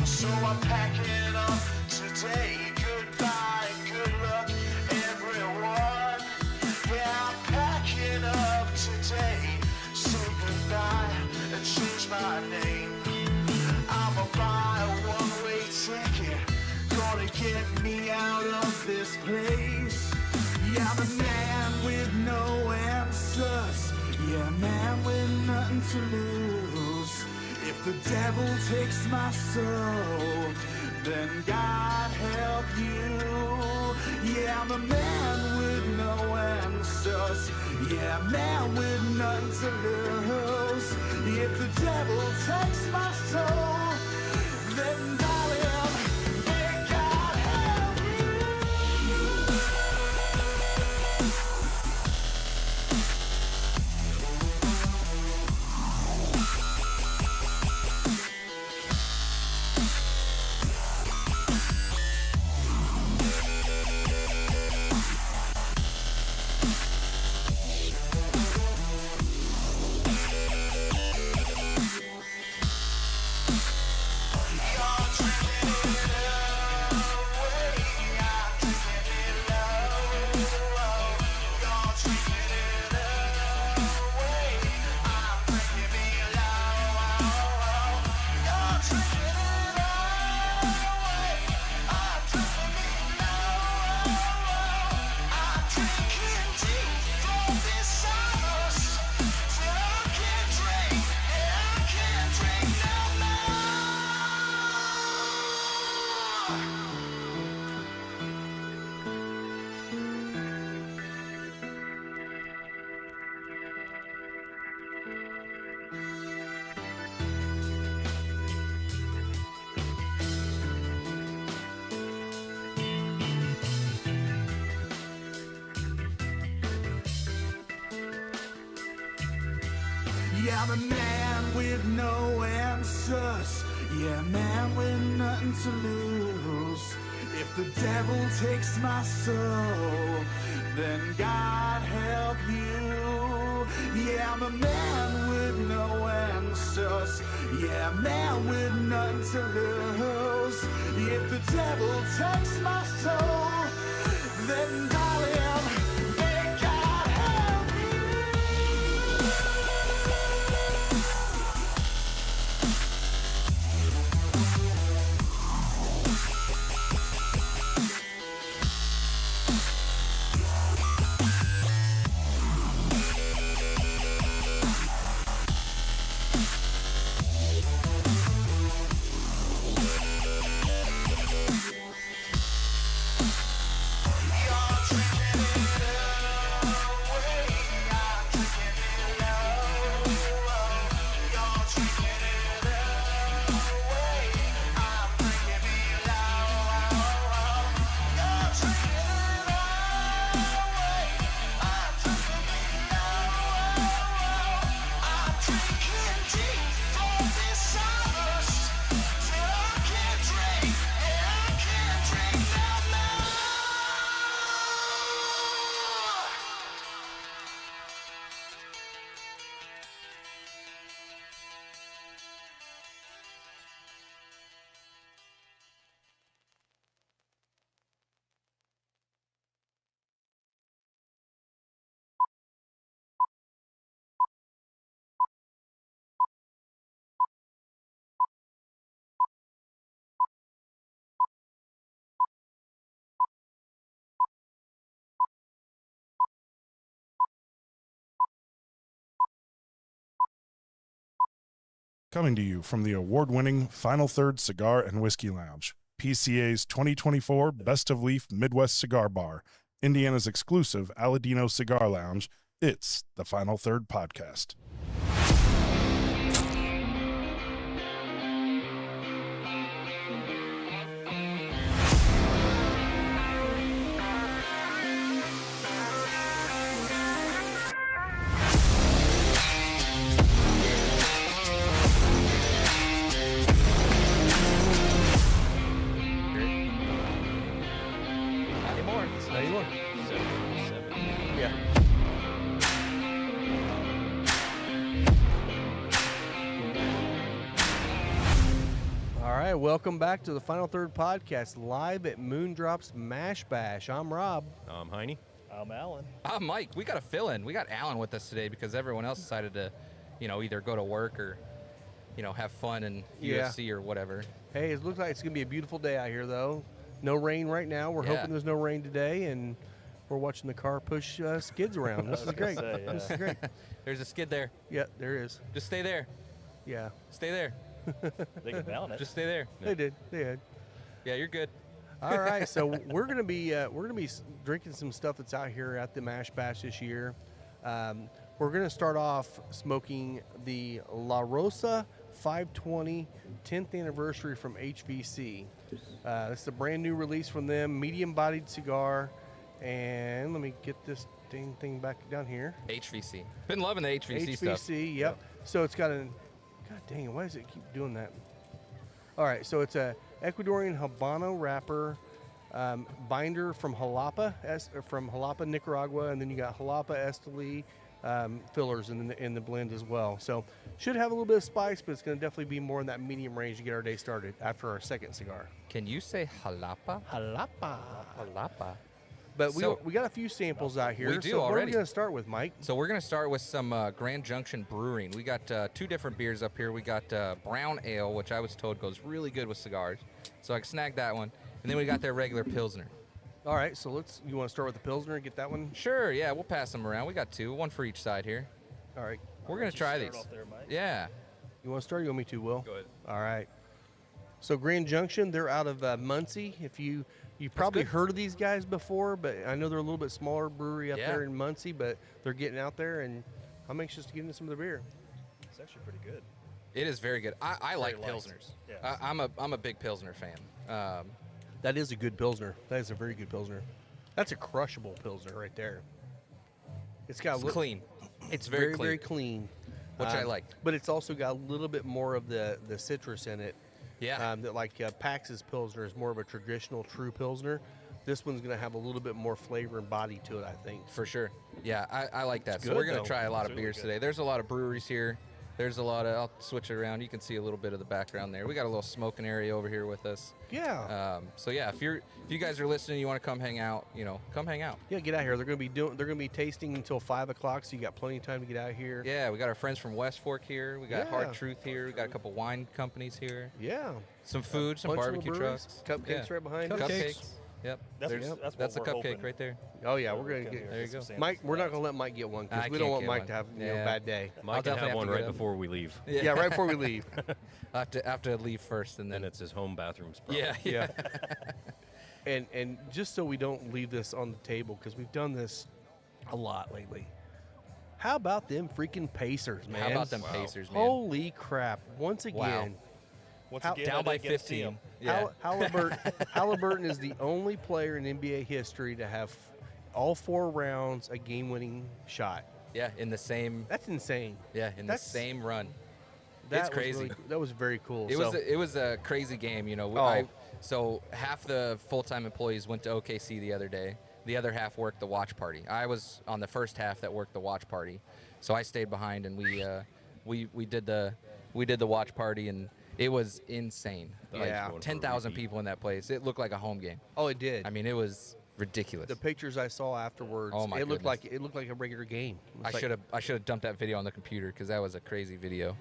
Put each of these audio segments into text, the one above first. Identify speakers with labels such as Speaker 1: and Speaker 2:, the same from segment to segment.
Speaker 1: So I'm packing up today. Goodbye, good luck, everyone. Yeah, I'm packing up today. Say goodbye and change my name. I'ma buy a one-way ticket, gonna get me out of this place. Yeah, I'm a man with no answers. Yeah, man with nothing to lose. If the devil takes my soul, then God help you. Yeah, I'm a man with no answers. Yeah, man with nothing to lose. If the devil takes my soul, then darling, may God help you. Yeah, I'm a man with no answers. Yeah, man with nothing to lose. If the devil takes my soul, then God help you. Yeah, I'm a man with no answers. Yeah, man with nothing to lose. If the devil takes my soul, then darling, may God help you.
Speaker 2: Coming to you from the award-winning Final Third Cigar and Whiskey Lounge, PCA's 2024 Best of Leaf Midwest Cigar Bar, Indiana's exclusive Aladino Cigar Lounge, it's the Final Third Podcast.
Speaker 3: right, welcome back to the Final Third Podcast, live at Moon Drops Mash Bash. I'm Rob.
Speaker 4: I'm Heine.
Speaker 5: I'm Alan.
Speaker 6: I'm Mike. We got a fill-in. We got Alan with us today because everyone else decided to, either go to work or, have fun in UFC or whatever.
Speaker 3: Hey, it looks like it's going to be a beautiful day out here, though. No rain right now. We're hoping there's no rain today, and we're watching the car push skids around. This is great. This is great.
Speaker 6: There's a skid there.
Speaker 3: Yeah, there is.
Speaker 6: Just stay there.
Speaker 3: Yeah.
Speaker 6: Stay there.
Speaker 5: They can mount it.
Speaker 6: Just stay there.
Speaker 3: They did.
Speaker 6: Yeah, you're good.
Speaker 3: All right, so we're gonna be drinking some stuff that's out here at the Mash Bash this year. We're gonna start off smoking the La Rosa 520 10th anniversary from HVC. This is a brand new release from them, medium-bodied cigar. And let me get this dang thing back down here.
Speaker 6: HVC. Been loving the HVC stuff.
Speaker 3: HVC, yep. So it's got a, God dang it, why does it keep doing that? All right, so it's a Ecuadorian Habano wrapper, binder from Jalapa, Nicaragua, and then you got Jalapa Esteli fillers in the blend as well. So should have a little bit of spice, but it's going to definitely be more in that medium range to get our day started after our second cigar.
Speaker 6: Can you say jalapa?
Speaker 3: Jalapa.
Speaker 6: Jalapa.
Speaker 3: But
Speaker 6: So-
Speaker 3: we got a few samples out here.
Speaker 6: We do
Speaker 3: so What are
Speaker 6: already.
Speaker 3: we going to start with, Mike?
Speaker 6: So we're going to start with some Grand Junction Brewing. We got two different beers up here. We got brown ale, which I was told goes really good with cigars. So I snagged that one. And then we got their regular Pilsner.
Speaker 3: All right, so you want to start with the Pilsner and get that one?
Speaker 6: Sure, yeah, we'll pass them around. We got two, one for each side here.
Speaker 3: All right.
Speaker 6: We're going to try
Speaker 5: Start
Speaker 6: these.
Speaker 5: off there, Mike.
Speaker 6: Yeah.
Speaker 3: You want to start or you want me to, Will?
Speaker 4: Go ahead.
Speaker 3: All right. So Grand Junction, they're out of Muncie. If you've probably
Speaker 6: good.
Speaker 3: heard of these guys before, but I know they're a little bit smaller brewery up
Speaker 6: Yeah.
Speaker 3: there in Muncie, but they're getting out there, and I'm anxious to get into some of their beer.
Speaker 5: It's actually pretty good.
Speaker 6: It is very good. I like
Speaker 5: light.
Speaker 6: Pilsners.
Speaker 5: Yeah.
Speaker 6: I'm a big Pilsner fan.
Speaker 3: That is a good Pilsner. That is a very good Pilsner. That's a crushable Pilsner right there. It's got
Speaker 6: It's clean. It's very clean.
Speaker 3: very clean.
Speaker 6: Which I like.
Speaker 3: But it's also got a little bit more of the citrus in it.
Speaker 6: Yeah.
Speaker 3: That like Pax's Pilsner is more of a traditional true Pilsner. This one's going to have a little bit more flavor and body to it, I think.
Speaker 6: For sure. Yeah, I like that. So
Speaker 3: good,
Speaker 6: we're going
Speaker 3: though.
Speaker 6: to try a lot of
Speaker 5: It's really
Speaker 6: beers
Speaker 5: good.
Speaker 6: today. There's a lot of breweries here. There's a lot of, I'll switch it around. You can see a little bit of the background there. We got a little smoking area over here with us.
Speaker 3: Yeah.
Speaker 6: So yeah, if you guys are listening, you want to come hang out, come hang out.
Speaker 3: Yeah, get out here. They're going to be tasting until 5 o'clock, so you got plenty of time to get out here.
Speaker 6: Yeah, we got our friends from West Fork here. We got
Speaker 3: Yeah.
Speaker 6: Hard Truth here. We got a couple wine companies here.
Speaker 3: Yeah.
Speaker 6: Some food, some
Speaker 3: Bunch of
Speaker 6: barbecue
Speaker 3: little breweries.
Speaker 6: trucks.
Speaker 3: Cupcakes right behind us.
Speaker 6: Cupcakes. Yep.
Speaker 5: That's
Speaker 6: That's a
Speaker 5: what we're
Speaker 6: cupcake
Speaker 5: hoping.
Speaker 6: right there.
Speaker 3: Oh yeah, we're
Speaker 5: We'll
Speaker 3: going to
Speaker 5: come
Speaker 3: get.
Speaker 5: here,
Speaker 6: There you
Speaker 5: get some
Speaker 6: go.
Speaker 5: samples
Speaker 3: Mike,
Speaker 5: of
Speaker 3: we're not
Speaker 5: that.
Speaker 3: going to let Mike get one
Speaker 6: I
Speaker 3: because we don't
Speaker 6: can't
Speaker 3: want
Speaker 6: get
Speaker 3: Mike
Speaker 6: one.
Speaker 3: to have a
Speaker 6: Yeah.
Speaker 3: bad day.
Speaker 6: I'll
Speaker 4: Mike can
Speaker 6: definitely
Speaker 4: have
Speaker 6: have
Speaker 4: one
Speaker 6: to get
Speaker 4: right
Speaker 6: him.
Speaker 4: before we leave.
Speaker 3: Yeah, right before we leave.
Speaker 6: I have to leave first and
Speaker 4: Then
Speaker 6: then
Speaker 4: it's his home bathrooms.
Speaker 6: yeah.
Speaker 3: Yeah. And just so we don't leave this on the table, because we've done this a lot lately. How about them freaking Pacers, man?
Speaker 6: How about them Pacers, man?
Speaker 3: Holy crap! Once again,
Speaker 5: Once
Speaker 3: How-
Speaker 5: again,
Speaker 6: Down
Speaker 5: I
Speaker 6: by
Speaker 5: didn't get to see
Speaker 6: 15.
Speaker 5: him.
Speaker 6: Yeah.
Speaker 3: Halliburton is the only player in NBA history to have all 4 rounds a game-winning shot.
Speaker 6: Yeah, in the same
Speaker 3: That's insane.
Speaker 6: the same run.
Speaker 3: That
Speaker 6: It's
Speaker 3: was
Speaker 6: crazy.
Speaker 3: really- that was very cool.
Speaker 6: It
Speaker 3: So-
Speaker 6: was a crazy game,
Speaker 3: Oh.
Speaker 6: So half the full-time employees went to OKC the other day. The other half worked the watch party. I was on the first half that worked the watch party, so I stayed behind and we did the watch party, and it was insane.
Speaker 3: Yeah.
Speaker 4: Going for a
Speaker 6: 10,000
Speaker 4: repeat.
Speaker 6: people in that place. It looked like a home game.
Speaker 3: Oh, it did.
Speaker 6: I mean, it was ridiculous.
Speaker 3: the pictures I saw afterwards,
Speaker 6: Oh, my
Speaker 3: it looked
Speaker 6: goodness.
Speaker 3: like a regular game. It was
Speaker 6: I
Speaker 3: like-
Speaker 6: should have dumped that video on the computer because that was a crazy video.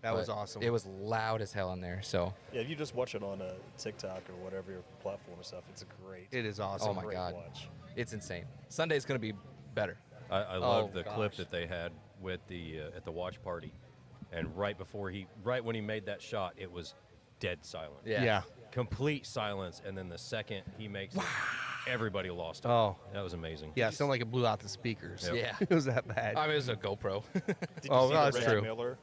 Speaker 3: That was
Speaker 6: But
Speaker 3: awesome.
Speaker 6: It was loud as hell in there. So
Speaker 5: Yeah, if you just watch it on TikTok or whatever your platform or stuff, it's great.
Speaker 3: It is awesome.
Speaker 6: Oh my
Speaker 5: Great
Speaker 6: God.
Speaker 5: watch.
Speaker 6: it's insane. Sunday's gonna be better.
Speaker 4: I loved the
Speaker 3: gosh.
Speaker 4: clip that they had with the at the watch party, and right when he made that shot, it was dead silent.
Speaker 6: Yeah.
Speaker 3: Yeah.
Speaker 4: Complete silence, and then the second he makes it, everybody lost it.
Speaker 3: Oh.
Speaker 4: That was amazing.
Speaker 3: Yeah, it sounded like it blew out the speakers.
Speaker 4: Yep.
Speaker 6: Yeah.
Speaker 3: It was that bad.
Speaker 6: I mean, it was a GoPro.
Speaker 5: Did you
Speaker 3: Oh,
Speaker 5: see
Speaker 3: no,
Speaker 5: the
Speaker 3: that's
Speaker 5: Reggie
Speaker 3: true.
Speaker 5: Miller?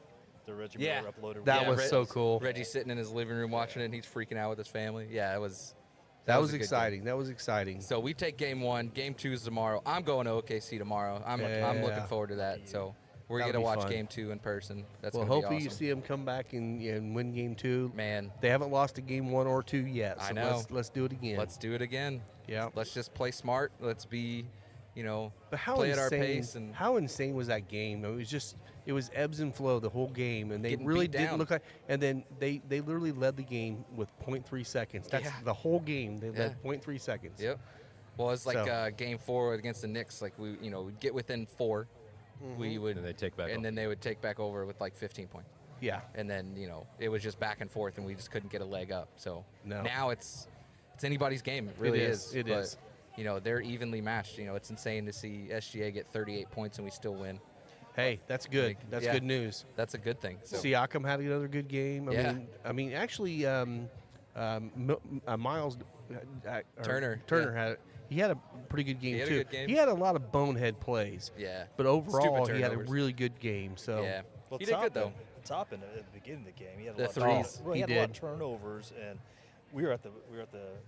Speaker 5: The Reggie
Speaker 6: Yeah.
Speaker 5: Miller uploaded.
Speaker 3: That
Speaker 6: Yeah,
Speaker 3: was
Speaker 6: Reg-
Speaker 3: so cool.
Speaker 6: Reggie's sitting in his living room watching it, and he's freaking out with his family. Yeah, it was.
Speaker 3: That was
Speaker 6: a good game.
Speaker 3: exciting. That was exciting.
Speaker 6: So we take game 1. Game 2 is tomorrow. I'm going to OKC tomorrow. I'm looking
Speaker 3: Yeah.
Speaker 6: forward to that. So we're
Speaker 3: That'll
Speaker 6: gonna
Speaker 3: be
Speaker 6: watch
Speaker 3: fun.
Speaker 6: game 2 in person. That's
Speaker 3: Well,
Speaker 6: gonna be
Speaker 3: hopefully you
Speaker 6: awesome.
Speaker 3: see them come back and win game 2.
Speaker 6: Man,
Speaker 3: They haven't lost a game 1 or 2 yet. So
Speaker 6: I know.
Speaker 3: Let's do it again.
Speaker 6: let's do it again.
Speaker 3: Yeah.
Speaker 6: Let's just play smart. Let's be,
Speaker 3: But how
Speaker 6: play
Speaker 3: insane,
Speaker 6: at our pace. And
Speaker 3: how insane was that game? It was ebbs and flow the whole game, and they
Speaker 6: Getting
Speaker 3: really
Speaker 6: beat
Speaker 3: didn't
Speaker 6: down.
Speaker 3: look like. And then they literally led the game with 0.3 seconds. That's
Speaker 6: Yeah.
Speaker 3: the whole game. They led
Speaker 6: Yeah.
Speaker 3: 0.3 seconds.
Speaker 6: Yep. Well, it's like
Speaker 3: So-
Speaker 6: game 4 against the Knicks. Like we'd get within 4, we would,
Speaker 4: And they take back
Speaker 6: and
Speaker 4: over.
Speaker 6: then they would take back over with like 15 points.
Speaker 3: Yeah.
Speaker 6: And then it was just back and forth, and we just couldn't get a leg up. So
Speaker 3: No.
Speaker 6: now it's anybody's game. It really
Speaker 3: is. It
Speaker 6: but,
Speaker 3: is.
Speaker 6: They're evenly matched. It's insane to see SGA get 38 points and we still win.
Speaker 3: Hey, that's good.
Speaker 6: Like,
Speaker 3: That's
Speaker 6: yeah.
Speaker 3: good news.
Speaker 6: That's a good thing. So
Speaker 3: Siakam had another good game.
Speaker 6: Yeah.
Speaker 3: I mean, actually, Miles or
Speaker 6: Turner,
Speaker 3: Turner
Speaker 6: yeah.
Speaker 3: he had a pretty good game
Speaker 6: He had a
Speaker 3: too.
Speaker 6: good game.
Speaker 3: He had a lot of bonehead plays.
Speaker 6: yeah.
Speaker 3: But overall,
Speaker 6: Stupid
Speaker 3: he had a
Speaker 6: turnovers.
Speaker 3: really good game. So
Speaker 6: Yeah.
Speaker 5: Well,
Speaker 6: He did good though.
Speaker 5: Toppin at the beginning of the game, he had a
Speaker 6: The
Speaker 5: lot
Speaker 6: threes.
Speaker 5: Of, well, he
Speaker 3: He
Speaker 5: had a lot of
Speaker 3: did.
Speaker 5: turnovers, and we were at the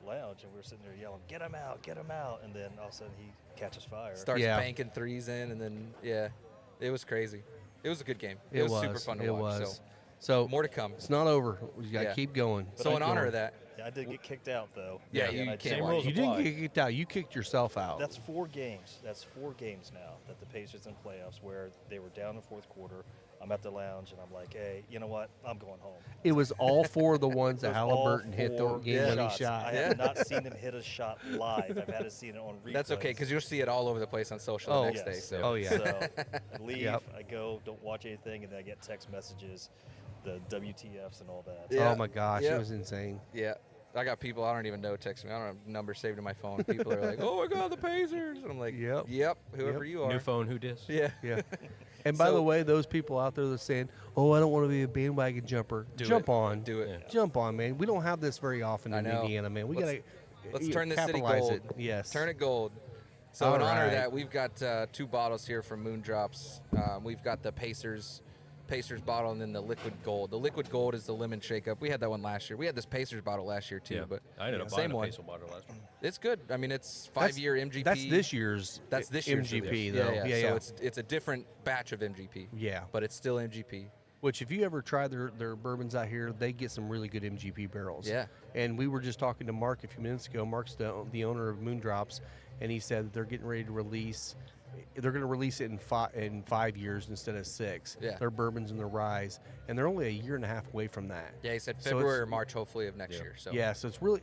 Speaker 5: lounge, and we were sitting there yelling, "Get him out! Get him out!" And then all of a sudden, he catches fire.
Speaker 6: Starts
Speaker 3: Yeah.
Speaker 6: banking threes in, and then it was crazy. It was a good game.
Speaker 3: it
Speaker 6: was super fun to
Speaker 3: it
Speaker 6: watch.
Speaker 3: was.
Speaker 6: So
Speaker 3: So
Speaker 6: more to come.
Speaker 3: it's not over. We got to
Speaker 6: Yeah.
Speaker 3: keep going.
Speaker 6: So
Speaker 3: Keep
Speaker 6: in honor
Speaker 3: going.
Speaker 6: of that,
Speaker 5: Yeah, I did get kicked out though.
Speaker 6: Yeah,
Speaker 5: And
Speaker 6: you
Speaker 5: I
Speaker 6: can't
Speaker 5: same
Speaker 6: watch.
Speaker 5: rules
Speaker 3: You didn't
Speaker 5: apply.
Speaker 3: get kicked out. You kicked yourself out.
Speaker 5: That's 4 games. That's 4 games now that the Pacers in playoffs where they were down in the fourth quarter. I'm at the lounge and I'm like, hey, you know what? I'm going home.
Speaker 3: It was all 4 of the ones that
Speaker 5: It was all
Speaker 3: Halliburton hit the
Speaker 5: 4
Speaker 3: game-winning
Speaker 5: shots.
Speaker 3: shot.
Speaker 5: I have not seen him hit a shot live. I've had to see it on replay.
Speaker 6: that's okay because you'll see it all over the place on social
Speaker 3: Oh,
Speaker 6: the next
Speaker 5: yes.
Speaker 6: day. So
Speaker 3: Oh, yeah.
Speaker 5: So I leave,
Speaker 3: Yep.
Speaker 5: I go, don't watch anything, and then I get text messages, the WTFs and all that.
Speaker 6: Yeah.
Speaker 3: Oh my gosh,
Speaker 6: Yeah.
Speaker 3: it was insane.
Speaker 6: yeah. I got people I don't even know text me. I don't have numbers saved in my phone. People are like, "Oh my God, the Pacers!" And I'm like,
Speaker 3: Yep.
Speaker 6: whoever
Speaker 3: Yep.
Speaker 6: you are."
Speaker 4: New phone, who dis?
Speaker 6: Yeah.
Speaker 3: Yeah. And by
Speaker 6: So-
Speaker 3: the way, those people out there that are saying, "Oh, I don't want to be a bandwagon jumper,"
Speaker 6: Do
Speaker 3: jump
Speaker 6: it.
Speaker 3: on,
Speaker 6: Do it.
Speaker 4: Yeah.
Speaker 3: jump on, man. We don't have this very often
Speaker 6: I
Speaker 3: in
Speaker 6: know.
Speaker 3: Indiana, man. We
Speaker 6: Let's-
Speaker 3: gotta
Speaker 6: Let's turn this city
Speaker 3: capitalize
Speaker 6: gold.
Speaker 3: it. Yes,
Speaker 6: Turn it gold. So
Speaker 3: All
Speaker 6: in honor of
Speaker 3: right.
Speaker 6: that, we've got 2 bottles here from Moon Drops. We've got the Pacers bottle and then the liquid gold. The liquid gold is the lemon shake up. We had that one last year. We had this Pacers bottle last year too, but
Speaker 4: I ended up
Speaker 6: same
Speaker 4: buying a
Speaker 6: one.
Speaker 4: Pacer bottle last year.
Speaker 6: It's good. I mean, it's
Speaker 3: That's-
Speaker 6: 5-year MGP.
Speaker 3: That's this year's.
Speaker 6: That's this year's
Speaker 3: MGP
Speaker 6: release.
Speaker 3: though.
Speaker 6: Yeah. So it's a different batch of MGP.
Speaker 3: Yeah.
Speaker 6: But it's still MGP.
Speaker 3: Which, if you ever try their bourbons out here, they get some really good MGP barrels.
Speaker 6: Yeah.
Speaker 3: And we were just talking to Mark a few minutes ago. Mark's the owner of Moon Drops, and he said that they're getting ready to release. They're going to release it in 5 years instead of 6.
Speaker 6: Yeah.
Speaker 3: Their bourbons and their rye, and they're only a year and a half away from that.
Speaker 6: Yeah, he said
Speaker 3: So
Speaker 6: February
Speaker 3: it's-
Speaker 6: or March, hopefully, of next year. So
Speaker 3: Yeah. So it's really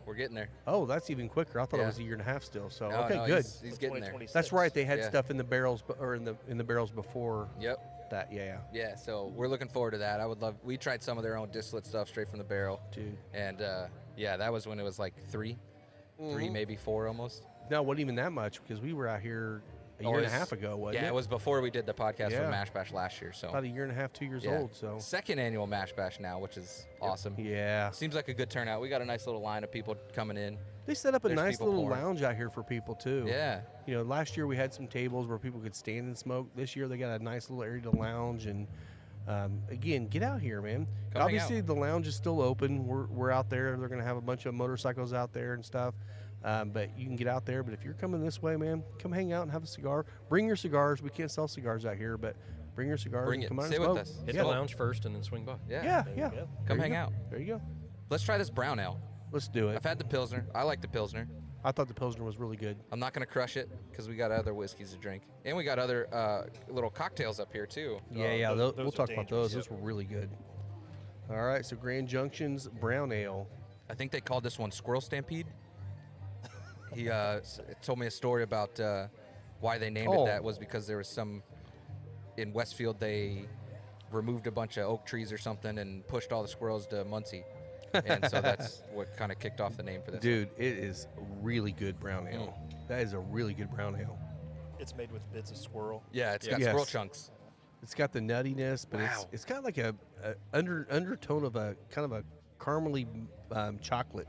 Speaker 6: we're getting there.
Speaker 3: that's even quicker. I thought it
Speaker 6: Yeah.
Speaker 3: was a year and a half still. So
Speaker 6: No,
Speaker 3: okay,
Speaker 6: no,
Speaker 3: good.
Speaker 6: He's getting there.
Speaker 5: 2026.
Speaker 3: That's right. They had
Speaker 6: Yeah.
Speaker 3: stuff in the barrels, or in the barrels before
Speaker 6: Yep.
Speaker 3: that. Yeah.
Speaker 6: Yeah, so we're looking forward to that. I would love. We tried some of their own distillate stuff straight from the barrel,
Speaker 3: Dude.
Speaker 6: and that was when it was like 3, maybe 4 almost.
Speaker 3: No, it wasn't even that much because we were out here a
Speaker 6: Oh,
Speaker 3: year and
Speaker 6: it
Speaker 3: a half ago, wasn't
Speaker 6: Yeah,
Speaker 3: it?
Speaker 6: it was before we did the podcast
Speaker 3: Yeah.
Speaker 6: for Mash Bash last year. So
Speaker 3: about a year and a half, 2 years
Speaker 6: yeah.
Speaker 3: old. So
Speaker 6: Second annual Mash Bash now, which is awesome.
Speaker 3: yeah,
Speaker 6: Seems like a good turnout. We got a nice little line of people coming in.
Speaker 3: they set up a
Speaker 6: There's
Speaker 3: nice
Speaker 6: people
Speaker 3: little
Speaker 6: pouring.
Speaker 3: lounge out here for people too.
Speaker 6: Yeah.
Speaker 3: You know, last year we had some tables where people could stand and smoke. This year they got a nice little area to lounge and. Again, get out here, man.
Speaker 6: Come hang
Speaker 3: Obviously, the lounge is still open. We're out there. They're going to have a bunch of motorcycles out there and stuff. But you can get out there. But if you're coming this way, man, come hang out and have a cigar. Bring your cigars. We can't sell cigars out here, but bring your cigars
Speaker 6: Bring
Speaker 3: and
Speaker 6: it.
Speaker 3: come out
Speaker 6: Sit
Speaker 3: and
Speaker 6: with
Speaker 3: smoke.
Speaker 6: us.
Speaker 4: Hit
Speaker 3: Yeah.
Speaker 4: the lounge first and then swing by.
Speaker 6: Yeah.
Speaker 3: Yeah,
Speaker 5: There you
Speaker 3: yeah.
Speaker 5: go.
Speaker 3: There
Speaker 6: Come
Speaker 3: you
Speaker 6: hang
Speaker 3: go.
Speaker 6: out.
Speaker 3: There you go.
Speaker 6: Let's try this brown ale.
Speaker 3: Let's do it.
Speaker 6: I've had the Pilsner. I like the Pilsner.
Speaker 3: I thought the Pilsner was really good.
Speaker 6: I'm not going to crush it because we got other whiskeys to drink. And we got other little cocktails up here, too.
Speaker 3: Yeah,
Speaker 5: those
Speaker 3: we'll
Speaker 5: are
Speaker 3: talk about those.
Speaker 5: dangerous.
Speaker 3: Those were really good. All right, so Grand Junction's brown ale.
Speaker 6: I think they called this one Squirrel Stampede. He told me a story about why they named
Speaker 3: Oh.
Speaker 6: it that was because there was some in Westfield they removed a bunch of oak trees or something and pushed all the squirrels to Muncie. And so that's what kind of kicked off the name for this.
Speaker 3: Dude, it is really good brown ale. That is a really good brown ale.
Speaker 5: It's made with bits of squirrel.
Speaker 6: Yeah, it's got
Speaker 3: Yes.
Speaker 6: squirrel chunks.
Speaker 3: It's got the nuttiness, but
Speaker 6: Wow.
Speaker 3: it's got like a undertone of a kind of a caramely chocolate.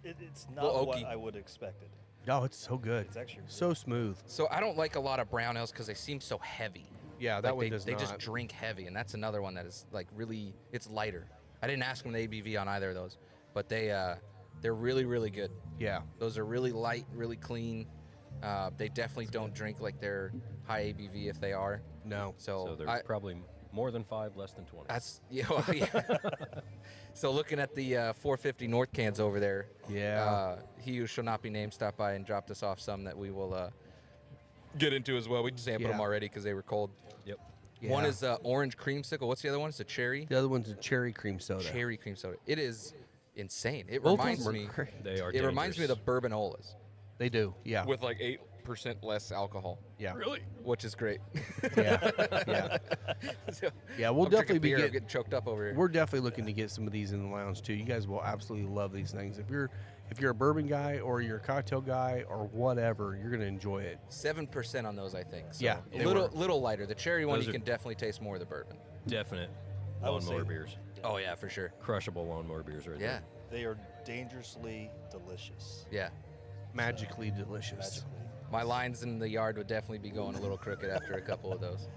Speaker 5: It's
Speaker 6: Little
Speaker 5: not what
Speaker 6: oaky.
Speaker 5: I would have expected.
Speaker 3: Oh, it's so good.
Speaker 5: It's actually
Speaker 3: so smooth.
Speaker 6: So I don't like a lot of brown ales because they seem so heavy.
Speaker 3: Yeah, that
Speaker 6: Like,
Speaker 3: one
Speaker 6: they,
Speaker 3: does
Speaker 6: they
Speaker 3: not.
Speaker 6: just drink heavy, and that's another one that is like really, it's lighter. I didn't ask them the ABV on either of those, but they're really, really good.
Speaker 3: Yeah.
Speaker 6: Those are really light, really clean. They definitely don't drink like they're high ABV if they are.
Speaker 3: No.
Speaker 6: So,
Speaker 4: So they're
Speaker 6: I,
Speaker 4: probably more than 5, less than 20.
Speaker 6: that's well, yeah. So looking at the 450 North cans over there,
Speaker 3: Yeah.
Speaker 6: he who shall not be named stopped by and dropped us off some that we will get into as well. We sampled them
Speaker 3: Yeah.
Speaker 6: already because they were cold.
Speaker 4: Yep.
Speaker 6: One
Speaker 3: Yeah.
Speaker 6: is orange creamsicle. What's the other one? It's a cherry.
Speaker 3: The other one's a cherry cream soda.
Speaker 6: Cherry cream soda. It is insane. It
Speaker 3: Both of
Speaker 6: reminds
Speaker 3: them are
Speaker 6: me.
Speaker 3: great.
Speaker 4: They are.
Speaker 6: It reminds me of the
Speaker 4: dangerous.
Speaker 6: bourbon-olas
Speaker 3: They do. Yeah.
Speaker 6: with like 8% less alcohol.
Speaker 3: Yeah.
Speaker 4: Really?
Speaker 6: Which is great.
Speaker 3: Yeah. Yeah.
Speaker 6: So,
Speaker 3: Yeah. We'll
Speaker 6: I'm drinking
Speaker 3: definitely be
Speaker 6: beer, I'm
Speaker 3: getting.
Speaker 6: getting choked up over here.
Speaker 3: We're definitely looking to get some of these in the lounge too. You guys will absolutely love these things. If you're a bourbon guy or you're a cocktail guy or whatever, you're gonna enjoy it.
Speaker 6: 7% on those, I think. So
Speaker 3: Yeah,
Speaker 6: a
Speaker 3: they
Speaker 6: little lighter. The cherry one,
Speaker 4: Those
Speaker 6: you
Speaker 4: are-
Speaker 6: can definitely taste more of the bourbon.
Speaker 4: Definite
Speaker 5: I would
Speaker 4: lawnmower
Speaker 5: say-
Speaker 4: beers.
Speaker 6: Oh yeah, for sure.
Speaker 4: Crushable lawnmower beers right
Speaker 6: Yeah,
Speaker 4: there.
Speaker 5: They are dangerously delicious.
Speaker 6: yeah.
Speaker 3: Magically delicious.
Speaker 5: Magically.
Speaker 6: My lines in the yard would definitely be going a little crooked after a couple of those.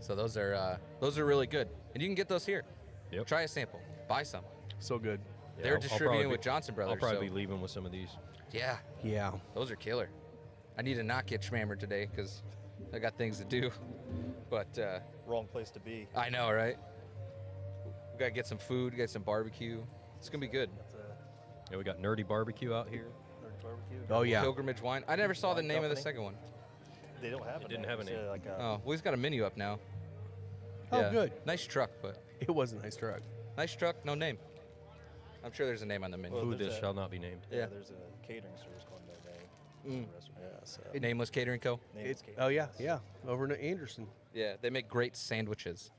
Speaker 6: So those are really good, and you can get those here.
Speaker 4: Yep.
Speaker 6: Try a sample, buy some.
Speaker 3: So good.
Speaker 4: Yeah,
Speaker 6: They're
Speaker 4: I'll
Speaker 6: distributing
Speaker 4: probably
Speaker 6: with
Speaker 4: be-
Speaker 6: Johnson Brothers.
Speaker 4: I'll probably
Speaker 6: so-
Speaker 4: be leaving with some of these.
Speaker 6: Yeah,
Speaker 3: Yeah.
Speaker 6: those are killer. I need to not get schmammered today because I got things to do. But
Speaker 5: Wrong place to be.
Speaker 6: I know, right? We gotta get some food, get some barbecue. It's gonna be good.
Speaker 5: It's a
Speaker 4: Yeah, we got Nerdy Barbecue out here.
Speaker 5: Nerdy barbecue.
Speaker 3: Oh yeah.
Speaker 6: Pilgrimage wine. I never saw the
Speaker 5: Wine
Speaker 6: name of the
Speaker 5: company?
Speaker 6: second one.
Speaker 5: They don't have
Speaker 4: It
Speaker 5: it.
Speaker 4: didn't
Speaker 5: now.
Speaker 4: have a
Speaker 5: It's,
Speaker 4: name.
Speaker 5: like a,
Speaker 6: Oh, well, he's got a menu up now.
Speaker 3: Oh,
Speaker 6: Yeah.
Speaker 3: good.
Speaker 6: Nice truck, but
Speaker 3: It was a nice truck.
Speaker 6: nice truck, no name. I'm sure there's a name on the menu.
Speaker 5: Well,
Speaker 4: Food
Speaker 5: there's
Speaker 4: that
Speaker 5: a-
Speaker 4: shall not be named.
Speaker 6: Yeah.
Speaker 5: There's a catering service called No Name.
Speaker 6: Mm.
Speaker 5: It's a restaurant. Yeah. So
Speaker 6: Nameless Catering Co.
Speaker 5: name is catering.
Speaker 3: Oh yeah. Yeah. Over in Anderson.
Speaker 6: Yeah, they make great sandwiches.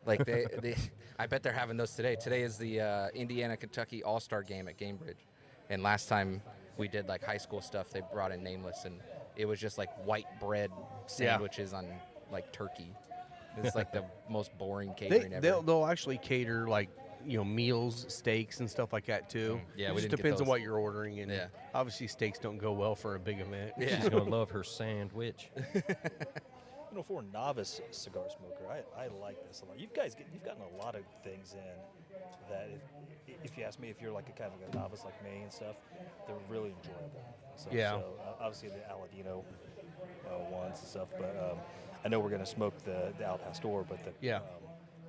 Speaker 6: Like they, I bet they're having those today. Today is the Indiana-Kentucky All-Star game at Gamebridge, and last time we did like high school stuff, they brought in Nameless, and it was just like white bread sandwiches on like turkey. It's like the most boring catering ever.
Speaker 3: They'll actually cater like meals, steaks, and stuff like that too.
Speaker 6: Yeah,
Speaker 3: it
Speaker 6: we
Speaker 3: just
Speaker 6: didn't get
Speaker 3: depends on
Speaker 6: those.
Speaker 3: what you're ordering, and
Speaker 6: Yeah.
Speaker 3: obviously steaks don't go well for a big event.
Speaker 6: Yeah.
Speaker 4: She's gonna love her sandwich.
Speaker 5: For a novice cigar smoker, I like this a lot. You've gotten a lot of things in that if you ask me, if you're like a kind of a novice like me and stuff, they're really enjoyable. So,
Speaker 3: Yeah.
Speaker 5: So obviously the Aladino ones and stuff, but I know we're gonna smoke the Al Pastor, but the
Speaker 3: Yeah.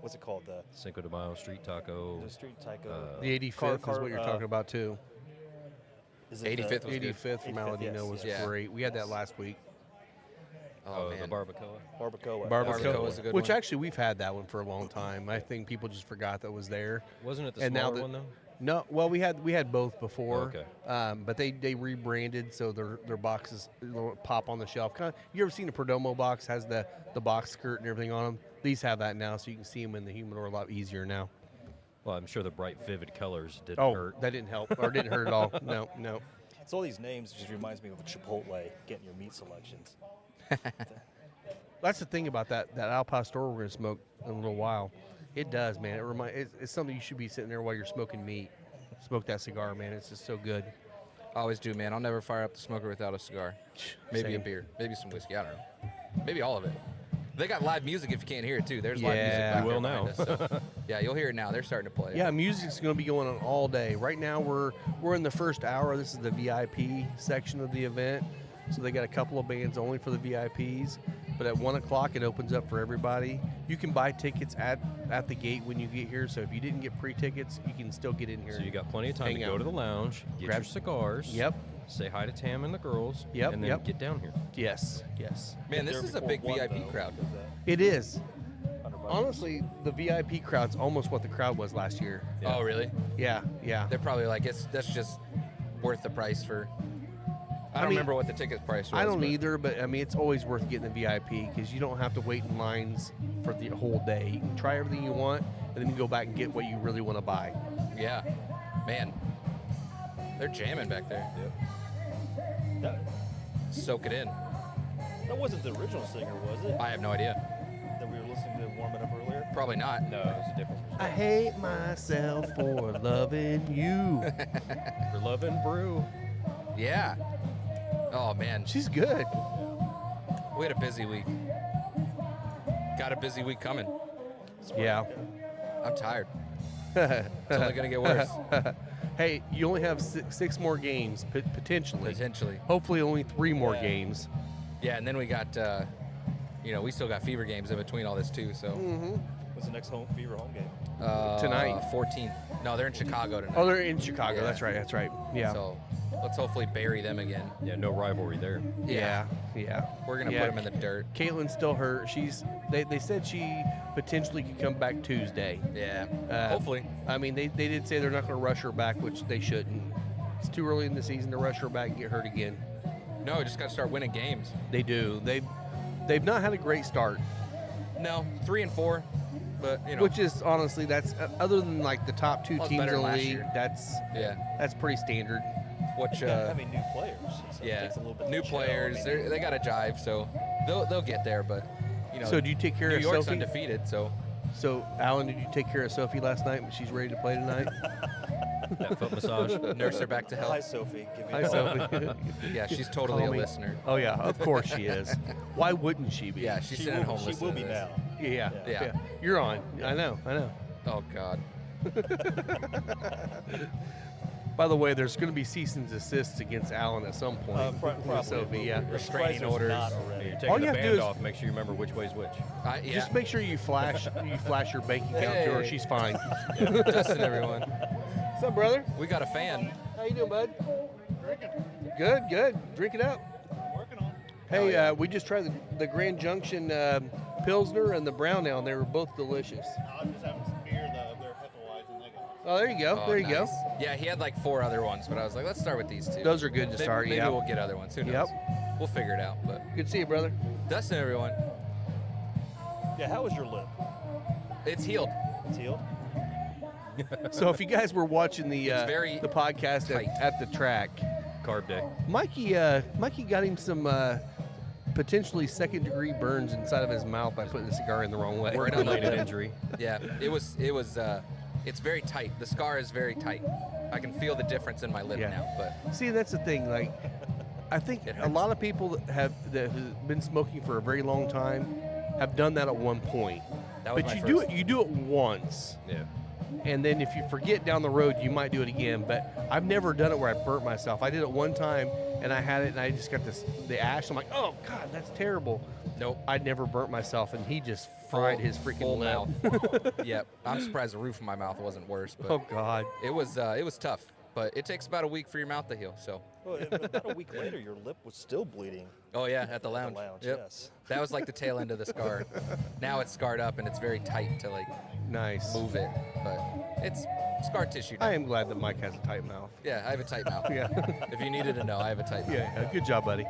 Speaker 5: what's it called, the
Speaker 4: Cinco de Mayo street taco.
Speaker 5: street taco.
Speaker 3: The 85th is what you're talking about too.
Speaker 5: Is it
Speaker 6: 85th
Speaker 5: the
Speaker 6: was good.
Speaker 3: 85th from
Speaker 5: 85th,
Speaker 3: Aladino
Speaker 5: yes,
Speaker 3: was
Speaker 5: yes.
Speaker 3: great. We had that last week.
Speaker 6: Oh,
Speaker 4: the
Speaker 6: man.
Speaker 4: barbacoa.
Speaker 5: Barbacoa.
Speaker 6: Barbacoa was a good
Speaker 3: Which
Speaker 6: one.
Speaker 3: actually we've had that one for a long time. I think people just forgot that was there.
Speaker 4: Wasn't it the
Speaker 3: And now
Speaker 4: smaller
Speaker 3: that-
Speaker 4: one though?
Speaker 3: No, well we had both before.
Speaker 4: Okay.
Speaker 3: But they rebranded so their boxes pop on the shelf. You ever seen a Perdomo box has the box skirt and everything on them? These have that now, so you can see them in the humidor a lot easier now.
Speaker 4: Well, I'm sure the bright, vivid colors didn't
Speaker 3: Oh,
Speaker 4: hurt.
Speaker 3: that didn't help or didn't hurt at all. No.
Speaker 5: It's all these names just reminds me of Chipotle getting your meat selections.
Speaker 3: That's the thing about that Al Pastor we're gonna smoke in a little while. It does, man. It's something you should be sitting there while you're smoking meat. Smoke that cigar, man. It's just so good.
Speaker 6: I always do, man. I'll never fire up the smoker without a cigar. Maybe a
Speaker 3: Same.
Speaker 6: beer, maybe some whiskey. I don't know. Maybe all of it. They got live music if you can't hear it too. There's live music
Speaker 3: Yeah.
Speaker 6: back
Speaker 4: You will
Speaker 6: there
Speaker 4: now.
Speaker 6: behind us, so. Yeah, you'll hear it now. They're starting to play.
Speaker 3: Yeah, music's going to be going on all day. Right now, we're in the first hour. This is the VIP section of the event, so they got a couple of bands only for the VIPs. But at 1 o'clock, it opens up for everybody. You can buy tickets at the gate when you get here. So if you didn't get pre-tickets, you can still get in here.
Speaker 4: So you got plenty of time
Speaker 3: Hang
Speaker 4: to
Speaker 3: out.
Speaker 4: go to the lounge, get
Speaker 3: Grab-
Speaker 4: your cigars.
Speaker 3: Yep.
Speaker 4: Say hi to Tam and the girls.
Speaker 3: Yep,
Speaker 4: And then
Speaker 3: yep.
Speaker 4: get down here.
Speaker 3: Yes.
Speaker 6: Man, this
Speaker 5: There
Speaker 6: is a
Speaker 5: before
Speaker 6: big
Speaker 5: one,
Speaker 6: VIP
Speaker 5: though,
Speaker 6: crowd.
Speaker 5: is that
Speaker 3: It is.
Speaker 5: 100 bucks?
Speaker 3: Honestly, the VIP crowd's almost what the crowd was last year.
Speaker 4: Yeah.
Speaker 6: Oh, really?
Speaker 3: Yeah.
Speaker 6: They're probably like, that's just worth the price for. I don't
Speaker 3: mean,
Speaker 6: remember what the ticket price was.
Speaker 3: I don't
Speaker 6: but-
Speaker 3: either, but I mean, it's always worth getting the VIP because you don't have to wait in lines for the whole day. You can try everything you want, and then you go back and get what you really want to buy.
Speaker 6: Yeah, man, they're jamming back there.
Speaker 5: That,
Speaker 6: Soak it in.
Speaker 5: that wasn't the original singer, was it?
Speaker 6: I have no idea.
Speaker 5: That we were listening to warming up earlier?
Speaker 6: Probably not.
Speaker 4: No, it's a different.
Speaker 3: I hate myself for loving you.
Speaker 4: For Love and Brew.
Speaker 6: Yeah. Oh man,
Speaker 3: She's good.
Speaker 6: we had a busy week. Got a busy week coming.
Speaker 3: Yeah.
Speaker 6: I'm tired. It's only gonna get worse.
Speaker 3: Hey, you only have six more games potentially.
Speaker 6: Potentially.
Speaker 3: Hopefully, only 3 more
Speaker 5: Yeah.
Speaker 3: games.
Speaker 6: Yeah, and then we got, we still got fever games in between all this too. So
Speaker 5: When's the next Fever home game?
Speaker 3: Tonight.
Speaker 6: 14th. No, they're in Chicago tonight.
Speaker 3: Oh, they're in Chicago.
Speaker 6: Yeah.
Speaker 3: That's right. That's right. Yeah.
Speaker 6: So let's hopefully bury them again.
Speaker 4: Yeah, no rivalry there.
Speaker 3: Yeah. Yeah.
Speaker 6: We're gonna
Speaker 3: Yeah.
Speaker 6: put them in the dirt.
Speaker 3: Caitlin's still hurt. They said she potentially could come back Tuesday.
Speaker 6: Yeah.
Speaker 3: Uh,
Speaker 6: Hopefully.
Speaker 3: I mean, they did say they're not going to rush her back, which they shouldn't. It's too early in the season to rush her back and get hurt again.
Speaker 6: No, we just gotta start winning games.
Speaker 3: They do. They've not had a great start,
Speaker 6: No, 3-4, but you know.
Speaker 3: which is honestly that's other than like the top two
Speaker 6: Well, it's
Speaker 3: teams
Speaker 6: better
Speaker 3: in the
Speaker 6: than last
Speaker 3: league.
Speaker 6: year.
Speaker 3: That's
Speaker 6: yeah.
Speaker 3: pretty standard.
Speaker 6: Which
Speaker 5: having new players. So it
Speaker 6: yeah,
Speaker 5: takes a little bit
Speaker 6: new
Speaker 5: to gel. I
Speaker 6: players.
Speaker 5: mean,
Speaker 6: They got to jive, so they'll get there. But you know.
Speaker 3: So do you take care
Speaker 6: New
Speaker 3: of
Speaker 6: York's
Speaker 3: Sophie?
Speaker 6: undefeated, so.
Speaker 3: So Alan, did you take care of Sophie last night when she's ready to play tonight?
Speaker 4: That foot massage.
Speaker 6: Nurse her back to
Speaker 5: Hi,
Speaker 6: health.
Speaker 5: Sophie. Give me
Speaker 3: Hi,
Speaker 5: a call.
Speaker 3: Sophie.
Speaker 6: Yeah, she's totally
Speaker 3: Call
Speaker 6: a
Speaker 3: me.
Speaker 6: listener.
Speaker 3: Oh yeah, of course she is. Why wouldn't she be?
Speaker 6: Yeah, she's
Speaker 5: She
Speaker 6: sitting at
Speaker 5: will,
Speaker 6: home
Speaker 5: she
Speaker 6: listening
Speaker 5: will be
Speaker 6: to this.
Speaker 5: now.
Speaker 3: Yeah.
Speaker 6: Yeah.
Speaker 3: You're on. I know.
Speaker 6: Oh God.
Speaker 3: By the way, there's going to be cease and desist against Alan at some point.
Speaker 5: Probably.
Speaker 3: Sophie, yeah.
Speaker 6: Restraining
Speaker 5: Surprised
Speaker 6: orders.
Speaker 5: there's not
Speaker 4: You're
Speaker 5: already.
Speaker 4: taking
Speaker 3: All
Speaker 4: the
Speaker 3: you have to do
Speaker 4: band
Speaker 3: is-
Speaker 4: off. Make sure you remember which way's which.
Speaker 6: Yeah.
Speaker 3: Just make sure you flash your bank account to her.
Speaker 6: Hey.
Speaker 3: She's fine.
Speaker 6: Justin, everyone.
Speaker 3: What's up, brother?
Speaker 6: We got a fan.
Speaker 3: How you doing, bud? Good. Drink it up.
Speaker 7: Working on.
Speaker 3: Hey, we just tried the Grand Junction Pilsner and the Brown Ale, and they were both delicious.
Speaker 7: I was just having some beer, they're Hefeweizen, and they got
Speaker 3: Oh, there you go.
Speaker 6: Oh,
Speaker 3: there you
Speaker 6: nice.
Speaker 3: go.
Speaker 6: Yeah, he had like 4 other ones, but I was like, let's start with these 2.
Speaker 3: Those are good to
Speaker 6: Maybe-
Speaker 3: start,
Speaker 6: Maybe
Speaker 3: yeah.
Speaker 6: we'll get other ones. Who knows?
Speaker 3: Yep.
Speaker 6: We'll figure it out. But
Speaker 3: Good to see you, brother.
Speaker 6: Dustin, everyone.
Speaker 5: Yeah, how was your lip?
Speaker 6: It's healed.
Speaker 5: It's healed?
Speaker 3: So if you guys were watching the
Speaker 6: It's very
Speaker 3: the podcast
Speaker 6: tight.
Speaker 3: at the track,
Speaker 4: Carb day.
Speaker 3: Mikey got him some potentially second-degree burns inside of his mouth by putting the cigar in the wrong way.
Speaker 6: Right on the
Speaker 4: Related
Speaker 6: lip.
Speaker 4: injury.
Speaker 6: Yeah, it was. It's very tight. The scar is very tight. I can feel the difference in my lip
Speaker 3: Yeah.
Speaker 6: now. But
Speaker 3: See, that's the thing. Like, I think
Speaker 6: It
Speaker 3: a
Speaker 6: hurts.
Speaker 3: lot of people that have been smoking for a very long time have done that at one point.
Speaker 6: that was
Speaker 3: But
Speaker 6: my
Speaker 3: you
Speaker 6: first.
Speaker 3: do it once,
Speaker 4: Yeah.
Speaker 3: and then if you forget down the road, you might do it again. But I've never done it where I burnt myself. I did it one time, and I had it, and I just got the ash. I'm like, oh God, that's terrible.
Speaker 6: Nope.
Speaker 3: I'd never burnt myself, and he just fried his freaking
Speaker 6: full
Speaker 3: lip.
Speaker 6: mouth. Yep. I'm surprised the roof of my mouth wasn't worse, but
Speaker 3: Oh God.
Speaker 6: it was tough. But it takes about a week for your mouth to heal. So.
Speaker 5: Well, about a week later, your lip was still bleeding.
Speaker 6: Oh yeah, at the lounge. Yep.
Speaker 5: Yes.
Speaker 6: That was like the tail end of the scar. Now it's scarred up and it's very tight to like
Speaker 3: Nice.
Speaker 6: move it, but it's scar tissue. Now.
Speaker 3: I am glad that Mike has a tight mouth.
Speaker 6: Yeah, I have a tight mouth.
Speaker 3: Yeah.
Speaker 6: If you needed to know, I have a tight mouth.
Speaker 3: Yeah. Good job, buddy.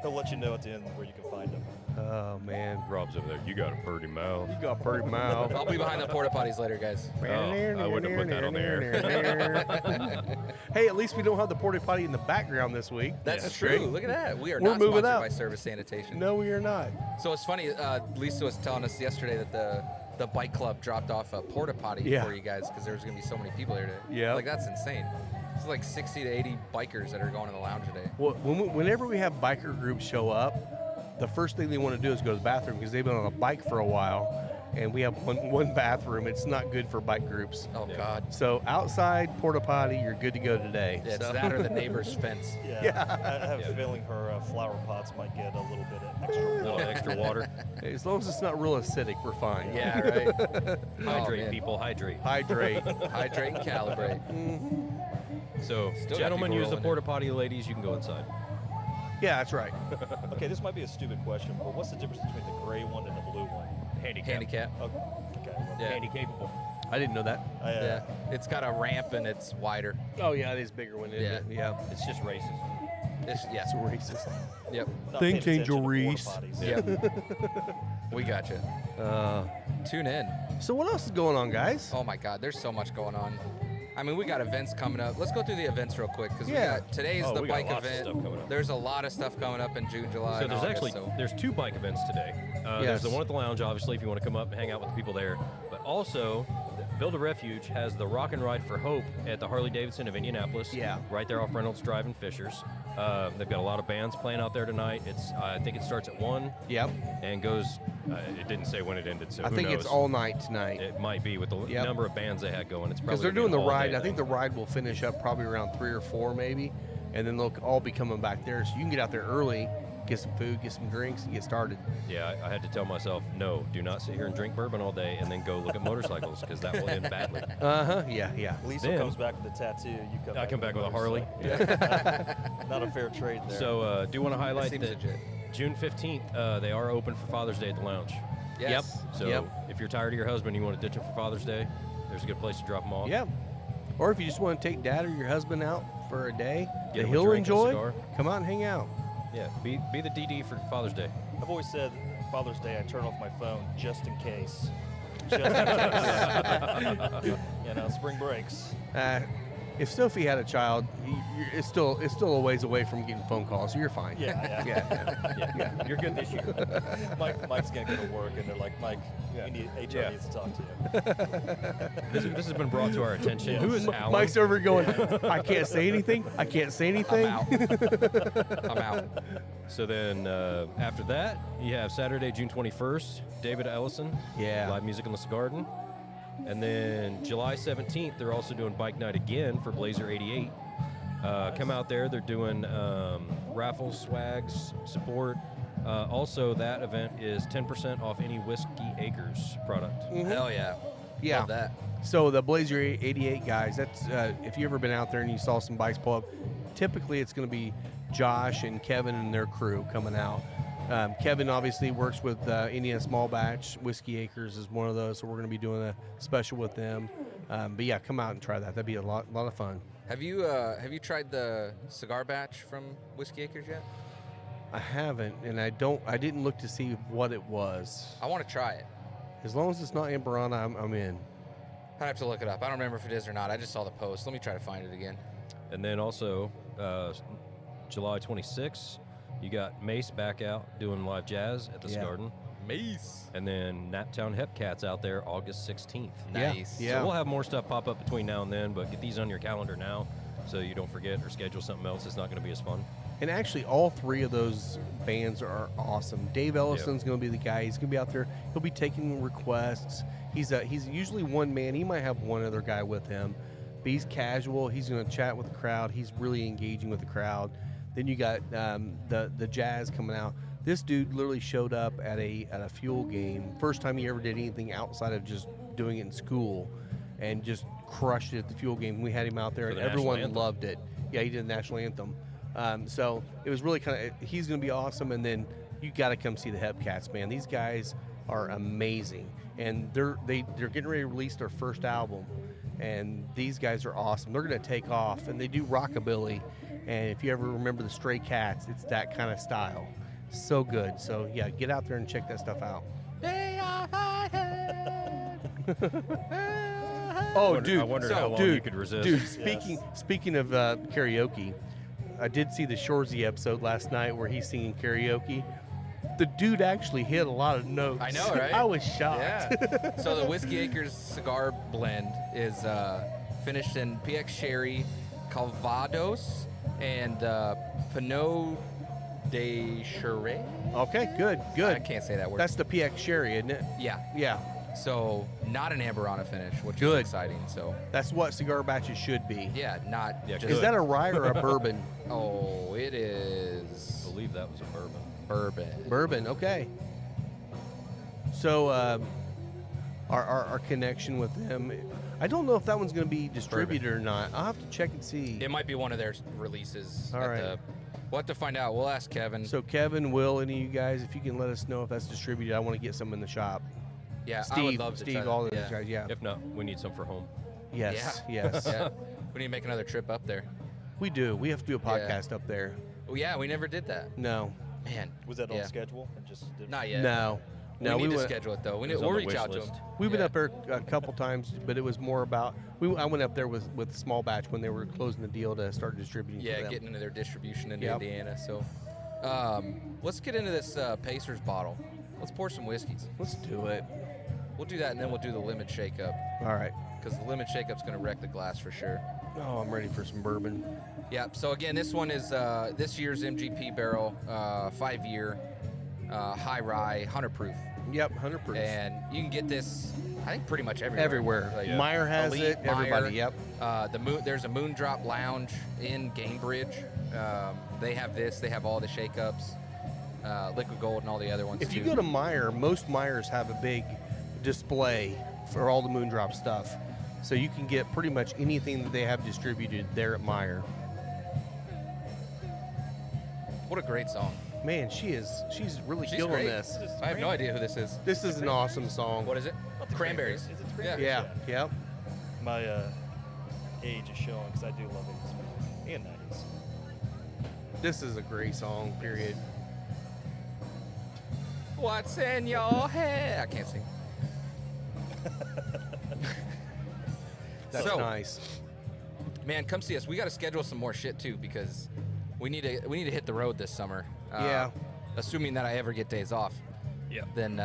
Speaker 5: They'll let you know at the end where you can find them.
Speaker 3: Oh man.
Speaker 4: Rob's over there. You got a pretty mouth.
Speaker 3: You got a pretty mouth.
Speaker 6: I'll be behind the porta potties later, guys.
Speaker 4: Oh, I wouldn't have put that on the
Speaker 3: air. Hey, at least we don't have the porta potty in the background this week.
Speaker 6: That's true. Look at that. We are
Speaker 3: We're
Speaker 6: not
Speaker 3: moving
Speaker 6: sponsored
Speaker 3: up.
Speaker 6: by Service Sanitation.
Speaker 3: No, we are not.
Speaker 6: So it's funny. Lisa was telling us yesterday that the bike club dropped off a porta potty
Speaker 3: Yeah.
Speaker 6: for you guys because there's gonna be so many people here today.
Speaker 3: Yeah.
Speaker 6: Like that's insane. It's like 60 to 80 bikers that are going in the lounge today.
Speaker 3: Well, whenever we have biker groups show up, the first thing they want to do is go to the bathroom because they've been on a bike for a while, and we have one bathroom. It's not good for bike groups.
Speaker 6: Oh God.
Speaker 3: So outside porta potty, you're good to go today.
Speaker 6: Yeah, it's
Speaker 3: So-
Speaker 6: that or the neighbor's fence.
Speaker 5: Yeah. I have a feeling her flower pots might get a little bit of extra
Speaker 4: A little
Speaker 5: water.
Speaker 4: extra water.
Speaker 3: As long as it's not real acidic, we're fine.
Speaker 6: Yeah, right.
Speaker 4: Hydrate,
Speaker 6: man.
Speaker 4: people. Hydrate.
Speaker 3: Hydrate.
Speaker 6: Hydrate and calibrate.
Speaker 4: So,
Speaker 6: Still got
Speaker 4: gentlemen,
Speaker 6: people
Speaker 4: use the
Speaker 6: rolling
Speaker 4: porta potty. Ladies, you can go inside.
Speaker 3: Yeah, that's right.
Speaker 5: Okay, this might be a stupid question, but what's the difference between the gray one and the blue one?
Speaker 6: Handicap.
Speaker 5: Oh, okay. Well,
Speaker 6: Yeah.
Speaker 4: Handy capable.
Speaker 3: I didn't know that.
Speaker 6: Yeah. It's got a ramp and it's wider.
Speaker 3: Oh yeah, it is bigger one. Isn't
Speaker 6: Yeah.
Speaker 3: it? Yeah.
Speaker 4: It's just racist.
Speaker 6: Yeah.
Speaker 3: It's racist.
Speaker 6: Yep.
Speaker 5: not
Speaker 3: Think,
Speaker 5: paying
Speaker 3: Angel
Speaker 5: attention to porta
Speaker 3: Reese.
Speaker 5: potties.
Speaker 6: Yep. We got you. Tune in.
Speaker 3: So what else is going on, guys?
Speaker 6: Oh my God, there's so much going on. I mean, we got events coming up. Let's go through the events real quick because
Speaker 3: Yeah.
Speaker 6: we got today's
Speaker 4: Oh,
Speaker 6: the
Speaker 4: we got
Speaker 6: bike
Speaker 4: lots of
Speaker 6: event.
Speaker 4: stuff coming up.
Speaker 6: There's a lot of stuff coming up in June, July.
Speaker 4: So
Speaker 6: and
Speaker 4: there's
Speaker 6: August,
Speaker 4: actually
Speaker 6: so.
Speaker 4: there's 2 bike events today.
Speaker 3: Yes.
Speaker 4: There's the one at the lounge, obviously, if you want to come up and hang out with the people there. But also, Build a Refuge has the Rock and Ride for Hope at the Harley Davidson of Indianapolis.
Speaker 3: Yeah.
Speaker 4: Right there off Reynolds Drive in Fishers. They've got a lot of bands playing out there tonight. It's I think it starts at 1
Speaker 3: Yep.
Speaker 4: and goes. It didn't say when it ended, so
Speaker 3: I
Speaker 4: who
Speaker 3: think
Speaker 4: knows?
Speaker 3: it's all night tonight.
Speaker 4: It might be with the
Speaker 3: Yep.
Speaker 4: number of bands they had going. It's
Speaker 3: Because
Speaker 4: probably
Speaker 3: they're doing
Speaker 4: gonna
Speaker 3: the
Speaker 4: be an
Speaker 3: ride.
Speaker 4: all-day
Speaker 3: I think the
Speaker 4: thing.
Speaker 3: ride will finish up probably around 3 or 4 maybe, and then they'll all be coming back there. So you can get out there early get some food, get some drinks, and get started.
Speaker 4: Yeah, I had to tell myself, no, do not sit here and drink bourbon all day and then go look at motorcycles because that will end badly.
Speaker 3: Yeah.
Speaker 5: Lisa
Speaker 4: Then-
Speaker 5: comes back with a tattoo. You come.
Speaker 4: I come back with a Harley.
Speaker 5: Not a fair trade there.
Speaker 4: So, do want to highlight
Speaker 6: seems
Speaker 4: that
Speaker 6: legit.
Speaker 4: June 15th, they are open for Father's Day at the lounge.
Speaker 6: Yes.
Speaker 4: So, if you're tired of your husband and you want to ditch him for Father's Day, there's a good place to drop him off.
Speaker 3: Yeah. Or if you just want to take dad or your husband out for a day
Speaker 4: Get
Speaker 3: that
Speaker 4: him a
Speaker 3: he'll
Speaker 4: drink and a
Speaker 3: enjoy,
Speaker 4: cigar.
Speaker 3: come out and hang out.
Speaker 4: Yeah, be the DD for Father's Day.
Speaker 5: I've always said Father's Day I turn off my phone just in case. Just in case. You know, spring breaks.
Speaker 3: If Sophie had a child, it's still a ways away from getting phone calls, so you're fine.
Speaker 5: Yeah.
Speaker 3: Yeah.
Speaker 4: You're good this year.
Speaker 5: Mike's gonna go to work, and they're like, Mike, HR needs to talk to you.
Speaker 4: This has been brought to our attention. Who is Alan?
Speaker 3: Mike's over going, I can't say anything. I can't say anything.
Speaker 6: I'm out.
Speaker 4: So then after that, you have Saturday, June 21st, David Ellison.
Speaker 3: Yeah.
Speaker 4: Live music in the Cigarden. And then July 17th, they're also doing Bike Night again for Blazer 88. Come out there. They're doing raffles, swags, support. Also, that event is 10% off any Whiskey Acres product.
Speaker 6: Hell yeah.
Speaker 3: Yeah.
Speaker 6: Love that.
Speaker 3: So the Blazer 88 guys, that's if you ever been out there and you saw some bikes pull up, typically it's going to be Josh and Kevin and their crew coming out. Kevin obviously works with Indiana Small Batch. Whiskey Acres is one of those, so we're going to be doing a special with them. But yeah, come out and try that. That'd be a lot of fun.
Speaker 6: Have you tried the cigar batch from Whiskey Acres yet?
Speaker 3: I haven't, and I didn't look to see what it was.
Speaker 6: I want to try it.
Speaker 3: As long as it's not Amberana, I'm in.
Speaker 6: I'd have to look it up. I don't remember if it is or not. I just saw the post. Let me try to find it again.
Speaker 4: And then also July 26th, you got Mace back out doing live jazz at the
Speaker 3: Yeah.
Speaker 4: Garden.
Speaker 6: Mace.
Speaker 4: And then Naptown Hepcats out there August 16th.
Speaker 6: Nice.
Speaker 3: Yeah.
Speaker 4: So we'll have more stuff pop up between now and then, but get these on your calendar now so you don't forget or schedule something else. It's not going to be as fun.
Speaker 3: And actually, all three of those bands are awesome. Dave Ellison's going to be the guy. He's going to be out there. He'll be taking requests. He's usually one man. He might have one other guy with him, but he's casual. He's going to chat with the crowd. He's really engaging with the crowd. Then you got the jazz coming out. This dude literally showed up at a Fuel game. First time he ever did anything outside of just doing it in school, and just crushed it at the Fuel game. We had him out there,
Speaker 4: For
Speaker 3: and
Speaker 4: the national
Speaker 3: everyone
Speaker 4: anthem.
Speaker 3: loved it. Yeah, he did the national anthem. So it was really kind of, he's going to be awesome. And then you got to come see the Hepcats, man. These guys are amazing, and they're getting ready to release their first album, and these guys are awesome. They're going to take off, and they do rockabilly. And if you ever remember the Stray Cats, it's that kind of style. So good. So yeah, get out there and check that stuff out. Oh, dude!
Speaker 4: I wondered how long
Speaker 3: dude,
Speaker 4: you could resist.
Speaker 3: Dude, speaking of karaoke, I did see the Shorzy episode last night where he's singing karaoke. The dude actually hit a lot of notes.
Speaker 6: I know, right?
Speaker 3: I was shocked.
Speaker 6: Yeah. So the Whiskey Acres cigar blend is finished in PX Sherry, Calvados, and Pinot de Chirac.
Speaker 3: Okay, good.
Speaker 6: I can't say that word.
Speaker 3: That's the PX Sherry, isn't it?
Speaker 6: yeah.
Speaker 3: Yeah.
Speaker 6: So not an Amberana finish, which
Speaker 3: Good.
Speaker 6: is exciting. So
Speaker 3: That's what cigar batches should be.
Speaker 6: yeah, not
Speaker 4: Yeah,
Speaker 6: just.
Speaker 3: Is that a rye or a bourbon?
Speaker 6: Oh, it is
Speaker 4: I believe that was a bourbon.
Speaker 6: bourbon.
Speaker 3: Bourbon, okay. So our connection with them, I don't know if that one's going to be distributed or not. I'll have to check and see.
Speaker 6: It might be one of their releases.
Speaker 3: All
Speaker 6: at
Speaker 3: right.
Speaker 6: We'll have to find out. We'll ask Kevin.
Speaker 3: So Kevin, Will, any of you guys, if you can let us know if that's distributed, I want to get some in the shop.
Speaker 6: yeah,
Speaker 3: Steve,
Speaker 6: I would love to try
Speaker 3: Steve,
Speaker 6: that.
Speaker 3: all of
Speaker 6: yeah.
Speaker 3: those guys, yeah.
Speaker 4: If not, we need some for home.
Speaker 3: Yes,
Speaker 6: Yeah.
Speaker 3: yes.
Speaker 6: Yeah. We need to make another trip up there.
Speaker 3: We do. We have to do a podcast up there.
Speaker 6: Oh yeah, we never did that.
Speaker 3: No.
Speaker 6: Man,
Speaker 5: Was that
Speaker 6: yeah.
Speaker 5: on schedule? And just didn't-
Speaker 6: Not yet.
Speaker 3: No. No,
Speaker 6: we need to
Speaker 3: went,
Speaker 6: schedule it though.
Speaker 4: It was
Speaker 6: We'll
Speaker 4: on the
Speaker 6: reach
Speaker 4: wish
Speaker 6: out to
Speaker 4: list.
Speaker 6: him.
Speaker 3: we've been
Speaker 6: Yeah.
Speaker 3: up there a couple times, but it was more about, I went up there with Small Batch when they were closing the deal to start distributing for
Speaker 6: Yeah,
Speaker 3: them.
Speaker 6: getting into their distribution into
Speaker 3: Yep.
Speaker 6: Indiana. So, let's get into this Pacers bottle. Let's pour some whiskeys.
Speaker 3: Let's do it.
Speaker 6: We'll do that, and then we'll do the lemon shake-up,
Speaker 3: All right.
Speaker 6: because the lemon shake-up's going to wreck the glass for sure.
Speaker 3: Oh, I'm ready for some bourbon.
Speaker 6: Yeah, so again, this one is this year's MGP barrel, 5-year, high rye, 100 proof.
Speaker 3: Yep, 100%.
Speaker 6: And you can get this, I think, pretty much everywhere.
Speaker 3: Everywhere.
Speaker 6: Like,
Speaker 3: Meyer has
Speaker 6: Elite,
Speaker 3: it. Everybody.
Speaker 6: Meyer.
Speaker 3: Yep.
Speaker 6: There's a Moon Drop Lounge in Gamebridge. They have this. They have all the shake-ups. Liquid Gold, and all the other ones.
Speaker 3: If you
Speaker 6: too.
Speaker 3: go to Meijer, most Meijers have a big display for all the Moon Drop stuff. So you can get pretty much anything that they have distributed there at Meijer.
Speaker 6: What a great song.
Speaker 3: Man, she's really
Speaker 6: She's
Speaker 3: killing
Speaker 6: great.
Speaker 3: this.
Speaker 6: I have no idea who this is.
Speaker 3: This is an awesome song.
Speaker 6: What is it?
Speaker 5: Not the
Speaker 6: Cranberries.
Speaker 5: Is it
Speaker 6: Yeah.
Speaker 5: Cranberries?
Speaker 3: Yeah,
Speaker 5: My age is showing because I do love 80s music and 90s.
Speaker 3: This is a great song, period.
Speaker 6: What's in your head? I can't sing.
Speaker 3: That's
Speaker 6: So-
Speaker 3: nice.
Speaker 6: Man, come see us. We got to schedule some more shit too because we need to hit the road this summer.
Speaker 3: Yeah.
Speaker 6: Assuming that I ever get days off.
Speaker 4: Yeah.
Speaker 6: Then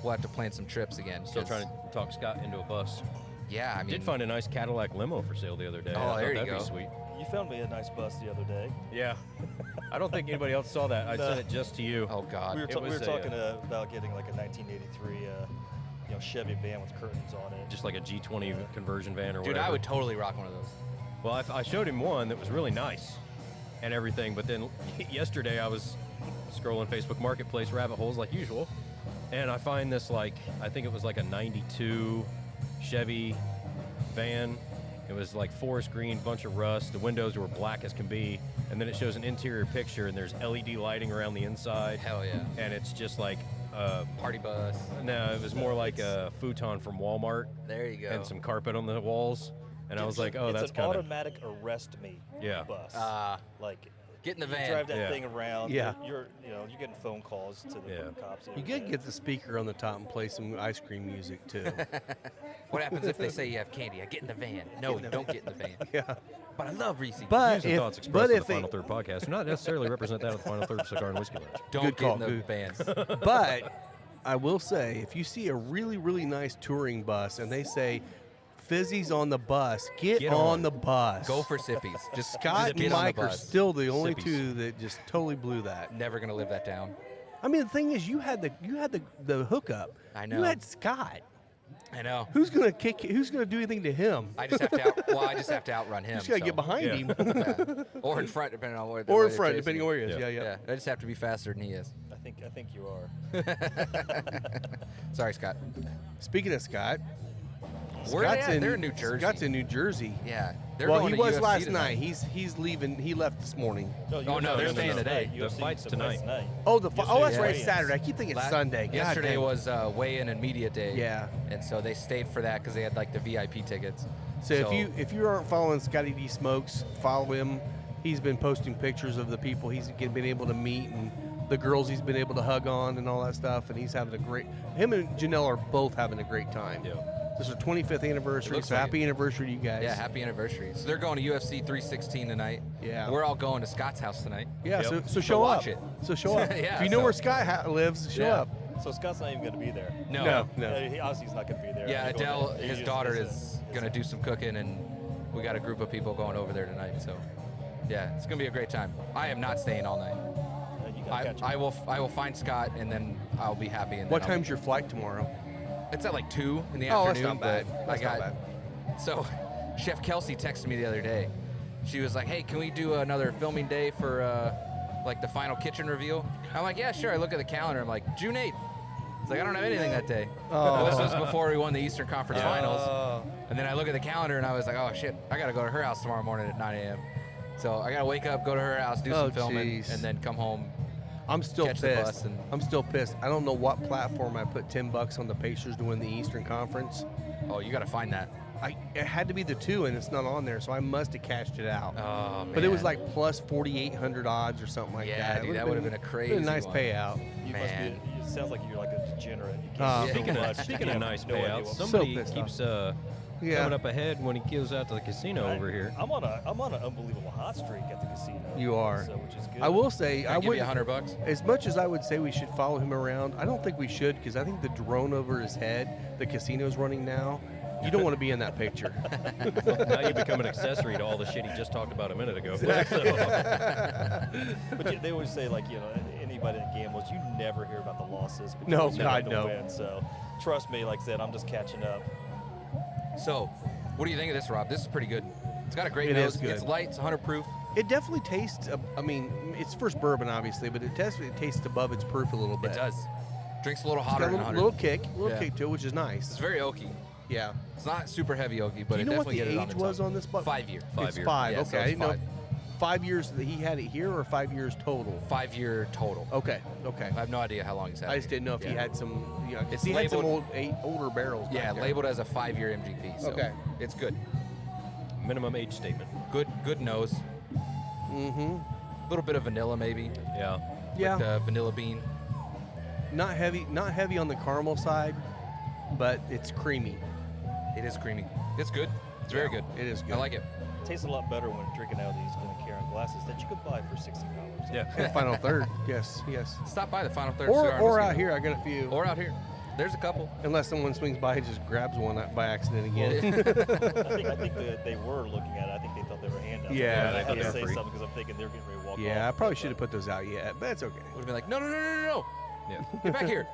Speaker 6: we'll have to plan some trips again.
Speaker 4: Still
Speaker 6: 'cause-
Speaker 4: trying to talk Scott into a bus.
Speaker 6: Yeah, I mean.
Speaker 4: Did find a nice Cadillac limo for sale the other day.
Speaker 6: Oh,
Speaker 4: I thought
Speaker 6: there you
Speaker 4: that'd
Speaker 6: go.
Speaker 4: be sweet.
Speaker 5: You found me a nice bus the other day.
Speaker 4: Yeah. I don't think anybody else saw that. I
Speaker 5: No.
Speaker 4: sent it just to you.
Speaker 6: Oh God.
Speaker 5: We were,
Speaker 4: It was
Speaker 5: talking about getting like a 1983 Chevy van with curtains on it.
Speaker 4: Just like a G20 conversion van or
Speaker 6: Dude,
Speaker 4: whatever.
Speaker 6: I would totally rock one of those.
Speaker 4: Well, I showed him one that was really nice and everything, but then yesterday I was scrolling Facebook Marketplace rabbit holes like usual, and I find this I think it was like a 92 Chevy van. It was like forest green, bunch of rust. The windows were black as can be, and then it shows an interior picture, and there's LED lighting around the inside,
Speaker 6: Hell yeah.
Speaker 4: and it's just like
Speaker 6: Party bus.
Speaker 4: no, it was more like a futon from Walmart
Speaker 6: There you go.
Speaker 4: and some carpet on the walls, and I was like, oh,
Speaker 5: it's
Speaker 4: that's
Speaker 5: an
Speaker 4: kind of
Speaker 5: automatic arrest me
Speaker 4: Yeah.
Speaker 5: bus.
Speaker 6: Get in the
Speaker 5: you
Speaker 6: van.
Speaker 5: drive that
Speaker 4: Yeah.
Speaker 5: thing around.
Speaker 3: Yeah.
Speaker 5: You're getting phone calls to the
Speaker 4: Yeah.
Speaker 5: cops.
Speaker 3: You could get the speaker on the top and play some ice cream music too.
Speaker 6: What happens if they say you have candy? I get in the van. No, you don't get in the van.
Speaker 3: Yeah.
Speaker 6: But I love Reese.
Speaker 3: But
Speaker 4: Views and
Speaker 3: if,
Speaker 4: thoughts expressed
Speaker 3: but
Speaker 4: on
Speaker 3: if
Speaker 4: the
Speaker 3: they,
Speaker 4: Final Third podcast do not necessarily represent that of the Final Third Cigar and Whiskey Lounge.
Speaker 6: don't
Speaker 3: Good
Speaker 6: get
Speaker 3: call,
Speaker 6: in the
Speaker 3: good.
Speaker 6: vans.
Speaker 3: but I will say, if you see a really, really nice touring bus and they say Fizzy's on the bus, get
Speaker 4: on.
Speaker 3: on the bus.
Speaker 6: Go for sippies. Just
Speaker 3: Scott
Speaker 6: just get
Speaker 3: and
Speaker 6: on the
Speaker 3: Mike are
Speaker 6: bus.
Speaker 3: still the only
Speaker 4: Sippies.
Speaker 3: two that just totally blew that.
Speaker 6: Never gonna live that down.
Speaker 3: I mean, the thing is, you had the hookup.
Speaker 6: I know.
Speaker 3: You had Scott.
Speaker 6: I know.
Speaker 3: Who's gonna kick? Who's gonna do anything to him?
Speaker 6: I just have to outrun him.
Speaker 3: You just gotta
Speaker 6: so-
Speaker 3: get behind
Speaker 4: Yeah.
Speaker 3: him,
Speaker 6: Yeah. Or in front, depending on where.
Speaker 3: or
Speaker 6: where
Speaker 3: in
Speaker 6: they're
Speaker 3: front,
Speaker 6: chasing
Speaker 3: depending on
Speaker 6: me.
Speaker 3: where he is.
Speaker 4: Yeah.
Speaker 3: Yeah, yeah.
Speaker 6: Yeah, I just have to be faster than he is.
Speaker 5: I think you are.
Speaker 6: Sorry, Scott.
Speaker 3: Speaking of Scott,
Speaker 6: Where
Speaker 3: Scott's
Speaker 6: they at? They're in New Jersey.
Speaker 3: Scott's in New Jersey.
Speaker 6: Yeah. They're
Speaker 3: Well,
Speaker 6: going
Speaker 3: he
Speaker 6: to
Speaker 3: was
Speaker 6: UFC
Speaker 3: last
Speaker 6: tonight.
Speaker 3: night. He's leaving. He left this morning.
Speaker 6: Oh, no, they're staying today.
Speaker 4: The fight's tonight.
Speaker 3: Oh, oh, that's
Speaker 5: Yeah.
Speaker 3: right, Saturday. I keep thinking
Speaker 6: La-
Speaker 3: Sunday. God
Speaker 6: Yesterday
Speaker 3: dang.
Speaker 6: was weigh-in and media day.
Speaker 3: Yeah.
Speaker 6: And so they stayed for that because they had like the VIP tickets.
Speaker 3: So if you aren't following Scotty D Smokes, follow him. He's been posting pictures of the people he's been able to meet and the girls he's been able to hug on and all that stuff. And he's having a great. Him and Janelle are both having a great time.
Speaker 4: Yeah.
Speaker 3: This is their 25th anniversary.
Speaker 6: Looks
Speaker 3: So
Speaker 6: like
Speaker 3: happy anniversary to you guys.
Speaker 6: Yeah, happy anniversary. So they're going to UFC 316 tonight.
Speaker 3: Yeah.
Speaker 6: We're all going to Scott's house tonight.
Speaker 3: Yeah.
Speaker 4: Yep.
Speaker 3: So show
Speaker 6: watch
Speaker 3: up.
Speaker 6: it.
Speaker 3: So show up.
Speaker 6: Yeah,
Speaker 3: if you know
Speaker 6: so-
Speaker 3: where Sky lives, show
Speaker 6: Yeah.
Speaker 3: up.
Speaker 5: So Scott's not even going to be there.
Speaker 6: No.
Speaker 3: No.
Speaker 5: He obviously he's not going to be there.
Speaker 6: Yeah,
Speaker 5: He's going
Speaker 6: Adele,
Speaker 5: to-
Speaker 6: his
Speaker 5: he's
Speaker 6: daughter,
Speaker 5: just-
Speaker 6: is going to do some cooking, and we got a group of people going over there tonight. So, yeah, it's going to be a great time. I am not staying all night.
Speaker 5: You gotta catch him.
Speaker 6: I will find Scott, and then I'll be happy. And
Speaker 3: What
Speaker 6: then I'll-
Speaker 3: time's your flight tomorrow?
Speaker 6: It's at like 2 in the
Speaker 3: Oh,
Speaker 6: afternoon.
Speaker 3: that's not bad.
Speaker 6: but
Speaker 3: That's
Speaker 6: I got,
Speaker 3: not bad.
Speaker 6: So, Chef Kelsey texted me the other day. She was like, "Hey, can we do another filming day for like the final kitchen reveal?" I'm like, "Yeah, sure." I look at the calendar. I'm like, June 8th. It's like I don't have anything that day.
Speaker 3: Oh.
Speaker 6: This was before we won the Eastern Conference Finals.
Speaker 3: Oh.
Speaker 6: And then I look at the calendar and I was like, "Oh shit, I gotta go to her house tomorrow morning at 9 a.m." So I gotta wake up, go to her house, do
Speaker 3: Oh,
Speaker 6: some filming,
Speaker 3: jeez.
Speaker 6: and then come home.
Speaker 3: I'm still
Speaker 6: Catch the
Speaker 3: pissed.
Speaker 6: bus and-
Speaker 3: I'm still pissed. I don't know what platform I put $10 on the Pacers to win the Eastern Conference.
Speaker 6: Oh, you gotta find that.
Speaker 3: It had to be the 2, and it's not on there, so I must have cashed it out.
Speaker 6: Oh man.
Speaker 3: But it was like plus 4,800 odds or something like
Speaker 6: Yeah,
Speaker 3: that.
Speaker 6: dude, that would've been a crazy
Speaker 3: a nice
Speaker 6: one.
Speaker 3: payout.
Speaker 5: You must
Speaker 6: Man.
Speaker 5: be. It sounds like you're like a degenerate. You
Speaker 3: Uh,
Speaker 5: can't do
Speaker 4: Speaking
Speaker 5: so
Speaker 4: of,
Speaker 5: much.
Speaker 4: speaking
Speaker 5: You
Speaker 4: of
Speaker 5: have
Speaker 4: nice
Speaker 5: no idea
Speaker 4: payouts,
Speaker 5: what-
Speaker 4: somebody
Speaker 3: pissed
Speaker 4: keeps
Speaker 3: Yeah.
Speaker 4: coming up ahead when he goes out to the casino over here.
Speaker 5: I'm on an unbelievable hot streak at the casino.
Speaker 3: You are.
Speaker 5: So, which is good.
Speaker 3: I will say,
Speaker 6: Can
Speaker 3: I
Speaker 6: I give
Speaker 3: would.
Speaker 6: you $100?
Speaker 3: As much as I would say we should follow him around, I don't think we should because I think the drone over his head, the casino's running now. You don't want to be in that picture.
Speaker 4: Now you become an accessory to all the shit he just talked about a minute ago.
Speaker 5: But they always say anybody that gambles, you never hear about the losses. But
Speaker 3: No,
Speaker 5: you always hear
Speaker 3: God,
Speaker 5: about the
Speaker 3: no.
Speaker 5: wins. So trust me, like I said, I'm just catching up.
Speaker 6: So, what do you think of this, Rob? This is pretty good. It's got a great
Speaker 3: It
Speaker 6: nose.
Speaker 3: is good.
Speaker 6: It's light. It's 100 proof.
Speaker 3: It definitely tastes. I mean, it's first bourbon, obviously, but it definitely tastes above its proof a little bit.
Speaker 6: It does. Drinks a little
Speaker 3: It's
Speaker 6: hotter
Speaker 3: got
Speaker 6: than
Speaker 3: a
Speaker 6: 100.
Speaker 3: little
Speaker 6: Yeah.
Speaker 3: kick to it, which is
Speaker 6: It's
Speaker 3: nice.
Speaker 6: very oaky.
Speaker 3: Yeah.
Speaker 6: It's not super heavy oaky, but
Speaker 3: Do you
Speaker 6: it
Speaker 3: know what
Speaker 6: definitely
Speaker 3: the
Speaker 6: hit it on
Speaker 3: age
Speaker 6: the
Speaker 3: was
Speaker 6: tongue.
Speaker 3: on this?
Speaker 6: 5 year.
Speaker 3: It's
Speaker 4: year.
Speaker 3: 5.
Speaker 6: Yeah,
Speaker 3: Okay,
Speaker 6: so
Speaker 3: I
Speaker 6: it's
Speaker 3: didn't know.
Speaker 6: 5.
Speaker 3: 5 years that he had it here, or 5 years total.
Speaker 6: 5 year total.
Speaker 3: Okay. Okay.
Speaker 6: I have no idea how long he's had.
Speaker 3: I
Speaker 6: it
Speaker 3: just
Speaker 6: here.
Speaker 3: didn't know if he
Speaker 6: Yeah.
Speaker 3: had some. You know, 'cause
Speaker 6: It's
Speaker 3: he had some
Speaker 6: labeled-
Speaker 3: older barrels. back
Speaker 6: Yeah,
Speaker 3: there.
Speaker 6: labeled as a 5 year MGP. So
Speaker 3: Okay.
Speaker 6: it's good.
Speaker 4: Minimum age statement.
Speaker 6: Good nose.
Speaker 3: Mm-hmm.
Speaker 6: A little bit of vanilla maybe.
Speaker 4: Yeah.
Speaker 3: Yeah.
Speaker 6: With the vanilla bean.
Speaker 3: Not heavy on the caramel side, but it's creamy.
Speaker 6: It is creamy. It's good. It's very good.
Speaker 3: It is good.
Speaker 6: I like it.
Speaker 5: It tastes a lot better when drinking out of these Glencairn glasses that you could buy for $60.
Speaker 4: Yeah.
Speaker 3: Final third. Yes.
Speaker 6: Stop by the Final Third.
Speaker 3: Or
Speaker 6: Cigar and
Speaker 3: or
Speaker 6: Whiskey.
Speaker 3: out here, I got a few.
Speaker 6: Or out here. There's a couple.
Speaker 3: Unless someone swings by and just grabs one by accident again.
Speaker 5: I think that they were looking at it. I think they thought they were handouts.
Speaker 3: Yeah,
Speaker 5: I
Speaker 3: they
Speaker 5: had
Speaker 4: thought
Speaker 5: to
Speaker 4: they
Speaker 5: say
Speaker 4: were free.
Speaker 5: something because I'm thinking they're getting ready to walk off.
Speaker 3: Yeah, I probably should have put those out yet, but it's okay.
Speaker 6: Would have been like, no.
Speaker 4: Yeah.
Speaker 6: Get back here.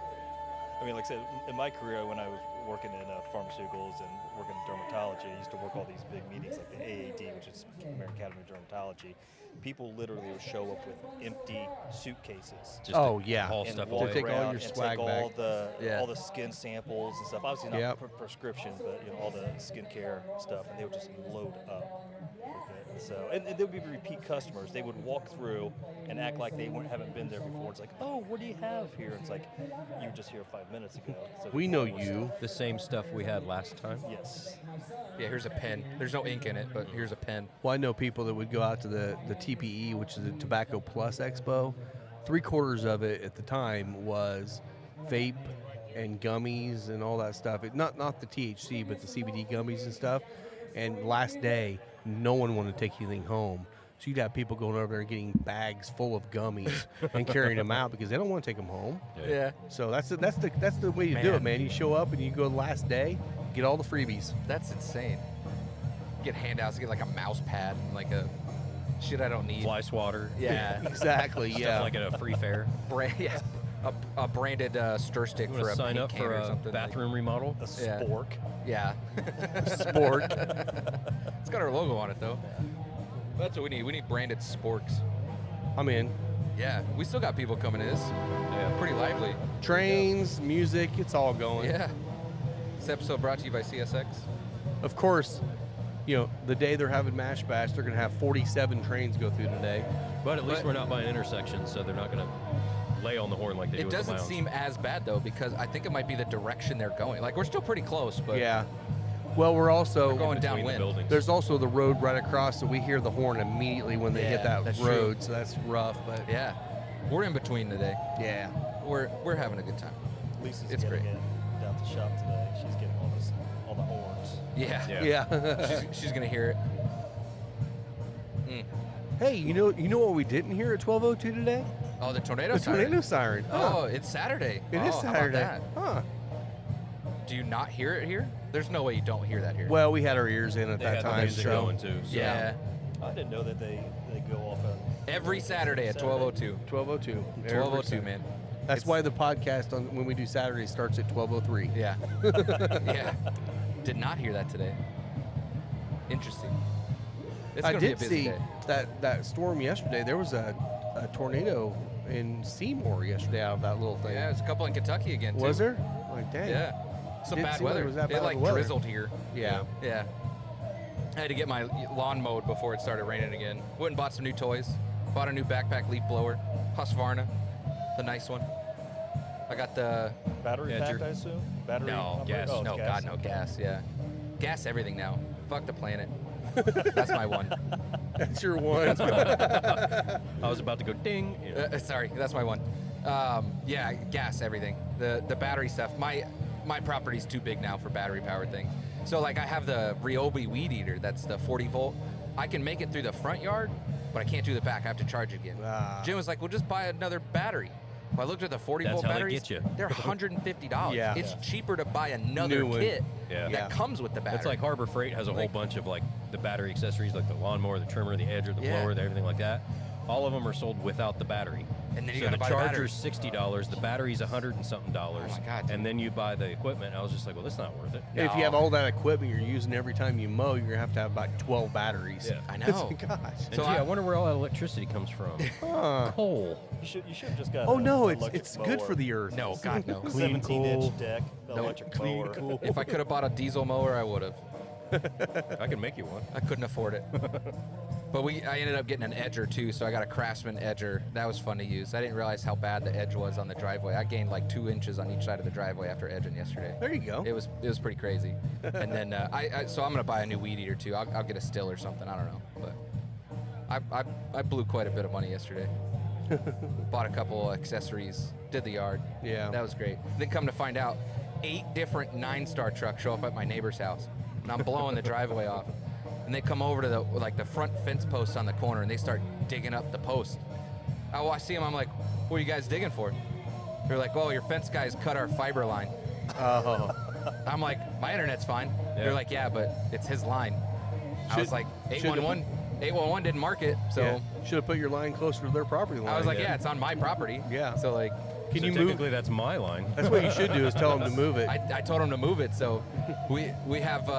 Speaker 5: I mean, like I said, in my career, when I was working in pharmaceuticals and working in dermatology, I used to work all these big meetings like the AAD, which is American Academy of Dermatology. People literally would show up with empty suitcases.
Speaker 4: Just
Speaker 3: Oh,
Speaker 4: to
Speaker 3: yeah.
Speaker 4: haul
Speaker 5: and
Speaker 4: stuff
Speaker 5: walk
Speaker 4: away.
Speaker 3: take all
Speaker 5: around
Speaker 3: your
Speaker 5: and
Speaker 3: swag
Speaker 5: take
Speaker 3: back.
Speaker 6: Yeah.
Speaker 5: all the skin samples and stuff. Obviously not
Speaker 3: Yep.
Speaker 5: prescription, but all the skincare stuff, and they would just load up with it. So, and they would be repeat customers. They would walk through and act like they haven't been there before. It's like, oh, what do you have here? It's like, you were just here 5 minutes ago. So
Speaker 3: We know you.
Speaker 4: The same stuff we had last time.
Speaker 5: Yes.
Speaker 6: Yeah, here's a pen. There's no ink in it, but here's a pen.
Speaker 3: Well, I know people that would go out to the TPE, which is the Tobacco Plus Expo. 3/4 of it at the time was vape and gummies and all that stuff. Not the THC, but the CBD gummies and stuff. And last day, no one wanted to take anything home. So you'd have people going over there and getting bags full of gummies and carrying them out because they don't want to take them home.
Speaker 6: Yeah.
Speaker 3: So that's the way to do it, man. You show up and you go the last day, get all the freebies.
Speaker 6: That's insane. Get handouts, get like a mouse pad and like a shit I don't need.
Speaker 4: Fly swatter.
Speaker 6: Yeah.
Speaker 3: Exactly.
Speaker 4: Stuff
Speaker 3: Yeah.
Speaker 4: like at a free fair.
Speaker 6: Yeah. A branded stir stick
Speaker 4: You
Speaker 6: for
Speaker 4: want
Speaker 6: a
Speaker 4: to sign
Speaker 6: paint
Speaker 4: up
Speaker 6: can
Speaker 4: for
Speaker 6: or
Speaker 4: a
Speaker 6: something.
Speaker 4: bathroom remodel?
Speaker 5: A
Speaker 6: Yeah.
Speaker 5: spork.
Speaker 6: Yeah.
Speaker 3: Sport.
Speaker 6: It's got our logo on it though. That's what we need. We need branded sporks.
Speaker 3: I'm in.
Speaker 6: Yeah. We still got people coming to this.
Speaker 4: Yeah.
Speaker 6: Pretty lively.
Speaker 3: Trains, music, it's all going.
Speaker 6: Yeah. This episode brought to you by CSX.
Speaker 3: Of course, the day they're having Mash Bash, they're going to have 47 trains go through today.
Speaker 4: But at least
Speaker 6: But-
Speaker 4: we're not by an intersection, so they're not going to lay on the horn like they do
Speaker 6: It
Speaker 4: at the
Speaker 6: doesn't
Speaker 4: lounge.
Speaker 6: seem as bad though because I think it might be the direction they're going. Like we're still pretty close, but
Speaker 3: Yeah. Well, we're also
Speaker 6: We're going
Speaker 4: between the
Speaker 6: downwind.
Speaker 4: buildings.
Speaker 3: There's also the road right across, so we hear the horn immediately when they hit
Speaker 6: Yeah,
Speaker 3: that
Speaker 6: that's
Speaker 3: road.
Speaker 6: true.
Speaker 3: So that's rough, but
Speaker 6: yeah, we're in between today.
Speaker 3: yeah.
Speaker 6: We're having a good time.
Speaker 5: Lisa's
Speaker 6: It's
Speaker 5: getting
Speaker 6: great.
Speaker 5: it down to shop today. She's getting all the horns.
Speaker 6: Yeah,
Speaker 4: Yeah.
Speaker 3: Yeah.
Speaker 6: she's gonna hear it.
Speaker 3: Hey, you know what we didn't hear at 12:02 today?
Speaker 6: Oh, the tornado
Speaker 3: The
Speaker 6: siren.
Speaker 3: tornado siren.
Speaker 6: Oh, it's Saturday.
Speaker 3: It is
Speaker 6: Oh, how about
Speaker 3: Saturday.
Speaker 6: that?
Speaker 3: Huh.
Speaker 6: Do you not hear it here? There's no way you don't hear that here.
Speaker 3: Well, we had our ears in at
Speaker 4: They
Speaker 3: that
Speaker 4: had the
Speaker 3: time.
Speaker 4: music
Speaker 3: So
Speaker 4: going too. So.
Speaker 6: yeah,
Speaker 5: I didn't know that they go off on
Speaker 6: every Saturday at 12:02.
Speaker 3: 12:02.
Speaker 6: 12:02, man.
Speaker 3: That's
Speaker 6: It's-
Speaker 3: why the podcast when we do Saturday starts at 12:03.
Speaker 6: Yeah, yeah. Did not hear that today. Interesting. It's
Speaker 3: I
Speaker 6: gonna be a
Speaker 3: did
Speaker 6: busy
Speaker 3: see
Speaker 6: day.
Speaker 3: that storm yesterday. There was a tornado in Seymour yesterday out of that little thing.
Speaker 6: Yeah, there's a couple in Kentucky again too.
Speaker 3: Was there? Like, dang.
Speaker 6: Yeah. Some
Speaker 3: Didn't
Speaker 6: bad
Speaker 3: seem like
Speaker 6: weather.
Speaker 3: it was that
Speaker 6: It
Speaker 3: bad
Speaker 6: like
Speaker 3: of weather.
Speaker 6: drizzled here.
Speaker 3: Yeah.
Speaker 6: Yeah. I had to get my lawn mowed before it started raining again. Went and bought some new toys. Bought a new backpack leaf blower. Husqvarna, the nice one. I got the
Speaker 5: battery
Speaker 4: Yeah,
Speaker 5: packed,
Speaker 4: you're-
Speaker 5: I assume? Battery
Speaker 4: No,
Speaker 5: operated?
Speaker 4: gas.
Speaker 5: Oh, it's
Speaker 6: no
Speaker 5: gas.
Speaker 6: God no gas. Yeah, gas everything now. Fuck the planet. That's my one.
Speaker 3: That's your one.
Speaker 4: I was about to go ding. Yeah.
Speaker 6: Sorry, that's my one. Yeah, gas everything. The battery stuff. My property's too big now for battery powered things. So like I have the Ryobi weed eater. That's the 40 volt. I can make it through the front yard, but I can't do the back. I have to charge it again.
Speaker 3: Ah.
Speaker 6: Jim was like, "Well, just buy another battery." Well, I looked at the 40
Speaker 4: That's
Speaker 6: volt
Speaker 4: how they
Speaker 6: batteries.
Speaker 4: get you.
Speaker 6: They're $150.
Speaker 3: Yeah.
Speaker 6: It's
Speaker 5: Yeah.
Speaker 6: cheaper to buy another
Speaker 3: New one.
Speaker 6: kit
Speaker 4: Yeah.
Speaker 6: that
Speaker 3: Yeah.
Speaker 6: comes with the battery.
Speaker 4: It's like Harbor Freight has a whole
Speaker 6: Like-
Speaker 4: bunch of like the battery accessories, like the lawnmower, the trimmer, the edger, the
Speaker 6: Yeah.
Speaker 4: blower, everything like that. All of them are sold without the battery.
Speaker 6: And then you
Speaker 4: So
Speaker 6: got
Speaker 4: the
Speaker 6: to buy the battery.
Speaker 4: charger's $60, the battery's $100 and something dollars.
Speaker 6: Oh my God, dude.
Speaker 4: And then you buy the equipment. I was just like, well, that's not worth it.
Speaker 3: If you have all that equipment you're using every time you mow, you're gonna have to have about 12 batteries.
Speaker 4: Yeah.
Speaker 6: I know.
Speaker 3: Gosh.
Speaker 4: And
Speaker 6: So
Speaker 4: gee, I
Speaker 6: I-
Speaker 4: wonder where all that electricity comes from.
Speaker 3: Huh.
Speaker 4: Coal.
Speaker 5: You should have just got.
Speaker 3: Oh
Speaker 5: a
Speaker 3: no,
Speaker 5: electric
Speaker 3: it's good for
Speaker 5: mower.
Speaker 3: the earth.
Speaker 6: No, God, no.
Speaker 3: Clean, cool.
Speaker 5: 17-inch deck, electric mower.
Speaker 6: If I could have bought a diesel mower, I would have.
Speaker 4: I can make you one.
Speaker 6: I couldn't afford it. But I ended up getting an edger too, so I got a Craftsman edger. That was fun to use. I didn't realize how bad the edge was on the driveway. I gained like 2 inches on each side of the driveway after edging yesterday.
Speaker 3: There you go.
Speaker 6: It was pretty crazy. And then so I'm gonna buy a new weed eater too. I'll get a still or something. I don't know, but I blew quite a bit of money yesterday. Bought a couple accessories. Did the yard.
Speaker 3: Yeah.
Speaker 6: That was great. Then come to find out, 8 different 9-star trucks show up at my neighbor's house, and I'm blowing the driveway off. And they come over to the front fence post on the corner, and they start digging up the post. I see them. I'm like, "What are you guys digging for?" They're like, "Oh, your fence guys cut our fiber line."
Speaker 3: Oh.
Speaker 6: I'm like, "My internet's fine."
Speaker 4: Yeah.
Speaker 6: They're like, "Yeah, but it's his line." I was like,
Speaker 3: should've-
Speaker 6: 811 didn't mark it, so
Speaker 3: Should have put your line closer to their property line.
Speaker 6: I was like, "Yeah, it's on my property."
Speaker 3: Yeah.
Speaker 6: So like,
Speaker 3: Can
Speaker 4: So
Speaker 3: you move?
Speaker 4: technically, that's my line.
Speaker 3: That's what you should do is tell them to move it.
Speaker 6: I told him to move it, so we have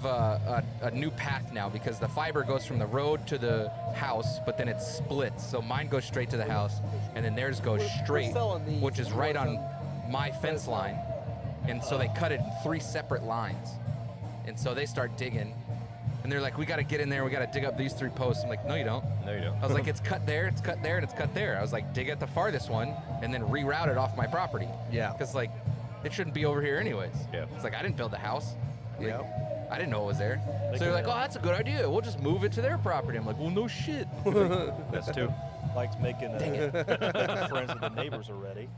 Speaker 6: a new path now because the fiber goes from the road to the house, but then it splits. So mine goes straight to the house, and then theirs goes straight,
Speaker 3: selling these.
Speaker 6: which is right on my fence line. And so they cut it in 3 separate lines, and so they start digging, and they're like, "We got to get in there. We got to dig up these 3 posts." I'm like, "No, you don't."
Speaker 4: No, you don't.
Speaker 6: I was like, "It's cut there, it's cut there, and it's cut there." I was like, "Dig at the farthest one, and then reroute it off my property."
Speaker 3: Yeah.
Speaker 6: Because like, it shouldn't be over here anyways.
Speaker 4: Yeah.
Speaker 6: It's like I didn't build the house. Like,
Speaker 3: Yeah.
Speaker 6: I didn't know it was there.
Speaker 5: They
Speaker 6: So they're
Speaker 5: could,
Speaker 6: like, "Oh, that's a good idea. We'll just move it to their property." I'm like, "Well, no shit."
Speaker 4: That's 2.
Speaker 5: Likes making making friends with the neighbors already.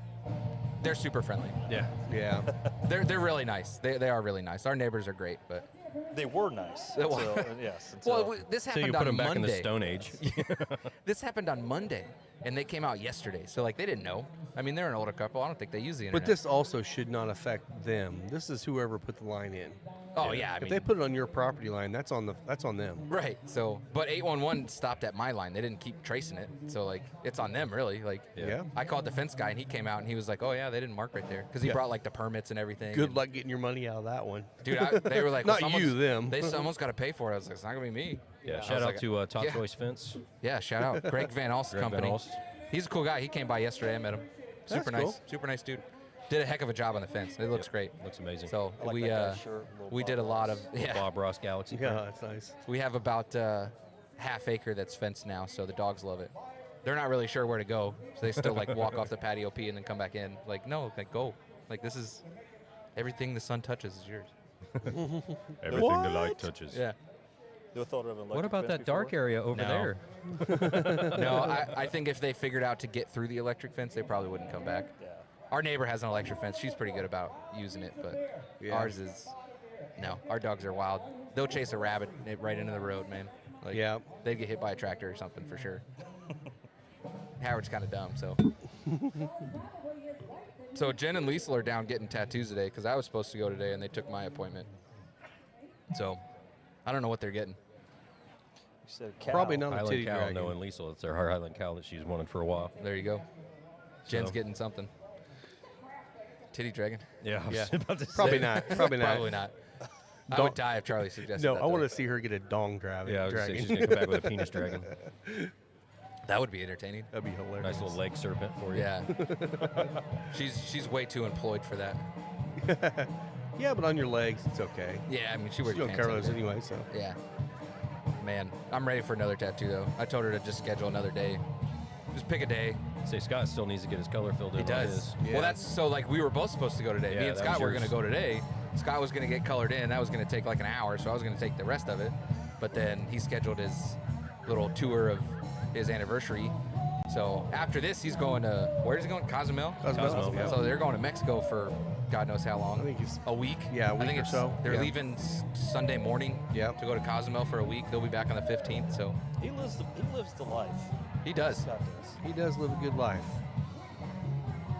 Speaker 6: They're super friendly.
Speaker 4: Yeah.
Speaker 3: Yeah.
Speaker 6: They're really nice. They are really nice. Our neighbors are great, but
Speaker 5: They were nice.
Speaker 6: Well-
Speaker 5: Until, yes. Until,
Speaker 6: well, this
Speaker 4: So
Speaker 6: happened
Speaker 4: you put
Speaker 6: on
Speaker 4: them back in the
Speaker 6: Monday.
Speaker 4: Stone Age.
Speaker 6: This happened on Monday, and they came out yesterday. So like, they didn't know. I mean, they're an older couple. I don't think they use the internet.
Speaker 3: But this also should not affect them. This is whoever put the line in.
Speaker 6: Oh yeah, I
Speaker 3: If
Speaker 6: mean,
Speaker 3: they put it on your property line, that's on them.
Speaker 6: right. So, but 811 stopped at my line. They didn't keep tracing it. So like, it's on them really. Like,
Speaker 3: Yeah.
Speaker 6: I called the fence guy, and he came out, and he was like, "Oh yeah, they didn't mark right there," because he
Speaker 3: Yeah.
Speaker 6: brought like the permits and everything.
Speaker 3: Good
Speaker 6: and-
Speaker 3: luck getting your money out of that one.
Speaker 6: Dude, they were like,
Speaker 3: Not
Speaker 6: well,
Speaker 3: you, them.
Speaker 6: Someone's got to pay for it. I was like, "It's not gonna be me."
Speaker 4: Yeah.
Speaker 6: I
Speaker 4: Shout
Speaker 6: was
Speaker 4: out
Speaker 6: like,
Speaker 4: to Top
Speaker 6: yeah.
Speaker 4: Choice Fence.
Speaker 6: Yeah, shout out Greg Van Alst's
Speaker 4: Greg Van
Speaker 6: company.
Speaker 4: Alst.
Speaker 6: He's a cool guy. He came by yesterday. I met him.
Speaker 3: That's
Speaker 6: Super nice.
Speaker 3: cool.
Speaker 6: Super nice dude. Did a heck of a job on the fence. It looks great.
Speaker 4: Looks amazing.
Speaker 6: So
Speaker 5: I like
Speaker 6: we
Speaker 5: that guy's shirt, little
Speaker 6: we
Speaker 5: Bob
Speaker 6: did a lot
Speaker 5: Ross.
Speaker 6: of
Speaker 4: Bob Ross Galaxy.
Speaker 3: Yeah, that's nice.
Speaker 6: We have about half acre that's fenced now, so the dogs love it. They're not really sure where to go, so they still like walk off the patio, pee, and then come back in. Like, no, like go. Like, this is everything the sun touches is yours.
Speaker 4: Everything the light touches.
Speaker 6: Yeah.
Speaker 5: Never thought of an
Speaker 4: What
Speaker 5: electric
Speaker 4: about
Speaker 5: fence
Speaker 4: that dark
Speaker 5: before?
Speaker 4: area over
Speaker 6: No.
Speaker 4: there?
Speaker 6: No, I think if they figured out to get through the electric fence, they probably wouldn't come back.
Speaker 5: Yeah.
Speaker 6: Our neighbor has an electric fence. She's pretty good about using it, but
Speaker 3: Yeah.
Speaker 6: ours is no. Our dogs are wild. They'll chase a rabbit right into the road, man. Like,
Speaker 3: Yeah.
Speaker 6: they'd get hit by a tractor or something for sure. Howard's kind of dumb, so. So Jen and Liesl are down getting tattoos today because I was supposed to go today and they took my appointment. So I don't know what they're getting.
Speaker 5: You said cow.
Speaker 3: Probably not a
Speaker 4: Highland
Speaker 3: titty
Speaker 4: cow,
Speaker 3: dragon.
Speaker 4: knowing Liesl. It's her Highland cow that she's wanted for a while.
Speaker 6: There you go. Jen's
Speaker 4: So-
Speaker 6: getting something. Titty dragon?
Speaker 4: Yeah, I was
Speaker 3: Yeah.
Speaker 4: about to
Speaker 3: Probably
Speaker 4: say.
Speaker 3: not. Probably not.
Speaker 6: Probably not. I would die if Charlie suggested
Speaker 3: No,
Speaker 6: that.
Speaker 3: I want
Speaker 6: though.
Speaker 3: to see her get a dong dragon.
Speaker 4: Yeah, I was gonna say
Speaker 3: dragon.
Speaker 4: she's gonna come back with a penis dragon.
Speaker 6: That would be entertaining.
Speaker 3: That'd be hilarious.
Speaker 4: Nice little leg serpent for you.
Speaker 6: Yeah. she's way too employed for that.
Speaker 3: Yeah, but on your legs, it's okay.
Speaker 6: Yeah, I mean, she wears
Speaker 3: You don't
Speaker 6: pants
Speaker 3: care those
Speaker 6: every day.
Speaker 3: anyway, so.
Speaker 6: Yeah. Man, I'm ready for another tattoo though. I told her to just schedule another day. Just pick a day.
Speaker 4: Say Scott still needs to get his color filled in.
Speaker 6: He
Speaker 4: on
Speaker 6: does.
Speaker 4: his.
Speaker 3: Yeah.
Speaker 6: Well, that's so like we were both supposed to go today.
Speaker 4: Yeah,
Speaker 6: Me and
Speaker 4: that
Speaker 6: Scott
Speaker 4: was
Speaker 6: were
Speaker 4: yours.
Speaker 6: going to go today. Scott was going to get colored in. That was going to take like an hour, so I was going to take the rest of it. But then he scheduled his little tour of his anniversary. So after this, he's going to, where is he going? Cozumel?
Speaker 3: Cozumel, yeah.
Speaker 6: So they're going to Mexico for God knows how long.
Speaker 3: I think he's-
Speaker 6: a week.
Speaker 3: Yeah, a
Speaker 6: I
Speaker 3: week
Speaker 6: think
Speaker 3: or
Speaker 6: it's,
Speaker 3: so,
Speaker 6: They're
Speaker 3: yeah.
Speaker 6: leaving Sunday morning
Speaker 3: Yep.
Speaker 6: to go to Cozumel for a week. They'll be back on the 15th. So
Speaker 5: He lives the life.
Speaker 6: he does.
Speaker 5: Scott does.
Speaker 3: He does live a good life.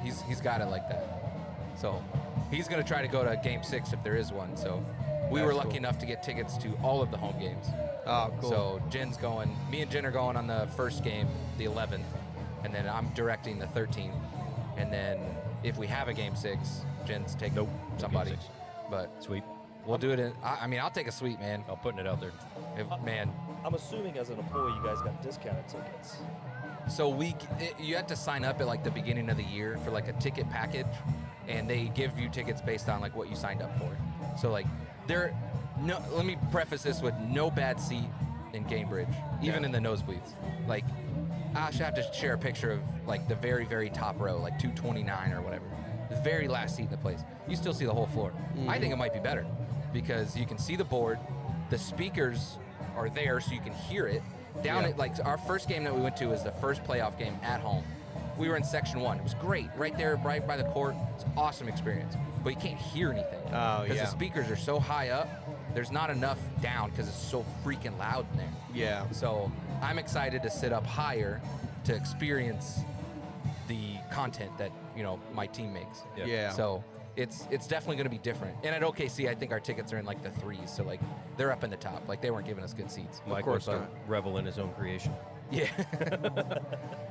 Speaker 6: He's got it like that. So he's going to try to go to Game 6 if there is one. So we
Speaker 3: That's
Speaker 6: were lucky
Speaker 3: cool.
Speaker 6: enough to get tickets to all of the home games.
Speaker 3: Oh, cool.
Speaker 6: So Jen's going. Me and Jen are going on the first game, the 11th, and then I'm directing the 13th, and then if we have a game 6, Jen's taking
Speaker 4: Nope, no
Speaker 6: somebody.
Speaker 4: game 6.
Speaker 6: But
Speaker 4: Sweep.
Speaker 6: we'll do it in. I mean, I'll take a sweep, man.
Speaker 4: I'm putting it out there.
Speaker 6: Man.
Speaker 5: I'm assuming as an employee, you guys got discounted tickets.
Speaker 6: So you have to sign up at like the beginning of the year for like a ticket package, and they give you tickets based on like what you signed up for. So like let me preface this with no bad seat in Gamebridge, even in the nosebleeds. Like I should have to share a picture of like the very, very top row, like 229 or whatever, the very last seat in the place. You still see the whole floor. I think it might be better because you can see the board, the speakers are there so you can hear it. Down at like our first game that we went to was the first playoff game at home. We were in section 1. It was great, right there, right by the court. It's an awesome experience, but you can't hear anything because the speakers are so high up. There's not enough down because it's so freaking loud in there.
Speaker 3: Yeah.
Speaker 6: So I'm excited to sit up higher to experience the content that my team makes.
Speaker 3: Yeah.
Speaker 6: So it's definitely going to be different. And at OKC, I think our tickets are in like the 3s, so like they're up in the top. Like they weren't giving us good seats.
Speaker 4: Mike
Speaker 3: course
Speaker 4: wants to
Speaker 3: not.
Speaker 4: revel in his own creation.
Speaker 6: Yeah.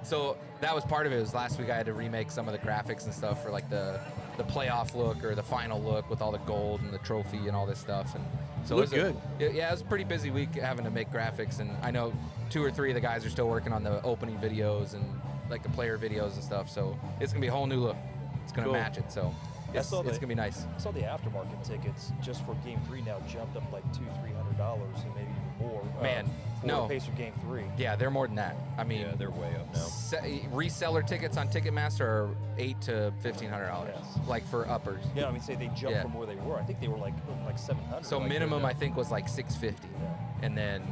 Speaker 6: So that was part of it. Was last week I had to remake some of the graphics and stuff for like the playoff look or the final look with all the gold and the trophy and all this stuff. And so
Speaker 3: Looked
Speaker 6: it was
Speaker 3: good.
Speaker 6: Yeah, it was a pretty busy week having to make graphics. And I know 2 or 3 of the guys are still working on the opening videos and like the player videos and stuff. So it's gonna be a whole new look. It's gonna
Speaker 3: Cool.
Speaker 6: match it. So it's gonna be nice.
Speaker 5: I saw the aftermarket tickets just for Game 3 now jumped up like $200-300 and maybe even more.
Speaker 6: Man,
Speaker 5: for
Speaker 6: no.
Speaker 5: Pacer Game 3.
Speaker 6: Yeah, they're more than that. I mean,
Speaker 4: Yeah, they're way up now.
Speaker 6: reseller tickets on Ticketmaster are $800 to $1,500,
Speaker 5: Yes.
Speaker 6: like for uppers.
Speaker 5: Yeah, I mean, say they jumped
Speaker 6: Yeah.
Speaker 5: from where they were. I think they were like 700.
Speaker 6: So
Speaker 5: like,
Speaker 6: minimum,
Speaker 5: yeah.
Speaker 6: I think, was like $650, and then,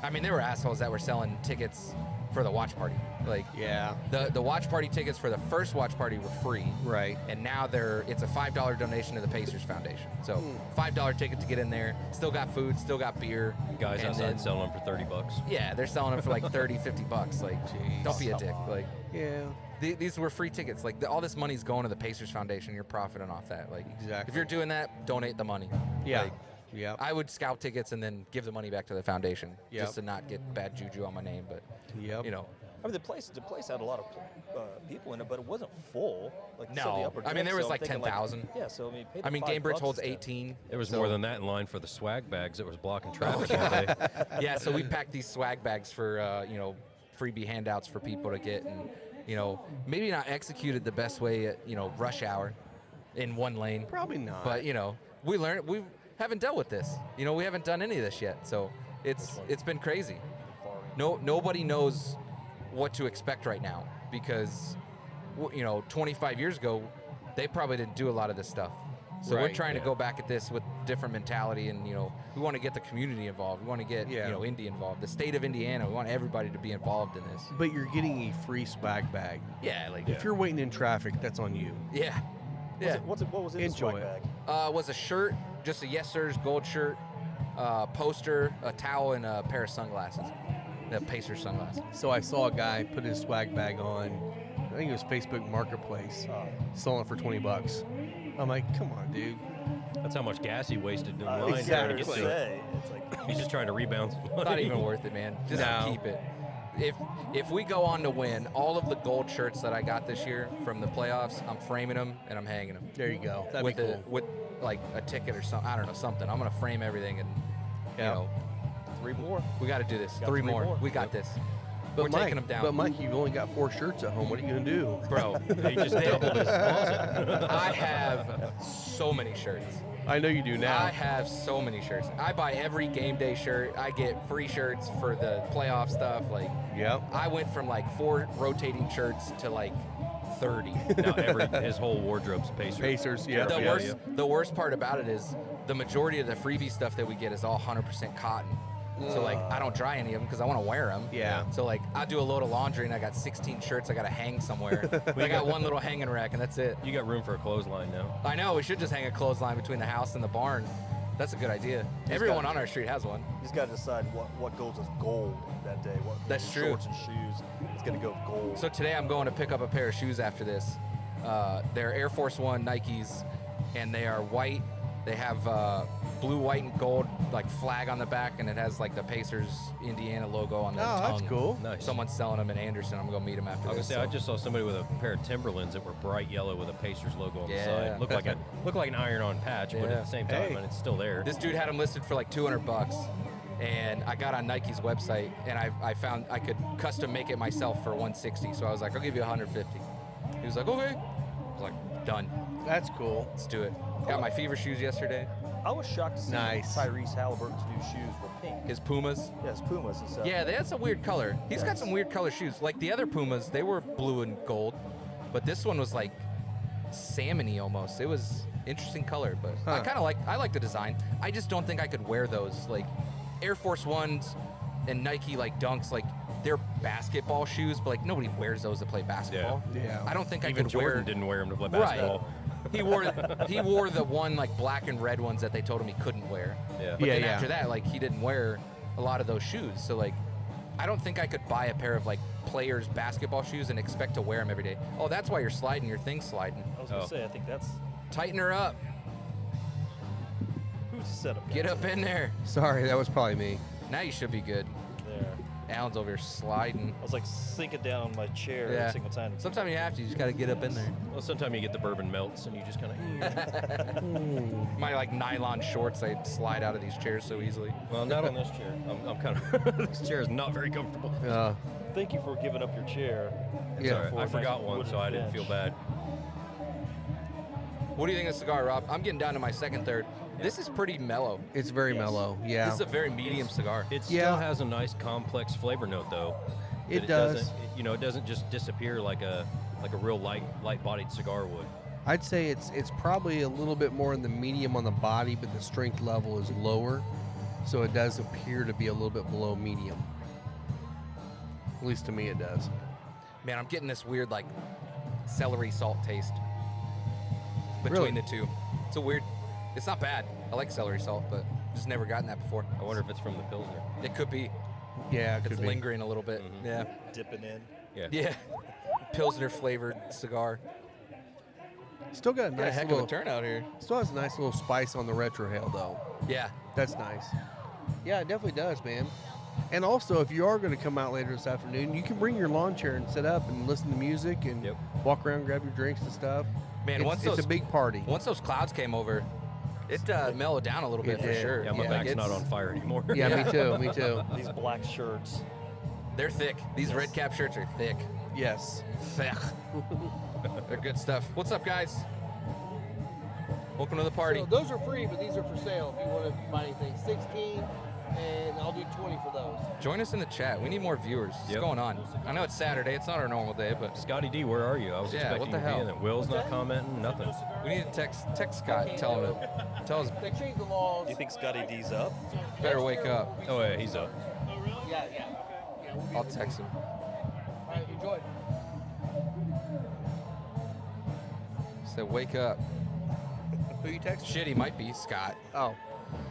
Speaker 6: I mean, there were assholes that were selling tickets for the watch party. Like,
Speaker 3: Yeah.
Speaker 6: the watch party tickets for the first watch party were free,
Speaker 3: Right.
Speaker 6: and now it's a $5 donation to the Pacers Foundation. So $5 ticket to get in there. Still got food, still got beer.
Speaker 4: Guys
Speaker 6: and
Speaker 4: outside
Speaker 6: then-
Speaker 4: selling them for $30.
Speaker 6: Yeah, they're selling them for like $30-50. Like, don't be a dick. Like,
Speaker 3: Yeah.
Speaker 6: these were free tickets. Like all this money's going to the Pacers Foundation. You're profiting off that. Like,
Speaker 3: Exactly.
Speaker 6: if you're doing that, donate the money.
Speaker 3: Yeah.
Speaker 6: Like,
Speaker 3: Yeah.
Speaker 6: I would scout tickets and then give the money back to the foundation
Speaker 3: Yep.
Speaker 6: just to not get bad juju on my name. But
Speaker 3: Yep.
Speaker 5: I mean, the place had a lot of people in it, but it wasn't full. Like you said,
Speaker 6: No.
Speaker 5: the upper
Speaker 6: I mean,
Speaker 5: deck,
Speaker 6: there was
Speaker 5: so
Speaker 6: like
Speaker 5: I'm thinking,
Speaker 6: 10,000.
Speaker 5: Yeah, so I mean, pay the
Speaker 6: I mean,
Speaker 5: $5
Speaker 6: Gamebridge holds
Speaker 5: instead.
Speaker 6: 18.
Speaker 4: There was
Speaker 6: so-
Speaker 4: more than that in line for the swag bags that was blocking traffic all day.
Speaker 6: Yeah, so we packed these swag bags for freebie handouts for people to get, and maybe not executed the best way at rush hour in one lane.
Speaker 3: Probably not.
Speaker 6: But we learned we haven't dealt with this. We haven't done any of this yet, so it's been crazy. Nobody knows what to expect right now because 25 years ago they probably didn't do a lot of this stuff. So we're
Speaker 3: Right,
Speaker 6: trying
Speaker 3: yeah.
Speaker 6: to go back at this with different mentality, and we want to get the community involved. We want to get
Speaker 3: Yeah.
Speaker 6: Indy involved, the state of Indiana. We want everybody to be involved in this.
Speaker 3: But you're getting a free swag bag.
Speaker 6: Yeah, like
Speaker 3: If you're waiting in traffic, that's on you.
Speaker 6: yeah.
Speaker 5: What was in the
Speaker 3: Enjoy
Speaker 5: swag
Speaker 3: it.
Speaker 5: bag?
Speaker 6: Was a shirt, just a Yes Sir's gold shirt, poster, a towel, and a pair of sunglasses. The Pacers sunglasses.
Speaker 3: So I saw a guy put his swag bag on, I think it was Facebook Marketplace, selling it for $20. I'm like, come on, dude.
Speaker 4: That's how much gas he wasted in line trying to
Speaker 3: Exactly.
Speaker 4: get to it.
Speaker 5: Say, it's like,
Speaker 4: He's just trying to rebound some money.
Speaker 6: Not even worth it, man. Just
Speaker 3: No.
Speaker 6: keep it. If we go on to win, all of the gold shirts that I got this year from the playoffs, I'm framing them and I'm hanging them.
Speaker 3: There you go. That'd
Speaker 6: with
Speaker 3: be cool.
Speaker 6: with like a ticket or something. I don't know, something. I'm gonna frame everything, and
Speaker 3: Yeah.
Speaker 5: 3 more.
Speaker 6: we got to do this.
Speaker 5: Got
Speaker 6: Three
Speaker 5: three
Speaker 6: more.
Speaker 5: more.
Speaker 6: We got this.
Speaker 3: But
Speaker 6: We're
Speaker 3: Mike,
Speaker 6: taking them down.
Speaker 3: But Mike, you've only got 4 shirts at home. What are you gonna do?
Speaker 6: Bro,
Speaker 4: He just doubled his closet.
Speaker 6: I have so many shirts.
Speaker 3: I know you do now.
Speaker 6: I have so many shirts. I buy every game day shirt. I get free shirts for the playoff stuff. Like,
Speaker 3: Yep.
Speaker 6: I went from like 4 rotating shirts to like 30.
Speaker 4: Now his whole wardrobe's Pacers.
Speaker 3: Pacers, yeah.
Speaker 6: The worst part about it is the majority of the freebie stuff that we get is all 100% cotton. So like I don't dry any of them because I want to wear them.
Speaker 3: Yeah.
Speaker 6: So like I do a load of laundry and I got 16 shirts I got to hang somewhere. I got one little hanging rack and that's it.
Speaker 4: You got room for a clothesline now.
Speaker 6: I know we should just hang a clothesline between the house and the barn. That's a good idea. Everyone on our street has one.
Speaker 5: You just got to decide what goes with gold that day. What
Speaker 6: That's true.
Speaker 5: Shorts and shoes. It's gonna go with gold.
Speaker 6: So today I'm going to pick up a pair of shoes after this. They're Air Force One Nikes, and they are white. They have blue, white, and gold like flag on the back, and it has like the Pacers Indiana logo on the
Speaker 3: Oh,
Speaker 6: tongue.
Speaker 3: that's cool.
Speaker 4: Nice.
Speaker 6: Someone's selling them in Anderson. I'm gonna meet him after
Speaker 4: I was
Speaker 6: this.
Speaker 4: gonna say, I just saw somebody with a pair of Timberlands that were bright yellow with a Pacers logo on the
Speaker 6: Yeah.
Speaker 4: side. Looked like an iron-on patch, but
Speaker 6: Yeah.
Speaker 4: at the same time,
Speaker 3: Hey.
Speaker 4: it's still there.
Speaker 6: This dude had them listed for like $200, and I got on Nike's website, and I found I could custom make it myself for $160. So I was like, I'll give you $150. He was like, okay. I was like, done.
Speaker 3: That's cool.
Speaker 6: Let's do it. Got my Fever shoes yesterday.
Speaker 5: I was shocked to see
Speaker 3: Nice.
Speaker 5: Tyrese Halliburton's new shoes were pink.
Speaker 6: His Pumas.
Speaker 5: Yes, Pumas and stuff.
Speaker 6: Yeah, they had some weird color. He's got some weird color shoes. Like the other Pumas, they were blue and gold, but this one was like salmony almost. It was interesting color, but I like the design. I just don't think I could wear those. Like Air Force Ones and Nike like Dunks, like they're basketball shoes, but like nobody wears those to play basketball.
Speaker 3: Yeah.
Speaker 6: I don't think I
Speaker 4: Even
Speaker 6: could
Speaker 4: Jordan
Speaker 6: wear.
Speaker 4: didn't wear them to play
Speaker 6: Right.
Speaker 4: basketball.
Speaker 6: He wore the one like black and red ones that they told him he couldn't wear.
Speaker 4: Yeah.
Speaker 6: But
Speaker 3: Yeah,
Speaker 6: then
Speaker 3: yeah.
Speaker 6: after that, like he didn't wear a lot of those shoes. So like, I don't think I could buy a pair of like players' basketball shoes and expect to wear them every day. Oh, that's why you're sliding. Your thing's sliding.
Speaker 5: I was gonna
Speaker 4: Oh.
Speaker 5: say, I think that's
Speaker 6: Tighten her up.
Speaker 5: who's the setup.
Speaker 6: Get
Speaker 5: guy?
Speaker 6: up in there.
Speaker 3: Sorry, that was probably me.
Speaker 6: Now you should be good.
Speaker 5: There.
Speaker 6: Alan's over here sliding.
Speaker 5: I was like sinking down on my chair
Speaker 6: Yeah.
Speaker 5: every single time.
Speaker 6: Sometimes you have to. You just got to get up in there.
Speaker 4: Well, sometimes you get the bourbon melts and you just kind of.
Speaker 6: My like nylon shorts, they slide out of these chairs so easily.
Speaker 4: Well, not on this chair. I'm kind of. This chair is not very comfortable.
Speaker 5: Thank you for giving up your chair.
Speaker 4: It's
Speaker 3: Yeah.
Speaker 4: all right.
Speaker 5: For a
Speaker 4: I
Speaker 5: nice
Speaker 4: forgot one,
Speaker 5: wooden
Speaker 4: so I didn't feel
Speaker 5: bench.
Speaker 4: bad.
Speaker 6: What do you think of the cigar, Rob? I'm getting down to my second third. This is pretty mellow.
Speaker 3: It's very
Speaker 5: Yes.
Speaker 3: mellow. Yeah.
Speaker 6: This is a very medium cigar.
Speaker 4: It
Speaker 3: Yeah.
Speaker 4: still has a nice complex flavor note, though.
Speaker 3: It
Speaker 4: That
Speaker 3: does.
Speaker 4: doesn't- it doesn't just disappear like a real light-bodied cigar would.
Speaker 3: I'd say it's probably a little bit more in the medium on the body, but the strength level is lower, so it does appear to be a little bit below medium. At least to me, it does.
Speaker 6: Man, I'm getting this weird like celery salt taste
Speaker 3: Really?
Speaker 6: between the two. It's a weird. It's not bad. I like celery salt, but just never gotten that before.
Speaker 4: I wonder if it's from the Pilsner.
Speaker 6: It could be.
Speaker 3: Yeah, it could
Speaker 6: It's
Speaker 3: be.
Speaker 6: lingering a little bit.
Speaker 4: Mhm.
Speaker 6: Yeah.
Speaker 5: Dipping in.
Speaker 4: Yeah.
Speaker 6: Yeah. Pilsner flavored cigar.
Speaker 3: Still got a
Speaker 6: Got a
Speaker 3: nice
Speaker 6: heck of
Speaker 3: little.
Speaker 6: a turnout here.
Speaker 3: Still has a nice little spice on the retrohale though.
Speaker 6: Yeah.
Speaker 3: That's nice. Yeah, it definitely does, man. And also, if you are going to come out later this afternoon, you can bring your lawn chair and sit up and listen to music and
Speaker 4: Yep.
Speaker 3: walk around, grab your drinks and stuff.
Speaker 6: Man,
Speaker 3: it's,
Speaker 6: once
Speaker 3: it's
Speaker 6: those
Speaker 3: a big party.
Speaker 6: once those clouds came over, it mellowed down a little bit
Speaker 3: It
Speaker 6: for
Speaker 3: did.
Speaker 6: sure.
Speaker 4: Yeah, my
Speaker 3: Yeah,
Speaker 4: back's
Speaker 6: it's-
Speaker 4: not on fire anymore.
Speaker 3: Yeah, me too. Me too.
Speaker 5: These black shirts.
Speaker 6: They're thick. These red cap shirts are thick.
Speaker 3: Yes.
Speaker 6: Thick. They're good stuff. What's up, guys? Welcome to the party.
Speaker 8: So those are free, but these are for sale if you want to buy anything. 16, and I'll do 20 for those.
Speaker 6: Join us in the chat. We need more viewers. What's
Speaker 4: Yep.
Speaker 6: going on? I know it's Saturday. It's not our normal day, but
Speaker 4: Scotty D, where are you? I was
Speaker 6: Yeah,
Speaker 4: expecting
Speaker 6: what the
Speaker 4: you to be
Speaker 6: hell?
Speaker 4: in it. Will's not commenting, nothing.
Speaker 6: we need to text Scott and tell him to tell us
Speaker 8: They changed the laws.
Speaker 5: Do you think Scotty D's up?
Speaker 6: better wake up.
Speaker 4: Oh, yeah, he's up.
Speaker 8: Yeah, yeah. Yeah, we'll be
Speaker 6: I'll text him.
Speaker 8: All right, enjoy.
Speaker 6: Said wake up.
Speaker 3: Who you texting?
Speaker 6: Shit, he might be Scott.
Speaker 3: Oh.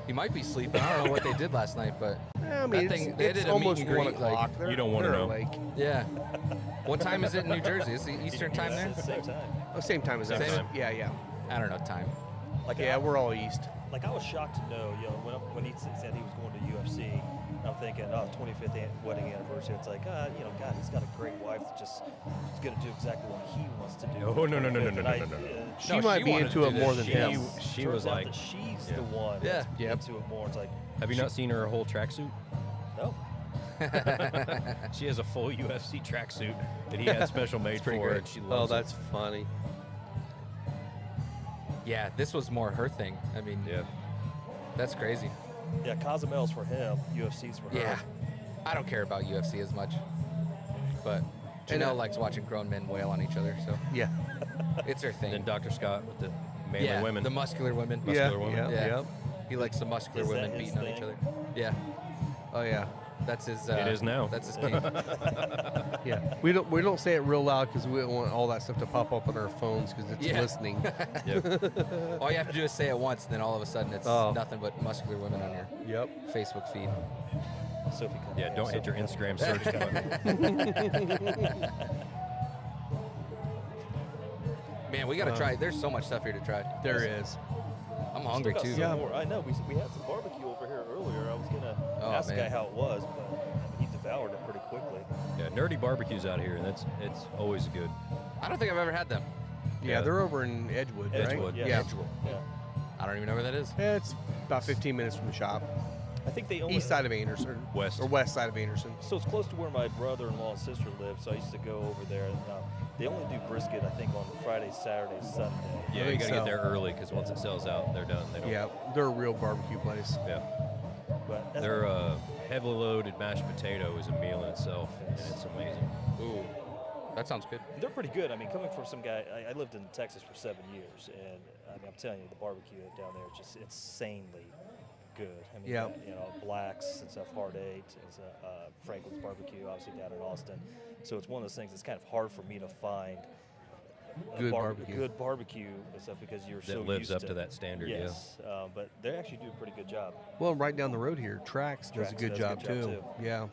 Speaker 6: He might be sleeping. I don't know what they did last night, but
Speaker 3: I mean,
Speaker 6: that
Speaker 3: it's,
Speaker 6: thing, they
Speaker 3: it's
Speaker 6: did a
Speaker 3: almost
Speaker 6: meet and
Speaker 3: 1
Speaker 6: greet. Like,
Speaker 3: o'clock. They're-
Speaker 4: You don't wanna
Speaker 3: they're
Speaker 4: know.
Speaker 3: awake.
Speaker 6: yeah. What time is it in New Jersey? Is it Eastern time there?
Speaker 5: It's the same time.
Speaker 3: Oh, same time as
Speaker 4: Same
Speaker 3: us.
Speaker 4: time.
Speaker 3: Yeah, yeah.
Speaker 6: I don't know time.
Speaker 5: Like
Speaker 3: Yeah, we're all east.
Speaker 5: Like I was shocked to know, when he said he was going to UFC, I'm thinking, 25th wedding anniversary. It's like, God, he's got a great wife that just she's gonna do exactly what he wants to do.
Speaker 4: Oh, no, no, no, no,
Speaker 5: And
Speaker 4: no,
Speaker 5: I-
Speaker 4: no, no, no.
Speaker 3: She
Speaker 6: No,
Speaker 3: might
Speaker 6: she
Speaker 3: be
Speaker 6: wanted
Speaker 3: into
Speaker 6: to
Speaker 3: it
Speaker 6: do
Speaker 3: more
Speaker 6: this.
Speaker 3: than
Speaker 4: She-
Speaker 3: him.
Speaker 4: She
Speaker 5: turns
Speaker 4: was
Speaker 5: out
Speaker 4: like,
Speaker 5: that she's
Speaker 4: yeah.
Speaker 5: the one
Speaker 6: Yeah.
Speaker 5: that's
Speaker 3: Yep.
Speaker 5: into it more. It's like,
Speaker 4: have you not seen her whole tracksuit?
Speaker 5: no.
Speaker 4: She has a full UFC tracksuit that he had special made for
Speaker 6: pretty
Speaker 4: her,
Speaker 6: great.
Speaker 4: and she
Speaker 3: Oh,
Speaker 4: loves
Speaker 3: that's funny.
Speaker 6: Yeah, this was more her thing. I mean,
Speaker 4: it. Yeah.
Speaker 6: that's crazy.
Speaker 5: Yeah, Cozumel's for him. UFC's for her.
Speaker 6: Yeah. I don't care about UFC as much. But
Speaker 3: And,
Speaker 6: Janelle likes watching grown men wail on each other, so
Speaker 3: Yeah.
Speaker 6: it's her
Speaker 4: And
Speaker 6: thing.
Speaker 4: then Dr. Scott with the manly
Speaker 6: yeah,
Speaker 4: women.
Speaker 6: the muscular women.
Speaker 4: Muscular women.
Speaker 3: Yeah.
Speaker 6: Yeah.
Speaker 3: Yep.
Speaker 6: He likes the muscular
Speaker 5: Is that
Speaker 6: women
Speaker 5: his
Speaker 6: beating on each
Speaker 5: thing?
Speaker 6: other. Yeah,
Speaker 3: Oh yeah.
Speaker 6: that's his.
Speaker 4: It is now.
Speaker 6: That's his king.
Speaker 3: Yeah. We don't say it real loud because we don't want all that stuff to pop up on our phones because it's
Speaker 6: Yeah.
Speaker 3: listening.
Speaker 4: Yeah.
Speaker 6: All you have to do is say it once, and then all of a sudden it's
Speaker 3: Oh.
Speaker 6: nothing but muscular women on your
Speaker 3: Yep.
Speaker 6: Facebook feed.
Speaker 5: Sophie Cunningham.
Speaker 4: Yeah, don't hit your Instagram search button.
Speaker 6: Man, we gotta try. There's so much stuff here to try.
Speaker 3: There is.
Speaker 6: I'm hungry
Speaker 5: Still got
Speaker 6: too.
Speaker 5: some more. I know. We had some barbecue over here earlier. I was gonna ask the guy
Speaker 6: man.
Speaker 5: how it was, but he devoured it pretty quickly.
Speaker 4: Yeah, Nerdy Barbecue's out here, and it's always good.
Speaker 6: I don't think I've ever had them.
Speaker 3: Yeah, they're over in Edgewood, right?
Speaker 4: Edgewood.
Speaker 5: Yeah.
Speaker 3: Yeah.
Speaker 5: Edgewood. Yeah.
Speaker 6: I don't even know where that is.
Speaker 3: Yeah, it's about 15 minutes from the shop.
Speaker 5: I think they only
Speaker 3: East side of Anderson.
Speaker 4: West.
Speaker 3: Or west side of Anderson.
Speaker 5: So it's close to where my brother-in-law and sister live. So I used to go over there. And, they only do brisket, I think, on Friday, Saturday, Sunday.
Speaker 4: Yeah, you
Speaker 3: think
Speaker 4: gotta
Speaker 3: so.
Speaker 4: get there early because once it sells out, they're done. They don't.
Speaker 3: Yeah, they're a real barbecue place.
Speaker 4: Yeah.
Speaker 5: But
Speaker 4: Their heavily loaded mashed potato is a meal in itself, and it's amazing.
Speaker 6: Ooh, that sounds good.
Speaker 5: they're pretty good. I mean, coming from some guy, I lived in Texas for 7 years, and I mean, I'm telling you, the barbecue down there is just insanely good. I mean,
Speaker 3: Yeah.
Speaker 5: you know, Black's and stuff, Hard Eight, and Franklin's Barbecue, obviously down in Austin. So it's one of those things that's kind of hard for me to find
Speaker 3: Good barbecue.
Speaker 5: good barbecue and stuff because you're so
Speaker 4: That lives
Speaker 5: used
Speaker 4: up to that standard.
Speaker 5: Yes, but they actually do a pretty good job.
Speaker 3: Well, right down the road here, Trax does a
Speaker 5: Trax
Speaker 3: good
Speaker 5: does a
Speaker 3: job,
Speaker 5: good job,
Speaker 3: too.
Speaker 5: too.
Speaker 3: Yeah.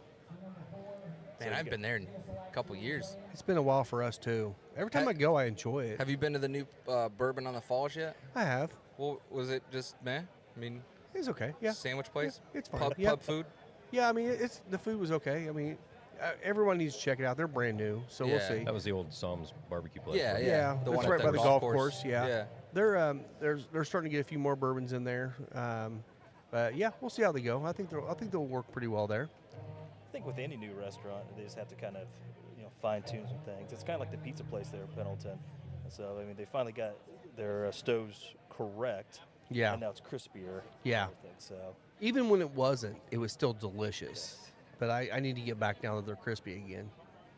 Speaker 6: Man, I've been there in a couple years.
Speaker 3: It's been a while for us, too. Every time I go, I enjoy it.
Speaker 6: Have you been to the new Bourbon on the Falls yet?
Speaker 3: I have.
Speaker 6: Well, was it just meh? I mean,
Speaker 3: It's okay. Yeah.
Speaker 6: sandwich place?
Speaker 3: It's fine.
Speaker 6: Pub,
Speaker 3: Yeah.
Speaker 6: pub food?
Speaker 3: Yeah, I mean, the food was okay. I mean, everyone needs to check it out. They're brand new, so we'll
Speaker 6: Yeah.
Speaker 3: see.
Speaker 4: That was the old Psalms barbecue place.
Speaker 6: Yeah,
Speaker 4: right?
Speaker 6: yeah.
Speaker 3: Yeah,
Speaker 6: The
Speaker 3: that's
Speaker 6: one at
Speaker 3: right
Speaker 6: the
Speaker 3: by the
Speaker 6: golf
Speaker 3: golf course. Yeah.
Speaker 6: Yeah.
Speaker 3: They're starting to get a few more bourbons in there. But yeah, we'll see how they go. I think they'll work pretty well there.
Speaker 5: I think with any new restaurant, they just have to kind of, fine tune some things. It's kind of like the pizza place there in Pendleton. And so, I mean, they finally got their stoves correct.
Speaker 3: Yeah.
Speaker 5: And now it's crispier.
Speaker 3: Yeah.
Speaker 5: And everything, so,
Speaker 3: Even when it wasn't, it was still delicious. But I need to get back down to they're crispy again.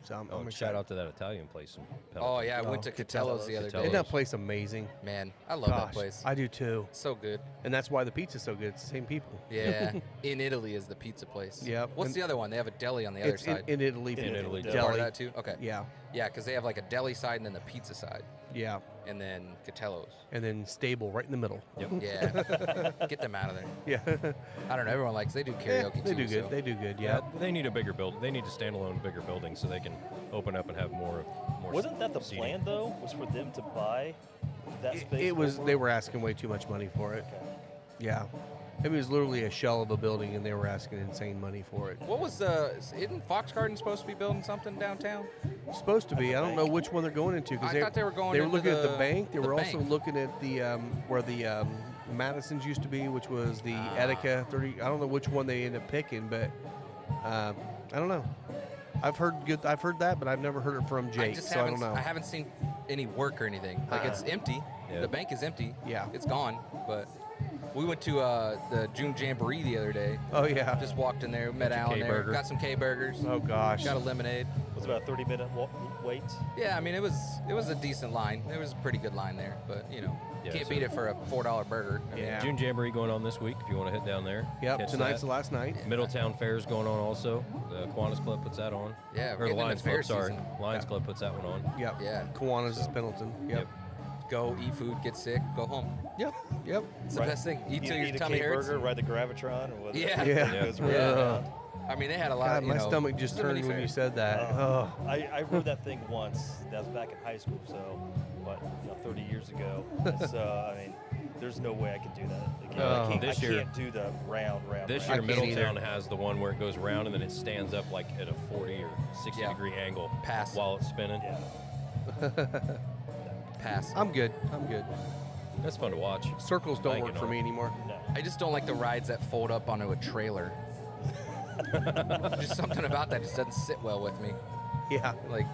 Speaker 3: So I'm
Speaker 4: Oh,
Speaker 3: excited.
Speaker 4: shout out to that Italian place in
Speaker 6: Oh,
Speaker 4: Pendleton.
Speaker 6: yeah. I went
Speaker 3: Oh,
Speaker 6: to Catello's the other
Speaker 4: Catello's.
Speaker 6: day.
Speaker 3: Isn't that place amazing?
Speaker 6: Man, I love
Speaker 3: Gosh,
Speaker 6: that place.
Speaker 3: I do too.
Speaker 6: So good.
Speaker 3: And that's why the pizza's so good. It's the same people.
Speaker 6: Yeah. In Italy is the pizza place.
Speaker 3: Yep.
Speaker 6: What's
Speaker 3: And
Speaker 6: the other one? They have a deli on the other
Speaker 3: It's
Speaker 6: side.
Speaker 3: in Italy.
Speaker 4: In Italy,
Speaker 6: Is part of
Speaker 3: Deli.
Speaker 6: that too? Okay.
Speaker 3: Yeah.
Speaker 6: Yeah, because they have like a deli side and then the pizza side,
Speaker 3: Yeah.
Speaker 6: and then Catello's.
Speaker 3: And then stable right in the middle.
Speaker 4: Yep.
Speaker 6: Yeah. Get them out of there.
Speaker 3: Yeah.
Speaker 6: I don't know. Everyone likes. They do karaoke
Speaker 3: they
Speaker 6: too.
Speaker 3: do good.
Speaker 6: so-
Speaker 3: They do good.
Speaker 4: Yeah,
Speaker 3: Yeah.
Speaker 4: they need a bigger building. They need a standalone bigger building so they can open up and have more.
Speaker 5: wasn't that the
Speaker 4: seating.
Speaker 5: plan, though, was for them to buy that space?
Speaker 3: It was.
Speaker 5: over?
Speaker 3: They were asking way too much money for it.
Speaker 5: Okay.
Speaker 3: Yeah. It was literally a shell of a building, and they were asking insane money for it.
Speaker 6: What was the? Isn't Fox Garden supposed to be building something downtown?
Speaker 3: Supposed to be. I don't know which one they're going into.
Speaker 6: I thought they were going
Speaker 3: They were
Speaker 6: into
Speaker 3: looking at the
Speaker 6: the-
Speaker 3: bank. They
Speaker 6: the
Speaker 3: were also
Speaker 6: bank.
Speaker 3: looking at the where the Madison's used to be, which was the
Speaker 6: Ah.
Speaker 3: Etika 30. I don't know which one they ended up picking, but I don't know. I've heard that, but I've never heard it from
Speaker 6: I
Speaker 3: Jake,
Speaker 6: just
Speaker 3: so I
Speaker 6: haven't.
Speaker 3: don't know.
Speaker 6: I haven't seen any work or anything. Like it's empty.
Speaker 4: Yeah.
Speaker 6: The bank is empty.
Speaker 3: Yeah.
Speaker 6: It's gone. But we went to the June Jamboree the other day.
Speaker 3: Oh yeah.
Speaker 6: Just walked in there, met
Speaker 4: your
Speaker 6: Alan there,
Speaker 4: K-burger.
Speaker 6: got some K burgers,
Speaker 3: Oh gosh.
Speaker 6: got a lemonade.
Speaker 5: It was about a 30-minute wait.
Speaker 6: Yeah, I mean it was a decent line. There was a pretty good line there, but
Speaker 4: Yeah,
Speaker 6: can't
Speaker 4: so-
Speaker 6: beat it for a $4 burger. I mean,
Speaker 3: Yeah.
Speaker 4: June Jamboree going on this week if you want to hit down there.
Speaker 3: Yep.
Speaker 4: catch
Speaker 3: Tonight's
Speaker 4: that.
Speaker 3: the last night.
Speaker 4: Middletown Fair's going on also. The Kiwanis Club puts that on.
Speaker 6: Yeah, we're
Speaker 4: or the
Speaker 6: getting into
Speaker 4: Lions
Speaker 6: fair
Speaker 4: Club, sorry.
Speaker 6: season.
Speaker 4: Lions
Speaker 3: Yeah.
Speaker 4: Club puts that one on.
Speaker 3: Yep.
Speaker 6: Yeah.
Speaker 3: Kiwanis is Pendleton. Yep.
Speaker 6: Go eat food, get sick, go home.
Speaker 3: Yep. Yep.
Speaker 6: It's the best thing. Eat till your
Speaker 5: eat a
Speaker 6: tummy hurts.
Speaker 5: K-burger, ride the Gravitron, or whatever.
Speaker 6: Yeah.
Speaker 3: Yeah.
Speaker 5: It goes right
Speaker 6: Yeah.
Speaker 5: around.
Speaker 6: I mean, they had a lot.
Speaker 3: God,
Speaker 6: of,
Speaker 3: my stomach just
Speaker 6: it's a mini
Speaker 3: turned when
Speaker 6: fair.
Speaker 3: you said that. Oh.
Speaker 5: I rode that thing once. That was back in high school, so what, 30 years ago. So I mean, there's no way I could do that again.
Speaker 3: Oh.
Speaker 5: I
Speaker 4: This
Speaker 5: can't
Speaker 4: year-
Speaker 5: do the round.
Speaker 4: This
Speaker 3: I
Speaker 4: year,
Speaker 3: can't
Speaker 4: Middletown
Speaker 3: either.
Speaker 4: has the one where it goes around and then it stands up like at a 40 or 60
Speaker 6: Yeah.
Speaker 4: degree angle
Speaker 6: Pass.
Speaker 4: while it's spinning.
Speaker 5: Yeah.
Speaker 6: Pass.
Speaker 3: I'm good. I'm good.
Speaker 4: That's fun to watch.
Speaker 3: Circles don't
Speaker 4: Thank
Speaker 3: work
Speaker 4: you,
Speaker 3: for
Speaker 4: Noel.
Speaker 3: me anymore.
Speaker 5: No.
Speaker 6: I just don't like the rides that fold up onto a trailer. Just something about that just doesn't sit well with me.
Speaker 3: Yeah.
Speaker 6: Like,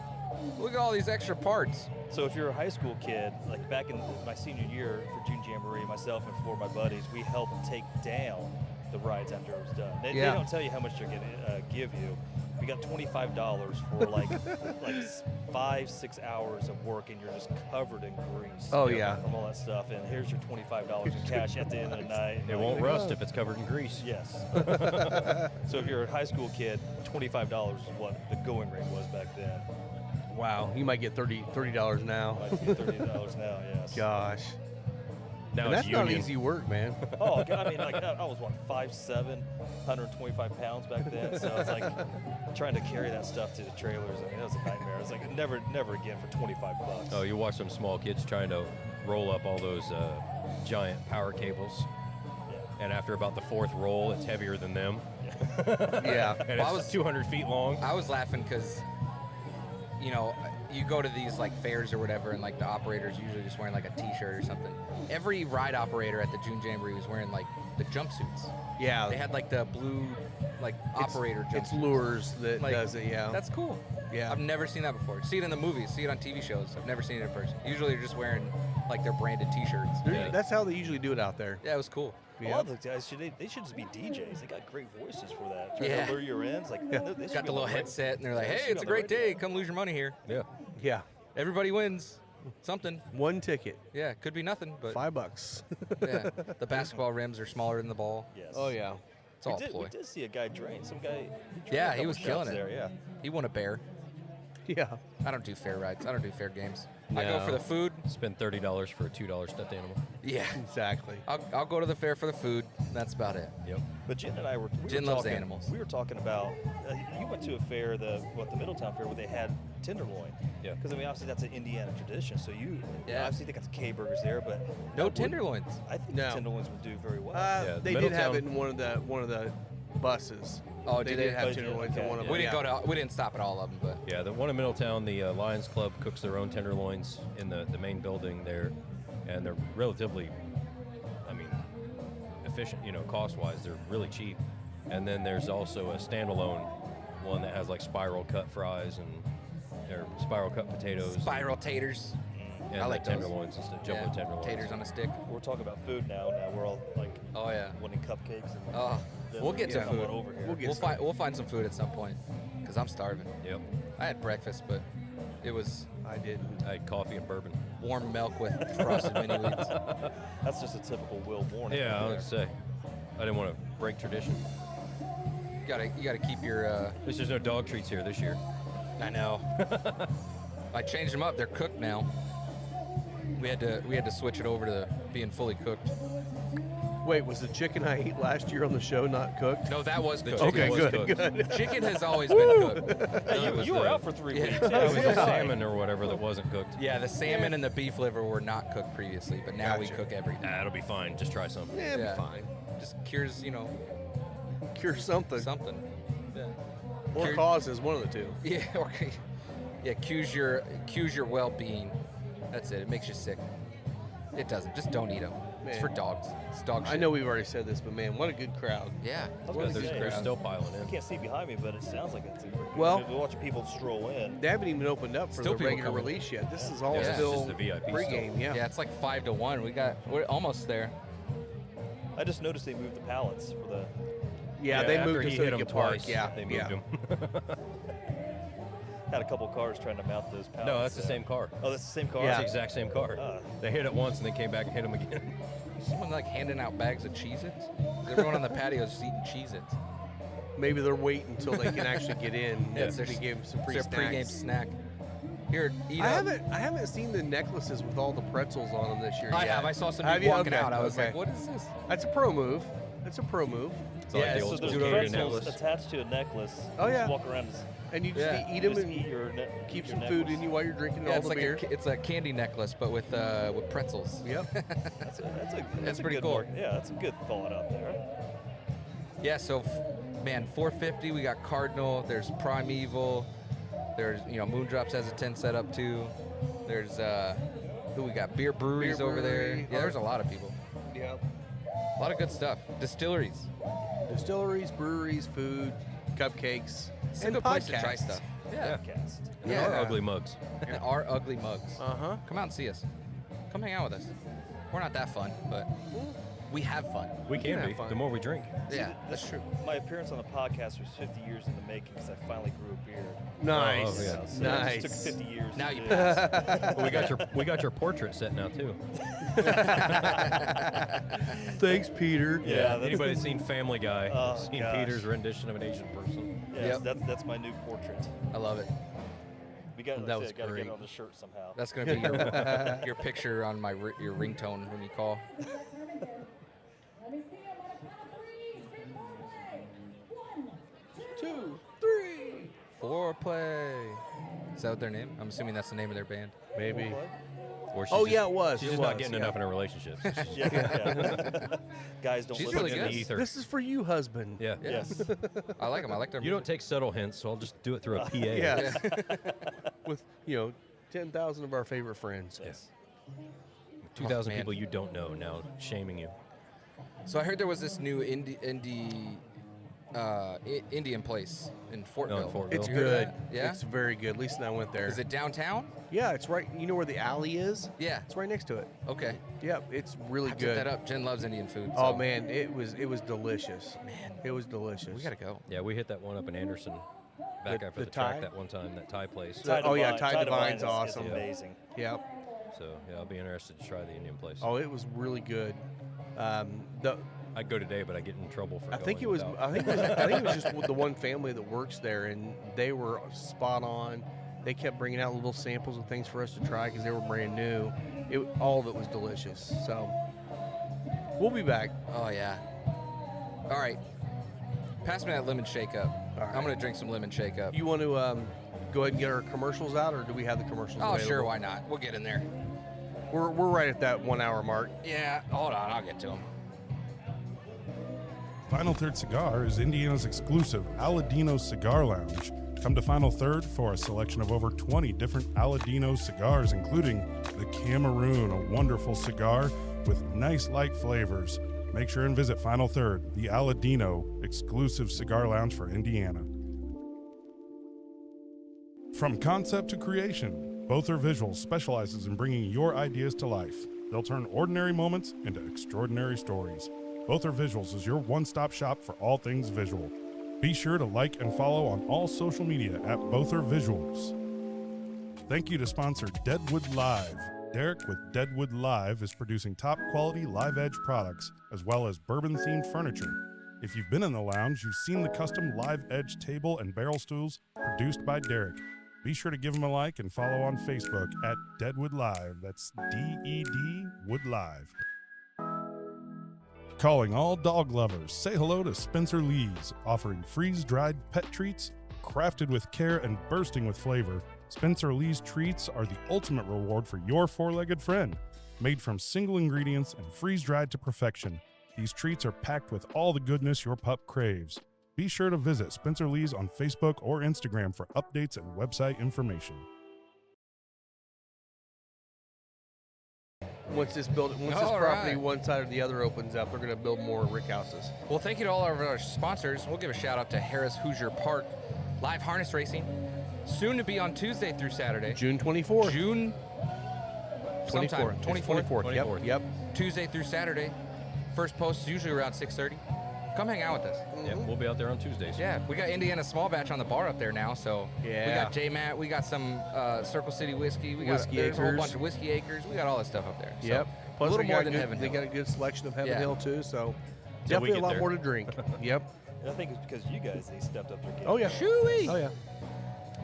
Speaker 6: look at all these extra parts.
Speaker 5: So if you're a high school kid, like back in my senior year for June Jamboree, myself and 4 of my buddies, we helped take down the rides after it was done. They
Speaker 3: Yeah.
Speaker 5: don't tell you how much they're going to give you. We got $25 for like 5-6 hours of work, and you're just covered in grease.
Speaker 3: Oh, yeah.
Speaker 5: From all that stuff, and here's your $25 in cash at the end of the night.
Speaker 4: It won't rust if it's covered in grease.
Speaker 5: Yes. So if you're a high school kid, $25 is what the going rate was back then.
Speaker 3: Wow. You might get $30 now.
Speaker 5: Might be $30 now. Yes.
Speaker 3: Gosh.
Speaker 4: Now
Speaker 3: And
Speaker 4: it's
Speaker 3: that's not
Speaker 4: union.
Speaker 3: easy work, man.
Speaker 5: Oh, God, I mean, like I was 5'7", 125 pounds back then. So it's like trying to carry that stuff to the trailers. I mean, it was a nightmare. It was like never again for $25.
Speaker 4: Oh, you watch some small kids trying to roll up all those giant power cables. And after about the fourth roll, it's heavier than them.
Speaker 3: Yeah.
Speaker 4: And
Speaker 6: Well,
Speaker 4: it's 200 feet long.
Speaker 6: I was laughing because, you know, you go to these like fairs or whatever, and like the operator's usually just wearing like a T-shirt or something. Every ride operator at the June Jamboree was wearing like the jumpsuits.
Speaker 3: Yeah.
Speaker 6: They had like the blue like operator jumpsuits.
Speaker 3: It's Lures that
Speaker 6: Like,
Speaker 3: does it, yeah.
Speaker 6: That's cool.
Speaker 3: Yeah.
Speaker 6: I've never seen that before. See it in the movies, see it on TV shows. I've never seen it in person. Usually they're just wearing like their branded T-shirts.
Speaker 4: Yeah.
Speaker 3: That's how they usually do it out there.
Speaker 6: Yeah, it was cool.
Speaker 5: A lot of those guys they should just be DJs. They got great voices for that. Trying
Speaker 6: Yeah.
Speaker 5: to lure you in. It's like they should
Speaker 6: Got
Speaker 5: be
Speaker 6: the
Speaker 5: on
Speaker 6: little
Speaker 5: radio.
Speaker 6: headset, and they're like,
Speaker 5: Yeah, they
Speaker 6: "Hey,
Speaker 5: should
Speaker 6: it's a
Speaker 5: be on the
Speaker 6: great day.
Speaker 5: radio.
Speaker 6: Come lose your money here.
Speaker 4: Yeah.
Speaker 3: Yeah.
Speaker 6: Everybody wins something.
Speaker 3: One ticket,
Speaker 6: Yeah, could be nothing, but
Speaker 3: $5.
Speaker 6: yeah, the basketball rims are smaller than the ball.
Speaker 5: Yes.
Speaker 3: Oh yeah.
Speaker 6: It's all a
Speaker 5: We
Speaker 6: ploy.
Speaker 5: did see a guy drain. Some guy. He
Speaker 6: Yeah,
Speaker 5: drained a
Speaker 6: he
Speaker 5: couple
Speaker 6: was
Speaker 5: shots
Speaker 6: killing it.
Speaker 5: there. Yeah.
Speaker 6: He won a bear.
Speaker 3: Yeah.
Speaker 6: I don't do fair rides. I don't do fair games. I
Speaker 3: No.
Speaker 6: go for the food.
Speaker 4: Spend $30 for a $2 stuffed animal.
Speaker 6: Yeah,
Speaker 3: Exactly.
Speaker 6: I'll go to the fair for the food. That's about it.
Speaker 4: Yep.
Speaker 5: But Jen and I were.
Speaker 6: Jen
Speaker 5: were
Speaker 6: loves
Speaker 5: talking,
Speaker 6: animals.
Speaker 5: We were talking about. You went to a fair, the Middletown fair, where they had tenderloin.
Speaker 4: Yeah.
Speaker 5: Because I mean, obviously that's an Indiana tradition. So
Speaker 6: Yeah.
Speaker 5: obviously they got the K burgers there, but
Speaker 6: No
Speaker 5: that would-
Speaker 6: tenderloins.
Speaker 5: I think
Speaker 3: No.
Speaker 5: the tenderloins would do very well.
Speaker 4: Yeah,
Speaker 3: They did have
Speaker 4: Middletown-
Speaker 3: it in one of the buses.
Speaker 6: Oh,
Speaker 3: they
Speaker 6: did
Speaker 3: did
Speaker 6: they?
Speaker 3: have
Speaker 5: Oh,
Speaker 3: tenderloins in
Speaker 5: okay.
Speaker 3: one of them.
Speaker 6: We didn't
Speaker 3: yeah.
Speaker 6: go to. We didn't stop at all of them, but
Speaker 4: Yeah, the one in Middletown, the Lions Club cooks their own tenderloins in the main building there, and they're relatively, I mean, efficient, cost-wise. They're really cheap. And then there's also a standalone one that has like spiral cut fries or spiral cut potatoes.
Speaker 6: spiral taters.
Speaker 4: and
Speaker 6: I like those.
Speaker 4: tenderloins instead, jumbo
Speaker 6: Yeah,
Speaker 4: tenderloins.
Speaker 6: taters on a stick.
Speaker 5: We're talking about food now. Now we're all like
Speaker 6: Oh yeah.
Speaker 5: wanting cupcakes. And
Speaker 6: Oh,
Speaker 5: then
Speaker 6: we'll get to
Speaker 5: come on
Speaker 6: food.
Speaker 5: over here.
Speaker 6: We'll find some food at some point, because I'm starving.
Speaker 4: Yep.
Speaker 6: I had breakfast, but it was
Speaker 3: I didn't.
Speaker 4: I had coffee and bourbon.
Speaker 6: warm milk with frosted mini wheats.
Speaker 5: That's just a typical Will morning.
Speaker 4: Yeah, I would say. I didn't want to break tradition.
Speaker 6: You gotta keep your.
Speaker 4: At least there's no dog treats here this year.
Speaker 6: I know. I changed them up. They're cooked now. We had to switch it over to being fully cooked.
Speaker 3: Wait, was the chicken I ate last year on the show not cooked?
Speaker 6: No, that was cooked.
Speaker 3: Okay,
Speaker 4: was
Speaker 3: good,
Speaker 4: cooked.
Speaker 3: good.
Speaker 6: Chicken has always been cooked.
Speaker 5: Hey,
Speaker 4: That was
Speaker 5: you were
Speaker 4: the-
Speaker 5: out for 3
Speaker 6: Yeah.
Speaker 5: weeks.
Speaker 4: It was the
Speaker 3: Yeah.
Speaker 4: salmon or whatever that wasn't cooked.
Speaker 6: Yeah, the salmon and the beef liver were not cooked previously, but now we
Speaker 3: Gotcha.
Speaker 6: cook everything.
Speaker 4: Nah, it'll be fine. Just try some.
Speaker 3: Yeah, it'll
Speaker 6: Yeah.
Speaker 3: be fine.
Speaker 6: Just cures,
Speaker 3: Cure something.
Speaker 6: something. Yeah.
Speaker 3: Or
Speaker 6: Cure-
Speaker 3: causes, one of the two.
Speaker 6: Yeah, okay. Yeah, cues your well-being. That's it. It makes you sick. It doesn't. Just don't eat them. It's
Speaker 3: Man.
Speaker 6: for dogs. It's dog shit.
Speaker 3: I know we've already said this, but man, what a good crowd.
Speaker 6: Yeah.
Speaker 5: I was
Speaker 4: Yeah,
Speaker 5: gonna
Speaker 4: they're,
Speaker 5: say,
Speaker 4: they're still piling
Speaker 5: I
Speaker 4: in.
Speaker 5: can't see behind me, but it sounds like it's.
Speaker 3: Well-
Speaker 5: we're watching people stroll in.
Speaker 3: They haven't even opened up for
Speaker 6: Still
Speaker 3: the
Speaker 6: people
Speaker 3: regular
Speaker 6: coming.
Speaker 3: release yet. This is all
Speaker 4: Yeah, this is
Speaker 3: still
Speaker 4: just the VIP
Speaker 3: pregame.
Speaker 4: stuff.
Speaker 3: Yeah.
Speaker 6: Yeah, it's like 5 to 1. We're almost there.
Speaker 5: I just noticed they moved the pallets for the.
Speaker 3: Yeah, they
Speaker 4: after
Speaker 3: moved
Speaker 4: he
Speaker 3: it so
Speaker 4: hit
Speaker 3: you
Speaker 4: them
Speaker 3: could park.
Speaker 4: twice.
Speaker 3: Yeah,
Speaker 4: they moved
Speaker 3: yeah.
Speaker 4: him.
Speaker 5: Had a couple cars trying to mount those pallets.
Speaker 4: No, that's the same car.
Speaker 5: Oh, that's the same car.
Speaker 3: Yeah.
Speaker 4: It's the exact same car.
Speaker 5: Ah.
Speaker 4: They hit it once and they came back and hit him again.
Speaker 6: Someone like handing out bags of Cheez-Its? Everyone on the patio is just eating Cheez-Its.
Speaker 3: Maybe they're waiting until they can actually get in.
Speaker 6: Yeah,
Speaker 3: to give them some free
Speaker 6: It's their pregame
Speaker 3: snacks.
Speaker 6: snack. Here, eat
Speaker 3: I
Speaker 6: up.
Speaker 3: haven't seen the necklaces with all the pretzels on them this year.
Speaker 6: I
Speaker 3: yet.
Speaker 6: have. I saw some
Speaker 3: Have
Speaker 6: people
Speaker 3: you?
Speaker 6: walking
Speaker 3: Okay,
Speaker 6: out. I was
Speaker 3: okay.
Speaker 6: like, what is this?
Speaker 3: That's a pro move. That's a pro move.
Speaker 4: It's like
Speaker 6: Yeah,
Speaker 4: the
Speaker 6: so
Speaker 4: old
Speaker 5: So
Speaker 4: school
Speaker 5: there's
Speaker 4: Gator
Speaker 5: pretzels
Speaker 4: necklace.
Speaker 5: attached to a necklace.
Speaker 3: Oh,
Speaker 5: You
Speaker 3: yeah.
Speaker 5: just walk around.
Speaker 3: And you just
Speaker 6: Yeah.
Speaker 3: eat
Speaker 5: You
Speaker 3: them
Speaker 5: just
Speaker 3: and
Speaker 5: eat your
Speaker 3: keep
Speaker 5: your
Speaker 3: some food
Speaker 5: necklace.
Speaker 3: in you while you're drinking
Speaker 6: Yeah,
Speaker 3: all
Speaker 6: it's
Speaker 3: the
Speaker 6: like
Speaker 3: beer.
Speaker 6: it's a candy necklace, but with pretzels.
Speaker 3: Yep.
Speaker 5: That's a
Speaker 6: pretty
Speaker 5: good
Speaker 6: cool.
Speaker 5: Yeah, that's a good thought out there.
Speaker 6: Yeah, so man, 450. We got Cardinal. There's Primeval. There's Moon Drops has a tent set up too. There's who we got? Beer breweries
Speaker 3: Beer
Speaker 6: over there.
Speaker 3: brewery,
Speaker 6: Yeah, there's a lot of people.
Speaker 3: Yep.
Speaker 6: A lot of good stuff. Distilleries.
Speaker 3: Distilleries, breweries, food, cupcakes,
Speaker 6: It's a
Speaker 3: and
Speaker 6: good place to
Speaker 3: podcasts.
Speaker 6: try stuff. Yeah.
Speaker 5: Cast.
Speaker 4: And there are
Speaker 6: Yeah.
Speaker 4: ugly mugs.
Speaker 6: And our ugly mugs.
Speaker 3: Uh-huh.
Speaker 6: Come out and see us. Come hang out with us. We're not that fun, but we have fun.
Speaker 4: We
Speaker 3: can
Speaker 4: can
Speaker 3: have
Speaker 4: be.
Speaker 3: fun.
Speaker 4: The more we drink.
Speaker 6: Yeah, that's true.
Speaker 5: My appearance on the podcast was 50 years in the making because I finally grew a beard.
Speaker 3: Nice.
Speaker 4: Oh, yeah.
Speaker 5: So
Speaker 3: Nice.
Speaker 5: It just took 50 years.
Speaker 6: Now
Speaker 5: to
Speaker 6: you
Speaker 5: do.
Speaker 6: pass.
Speaker 4: Well, we got your portrait set now too.
Speaker 3: Thanks, Peter.
Speaker 5: Yeah, that's-
Speaker 4: Anybody that's seen Family Guy,
Speaker 5: Oh,
Speaker 4: seen
Speaker 5: gosh.
Speaker 4: Peter's rendition of an Asian person.
Speaker 5: Yes,
Speaker 6: Yep.
Speaker 5: that's my new portrait.
Speaker 6: I love it.
Speaker 5: We got
Speaker 3: That was
Speaker 5: got to get
Speaker 3: great.
Speaker 5: it on the shirt somehow.
Speaker 6: That's gonna be your picture on your ringtone when you call.
Speaker 3: Two, three.
Speaker 6: Foreplay. Is that their name? I'm assuming that's the name of their band.
Speaker 3: Maybe.
Speaker 4: Or she's
Speaker 3: Oh,
Speaker 4: just-
Speaker 3: yeah, it was.
Speaker 4: She's
Speaker 3: It
Speaker 4: just not
Speaker 3: was,
Speaker 4: getting
Speaker 3: yeah.
Speaker 4: enough in her relationship. So she's-
Speaker 5: Yeah. Guys don't
Speaker 6: She's
Speaker 5: listen
Speaker 6: really
Speaker 5: to
Speaker 6: good.
Speaker 5: this.
Speaker 4: Ether.
Speaker 3: This is for you, husband.
Speaker 4: Yeah.
Speaker 5: Yes.
Speaker 6: I like them. I like them.
Speaker 4: You don't take subtle hints, so I'll just do it through a PA.
Speaker 3: Yeah. With 10,000 of our favorite friends.
Speaker 5: Yes.
Speaker 4: 2,000
Speaker 6: man.
Speaker 4: people you don't know now shaming you.
Speaker 6: So I heard there was this new Indian place in Fortville.
Speaker 4: Fortville.
Speaker 3: It's
Speaker 6: You heard of
Speaker 3: good.
Speaker 6: that? Yeah.
Speaker 3: It's very good. Lisa and I went there.
Speaker 6: Is it downtown?
Speaker 3: Yeah, it's right. You know where the alley is?
Speaker 6: Yeah.
Speaker 3: It's right next to it.
Speaker 6: Okay.
Speaker 3: Yeah, it's really
Speaker 6: I took
Speaker 3: good.
Speaker 6: that up. Jen loves Indian food.
Speaker 3: Oh
Speaker 6: so
Speaker 3: man, it was delicious.
Speaker 6: Man.
Speaker 3: It was delicious.
Speaker 6: we gotta go.
Speaker 4: Yeah, we hit that one up in Anderson back after
Speaker 3: the
Speaker 4: the track
Speaker 3: Thai?
Speaker 4: that one time, that Thai place.
Speaker 3: Thai Oh, yeah, Thai
Speaker 5: Divine
Speaker 3: Divine's
Speaker 5: is
Speaker 3: awesome.
Speaker 5: amazing.
Speaker 3: Yeah.
Speaker 4: So yeah, I'll be interested to try the Indian place.
Speaker 3: Oh, it was really good. The
Speaker 4: I'd go today, but I get in trouble for.
Speaker 3: I think it
Speaker 4: going
Speaker 3: was.
Speaker 4: without.
Speaker 3: I think it was just the one family that works there, and they were spot on. They kept bringing out little samples of things for us to try because they were brand new. All of it was delicious. So we'll be back.
Speaker 6: Oh yeah. All right. Pass me that lemon shake up.
Speaker 3: All right.
Speaker 6: I'm gonna drink some lemon shake up.
Speaker 3: You want to go ahead and get our commercials out, or do we have the commercials?
Speaker 6: Oh sure,
Speaker 3: available?
Speaker 6: why not? We'll get in there.
Speaker 3: We're right at that 1 hour mark.
Speaker 6: Yeah. Hold on, I'll get to them.
Speaker 2: Final Third Cigar is Indiana's exclusive Aladino Cigar Lounge. Come to Final Third for a selection of over 20 different Aladino cigars, including the Cameroon, a wonderful cigar with nice light flavors. Make sure and visit Final Third, the Aladino exclusive cigar lounge for Indiana. From concept to creation, Bother Visuals specializes in bringing your ideas to life. They'll turn ordinary moments into extraordinary stories. Bother Visuals is your one-stop shop for all things visual. Be sure to like and follow on all social media at Bother Visuals. Thank you to sponsor Deadwood Live. Derek with Deadwood Live is producing top-quality live edge products as well as bourbon-themed furniture. If you've been in the lounge, you've seen the custom live edge table and barrel stools produced by Derek. Be sure to give him a like and follow on Facebook at Deadwood Live. That's D-E-D Wood Live. Calling all dog lovers, say hello to Spencer Lee's, offering freeze-dried pet treats, crafted with care and bursting with flavor. Spencer Lee's treats are the ultimate reward for your four-legged friend. Made from single ingredients and freeze-dried to perfection, these treats are packed with all the goodness your pup craves. Be sure to visit Spencer Lee's on Facebook or Instagram for updates and website information.
Speaker 3: Once this property,
Speaker 6: right.
Speaker 3: one side or the other opens up, they're going to build more rick houses.
Speaker 6: Well, thank you to all of our sponsors. We'll give a shout out to Harris Hoosier Park Live Harness Racing. Soon to be on Tuesday through Saturday.
Speaker 3: June 24th.
Speaker 6: June
Speaker 3: 24th.
Speaker 6: sometime.
Speaker 3: It's 24th. Yep.
Speaker 4: 24th.
Speaker 3: Yep.
Speaker 6: Tuesday through Saturday. First post is usually around 6:30. Come hang out with us.
Speaker 4: Yeah, we'll be out there on Tuesdays.
Speaker 6: Yeah, we got Indiana Small Batch on the bar up there now, so we
Speaker 3: Yeah.
Speaker 6: got J-Matt, we got some Circle City whiskey, we got
Speaker 3: Whiskey
Speaker 6: there's a whole
Speaker 3: Acres.
Speaker 6: bunch of whiskey acres, we got all that stuff up there. So,
Speaker 3: Yep.
Speaker 6: a
Speaker 3: Plus,
Speaker 6: little
Speaker 3: they
Speaker 6: more
Speaker 3: got
Speaker 6: than
Speaker 3: good,
Speaker 6: Heaven
Speaker 3: They
Speaker 6: Hill.
Speaker 3: got a good selection of Heaven
Speaker 6: Yeah.
Speaker 3: Hill too, so
Speaker 4: Till we
Speaker 3: definitely a
Speaker 4: get
Speaker 3: lot
Speaker 4: there.
Speaker 3: more to drink. Yep.
Speaker 5: And I think it's because you guys, they stepped up their game.
Speaker 3: Oh yeah.
Speaker 6: Shoo-wee!
Speaker 3: Oh yeah.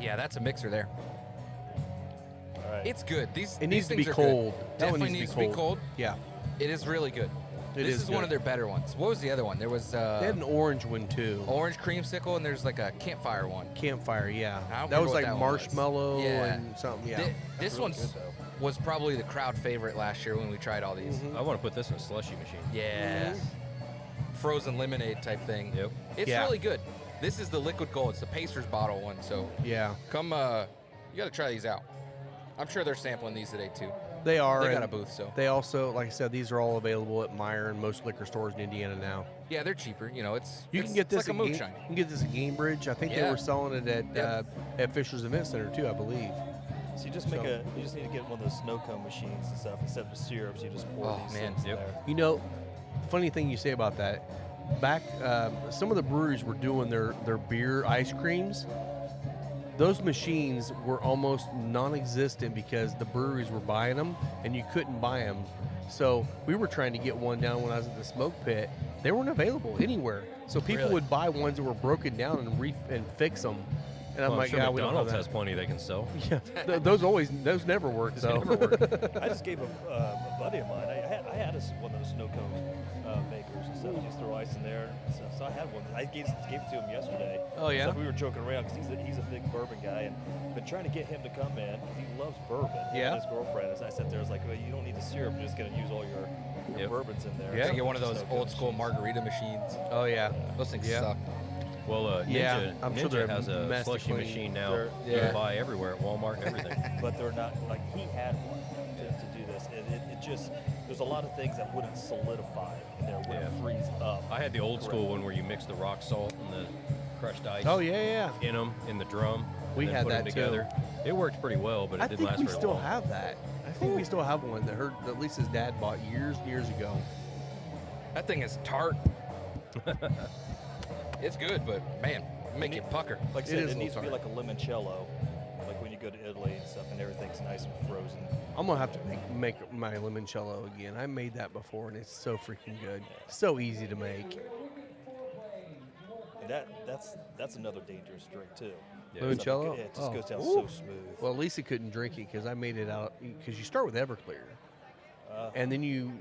Speaker 6: Yeah, that's a mixer there.
Speaker 5: All right.
Speaker 6: It's good. These
Speaker 3: It needs to
Speaker 6: things
Speaker 3: be
Speaker 6: are good.
Speaker 3: cold. That one
Speaker 6: Definitely needs to be cold.
Speaker 3: Yeah.
Speaker 6: It is really good.
Speaker 3: It
Speaker 6: this
Speaker 3: is
Speaker 6: is one
Speaker 3: good.
Speaker 6: of their better ones. What was the other one? There was
Speaker 3: They had an orange one too.
Speaker 6: orange creamsicle and there's like a campfire one.
Speaker 3: Campfire, yeah.
Speaker 6: I don't
Speaker 3: That was
Speaker 6: remember what
Speaker 3: like
Speaker 6: that one was.
Speaker 3: marshmallow
Speaker 6: Yeah.
Speaker 3: and something. Yeah.
Speaker 6: This
Speaker 5: really
Speaker 6: one's
Speaker 5: good,
Speaker 6: was probably the crowd favorite last year when we tried all these.
Speaker 3: Mm-hmm.
Speaker 4: I want to put this in a slushy machine.
Speaker 6: Yeah. Frozen lemonade type thing.
Speaker 4: Yep.
Speaker 6: It's
Speaker 3: Yeah.
Speaker 6: really good. This is the liquid gold. It's the Pacers bottle one. So
Speaker 3: Yeah.
Speaker 6: come, you got to try these out. I'm sure they're sampling these today too.
Speaker 3: They are.
Speaker 6: They got
Speaker 3: and
Speaker 6: a booth, so
Speaker 3: They also, like I said, these are all available at Meyer and most liquor stores in Indiana now.
Speaker 6: yeah, they're cheaper. You know, it's
Speaker 3: You can get this
Speaker 6: it's like a
Speaker 3: at
Speaker 6: moonshine.
Speaker 3: You can get this at Gamebridge. I think they
Speaker 6: Yeah.
Speaker 3: were selling it at
Speaker 6: Yep.
Speaker 3: at Fisher's Event Center too, I believe.
Speaker 5: So you just make you just need to get one of those snow cone machines and stuff. Instead of syrups, you just pour
Speaker 6: Oh,
Speaker 5: these
Speaker 6: man.
Speaker 5: things in
Speaker 4: Yep.
Speaker 5: there.
Speaker 3: You know, funny thing you say about that. Back, some of the breweries were doing their beer ice creams. Those machines were almost non-existent because the breweries were buying them, and you couldn't buy them. So we were trying to get one down when I was at the smoke pit. They weren't available anywhere. So people
Speaker 6: Really?
Speaker 3: would buy ones that were broken down and fix them And I'm
Speaker 4: Well,
Speaker 3: like,
Speaker 4: sure
Speaker 3: yeah, we don't have
Speaker 4: McDonald's
Speaker 3: that.
Speaker 4: has plenty they can sell.
Speaker 3: Yeah, those never work though.
Speaker 4: Never work.
Speaker 5: I just gave a buddy of mine. I had one of those snow cone makers and stuff. Just throw ice in there. So I had one. I gave it to him yesterday.
Speaker 3: Oh, yeah?
Speaker 5: So we were joking around because he's a big bourbon guy, and been trying to get him to come in because he loves bourbon. Him
Speaker 3: Yeah.
Speaker 5: And his girlfriend. As I sat there, I was like, well, you don't need the syrup. You're just gonna use all your
Speaker 4: Yep.
Speaker 5: bourbons in there.
Speaker 3: Yeah.
Speaker 6: You get one of those
Speaker 5: Snow cone
Speaker 6: old school
Speaker 5: machines.
Speaker 6: margarita machines.
Speaker 3: Oh yeah.
Speaker 6: Those things
Speaker 3: Yeah.
Speaker 6: suck.
Speaker 4: Well, Ninja,
Speaker 3: Yeah, I'm sure
Speaker 4: Ninja
Speaker 3: they're
Speaker 4: has a slushy
Speaker 3: domestically-
Speaker 4: machine now.
Speaker 5: they're-
Speaker 4: You
Speaker 6: yeah.
Speaker 4: can buy everywhere at Walmart and everything.
Speaker 5: But they're not like he had one to do this. It just there's a lot of things that wouldn't solidify in there, wouldn't
Speaker 4: Yeah.
Speaker 5: freeze up.
Speaker 4: I had the old school one where you mix the rock salt and the crushed ice
Speaker 3: Oh yeah.
Speaker 4: in them in the drum.
Speaker 3: We
Speaker 4: and then
Speaker 3: had
Speaker 4: put 'em
Speaker 3: that, too.
Speaker 4: together. It worked pretty well, but it
Speaker 3: I
Speaker 4: didn't
Speaker 3: think
Speaker 4: last
Speaker 3: we
Speaker 4: very
Speaker 3: still
Speaker 4: long.
Speaker 3: have that. I think we still have one that Lisa's dad bought years ago.
Speaker 6: That thing is tart. It's good, but man, make you pucker.
Speaker 5: Like I
Speaker 3: It
Speaker 5: said,
Speaker 3: is
Speaker 5: it
Speaker 3: a
Speaker 5: needs to be
Speaker 3: little
Speaker 5: like a limoncello, like when you go to Italy and stuff, and everything's nice and frozen.
Speaker 3: I'm gonna have to make my limoncello again. I made that before and it's so freaking good. So easy to make.
Speaker 5: And that's another dangerous drink too.
Speaker 4: Yeah.
Speaker 3: Limoncello?
Speaker 5: It just
Speaker 3: Oh.
Speaker 5: goes down
Speaker 3: Ooh.
Speaker 5: so smooth.
Speaker 3: Well, Lisa couldn't drink it because I made it out. Because you start with Everclear, and then you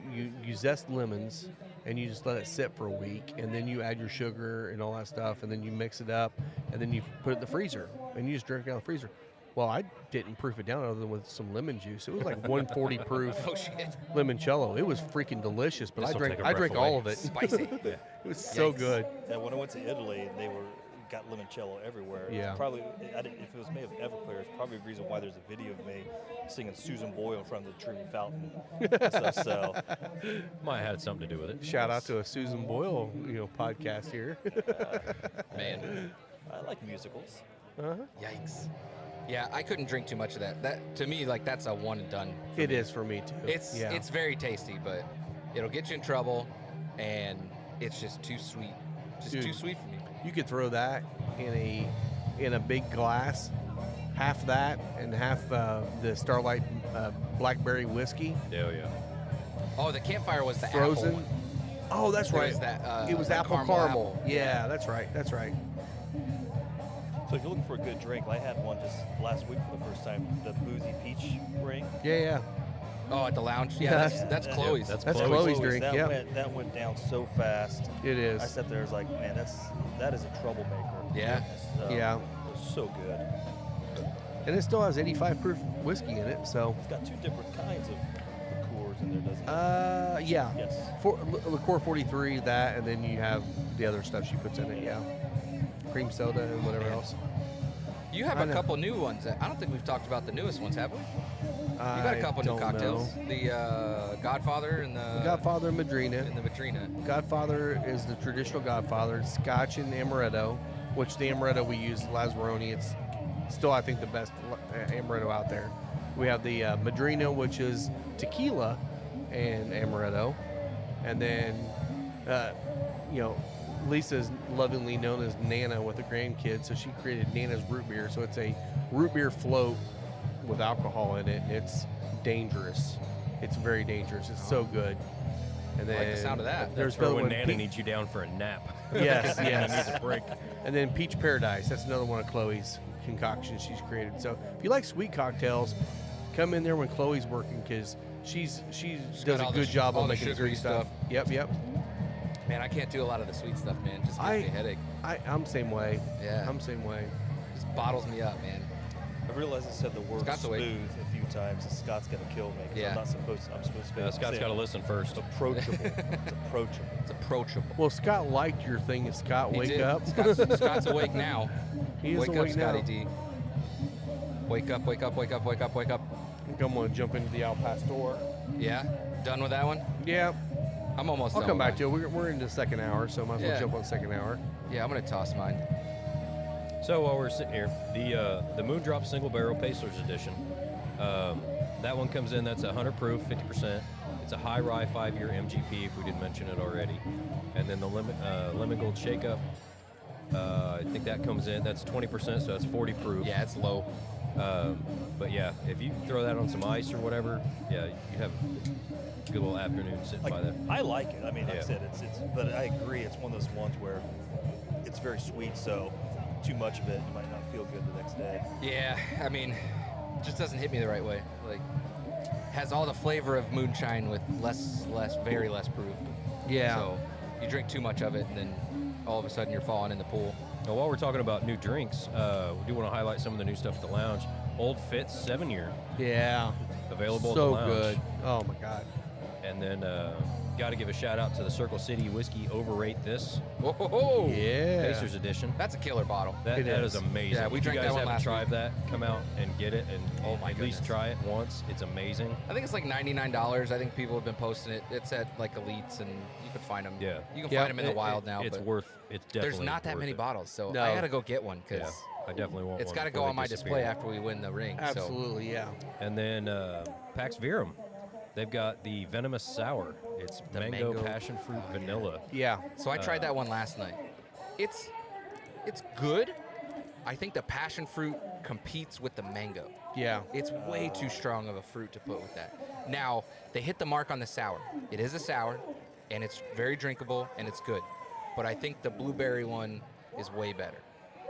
Speaker 3: zest lemons, and you just let it sit for a week, and then you add your sugar and all that stuff, and then you mix it up, and then you put it in the freezer, and you just drink it out of the freezer. Well, I didn't proof it down other than with some lemon juice. It was like 140 proof
Speaker 6: Oh shit.
Speaker 3: limoncello. It was freaking delicious, but
Speaker 4: This'll take a
Speaker 3: I drank
Speaker 4: breath
Speaker 3: all
Speaker 4: away.
Speaker 3: of it.
Speaker 6: Spicy.
Speaker 3: It was so
Speaker 6: Yikes.
Speaker 3: good.
Speaker 5: And when I went to Italy, they got limoncello everywhere. It's
Speaker 3: Yeah.
Speaker 5: probably if it was made of Everclear, it's probably the reason why there's a video of me singing Susan Boyle in front of the Trevi Fountain. So
Speaker 4: Might have had something to do with it.
Speaker 3: Shout out to a Susan Boyle, podcast here.
Speaker 6: Man.
Speaker 5: I like musicals.
Speaker 6: Yikes. Yeah, I couldn't drink too much of that. That to me, like that's a one and done.
Speaker 3: It is for me too.
Speaker 6: It's very tasty, but it'll get you in trouble, and it's just too sweet. Just
Speaker 3: Dude.
Speaker 6: too sweet for me.
Speaker 3: You could throw that in a big glass, half that and half the Starlight blackberry whiskey,
Speaker 4: Yeah, yeah.
Speaker 6: Oh, the campfire was the
Speaker 3: frozen.
Speaker 6: apple one.
Speaker 3: Oh, that's
Speaker 6: There
Speaker 3: right.
Speaker 6: was that,
Speaker 3: it was
Speaker 6: that
Speaker 3: apple
Speaker 6: caramel
Speaker 3: caramel.
Speaker 6: apple.
Speaker 3: Yeah, that's right. That's right.
Speaker 5: So if you're looking for a good drink, I had one just last week for the first time, the boozy peach ring.
Speaker 3: Yeah.
Speaker 6: Oh, at the lounge. Yeah, that's Chloe's.
Speaker 4: That's
Speaker 3: That's
Speaker 4: Chloe's.
Speaker 3: Chloe's drink.
Speaker 5: That
Speaker 3: Yep.
Speaker 5: that went down so fast.
Speaker 3: It
Speaker 5: I
Speaker 3: is.
Speaker 5: sat there, I was like, man, that is a troublemaker.
Speaker 6: Yeah.
Speaker 5: So,
Speaker 3: Yeah.
Speaker 5: It was so good.
Speaker 3: And it still has 85 proof whiskey in it. So,
Speaker 5: It's got two different kinds of liqueurs in there, doesn't it?
Speaker 3: yeah.
Speaker 5: Yes.
Speaker 3: Liqueur 43, that, and then you have the other stuff she puts in it. Yeah. Cream soda and whatever else.
Speaker 6: You have
Speaker 3: I
Speaker 6: a
Speaker 3: know.
Speaker 6: couple new ones. I don't think we've talked about the newest ones, have we? You got
Speaker 3: I
Speaker 6: a couple new
Speaker 3: don't
Speaker 6: cocktails.
Speaker 3: know.
Speaker 6: The Godfather and the
Speaker 3: Godfather and Madrina.
Speaker 6: and the Madrina.
Speaker 3: Godfather is the traditional Godfather, Scotch and Amaretto, which the Amaretto we use, Lazzaroni. It's still, I think, the best Amaretto out there. We have the Madrina, which is tequila and Amaretto. And then, Lisa's lovingly known as Nana with the grandkids, so she created Nana's root beer. So it's a root beer float with alcohol in it, and it's dangerous. It's very dangerous. It's so good. And then
Speaker 6: I like the sound of that.
Speaker 3: There's
Speaker 4: For
Speaker 3: another
Speaker 4: when
Speaker 3: one,
Speaker 4: Nana needs you down for a nap.
Speaker 3: Yes,
Speaker 4: Nana
Speaker 3: yes.
Speaker 4: needs a break.
Speaker 3: And then Peach Paradise. That's another one of Chloe's concoctions she's created. So if you like sweet cocktails, come in there when Chloe's working because she
Speaker 6: got
Speaker 3: does a
Speaker 6: all the
Speaker 3: good
Speaker 6: sh-
Speaker 3: job
Speaker 6: all
Speaker 3: on
Speaker 6: the
Speaker 3: making
Speaker 6: sugary
Speaker 3: sweet stuff. Yep.
Speaker 6: Man, I can't do a lot of the sweet stuff, man. It just gives me a headache.
Speaker 3: I'm same way.
Speaker 6: Yeah.
Speaker 3: I'm same way.
Speaker 6: Just bottles me up, man.
Speaker 5: I realized I said the word
Speaker 6: Scott's awake.
Speaker 5: smooth a few times, and Scott's gonna kill me. 'Cause
Speaker 6: Yeah.
Speaker 5: I'm supposed to be.
Speaker 4: Scott's got to listen first.
Speaker 5: Approachable. It's approachable.
Speaker 6: It's approachable.
Speaker 3: Well, Scott liked your thing. Scott,
Speaker 6: He
Speaker 3: wake
Speaker 6: did.
Speaker 3: up.
Speaker 6: Scott's awake now.
Speaker 3: He is
Speaker 6: Wake up,
Speaker 3: awake
Speaker 6: Scotty
Speaker 3: now.
Speaker 6: D. Wake up, wake up, wake up, wake up, wake up.
Speaker 3: I think I'm gonna jump into the Al Pastor.
Speaker 6: Yeah? Done with that one?
Speaker 3: Yeah,
Speaker 6: I'm almost
Speaker 3: I'll
Speaker 6: done
Speaker 3: come
Speaker 6: with
Speaker 3: back to it. We're into the second hour, so might as well
Speaker 6: Yeah.
Speaker 3: jump on the second hour.
Speaker 6: mine. Yeah, I'm going to toss mine.
Speaker 4: So while we're sitting here, the Moon Drops Single Barrel Pacers Edition, that one comes in. That's 100 proof, 50%. It's a high rye 5-year MGP, if we didn't mention it already. And then the Lemon Gold Shake Up, I think that comes in. That's 20%, so that's 40 proof.
Speaker 6: Yeah, it's low.
Speaker 4: But yeah, if you throw that on some ice or whatever, yeah, you have a good little afternoon sitting by that.
Speaker 5: I like it. I mean, like I
Speaker 4: Yeah.
Speaker 5: said, it's. But I agree, it's one of those ones where it's very sweet. So too much of it, you might not feel good the next day.
Speaker 6: Yeah, I mean, it just doesn't hit me the right way. Like, has all the flavor of moonshine with very less proof.
Speaker 3: Yeah.
Speaker 6: So you drink too much of it, and then all of a sudden you're falling in the pool.
Speaker 4: Now, while we're talking about new drinks, we do want to highlight some of the new stuff at the lounge. Old Fitz 7-year
Speaker 3: Yeah.
Speaker 4: available at the
Speaker 3: So
Speaker 4: lounge.
Speaker 3: good. Oh my God.
Speaker 4: And then got to give a shout out to the Circle City Whiskey Overrate This
Speaker 6: Whoa!
Speaker 3: Yeah.
Speaker 4: Pacers Edition.
Speaker 6: That's a killer bottle.
Speaker 4: That
Speaker 3: It
Speaker 4: is
Speaker 3: is.
Speaker 4: amazing.
Speaker 6: Yeah, we
Speaker 4: if you
Speaker 6: drank
Speaker 4: guys
Speaker 6: that one
Speaker 4: haven't
Speaker 6: last
Speaker 4: tried
Speaker 6: week.
Speaker 4: that, come out and get it and
Speaker 6: Oh my
Speaker 4: at least
Speaker 6: goodness.
Speaker 4: try it once. It's amazing.
Speaker 6: I think it's like $99. I think people have been posting it. It's at like Elites, and you can find them.
Speaker 4: Yeah.
Speaker 6: You can
Speaker 3: Yeah.
Speaker 6: find them in the wild now.
Speaker 4: It's
Speaker 6: but
Speaker 4: it's definitely
Speaker 6: there's not that
Speaker 4: worth
Speaker 6: many
Speaker 4: it.
Speaker 6: bottles, so
Speaker 3: No.
Speaker 6: I got to go get one because
Speaker 4: Yeah, I definitely want
Speaker 6: it's
Speaker 4: one
Speaker 6: got to go
Speaker 4: before
Speaker 6: on
Speaker 4: they
Speaker 6: my
Speaker 4: disappear.
Speaker 6: display after we win the ring. So.
Speaker 3: Absolutely. Yeah.
Speaker 4: And then Pax Verum. They've got the Venomous Sour. It's
Speaker 6: The
Speaker 4: mango,
Speaker 6: mango-
Speaker 4: passion fruit, vanilla.
Speaker 3: Yeah.
Speaker 6: So I tried that one last night. It's good. I think the passion fruit competes with the mango.
Speaker 3: Yeah.
Speaker 6: It's way too strong of a fruit to put with that. Now, they hit the mark on the sour. It is a sour, and it's very drinkable, and it's good. But I think the blueberry one is way better.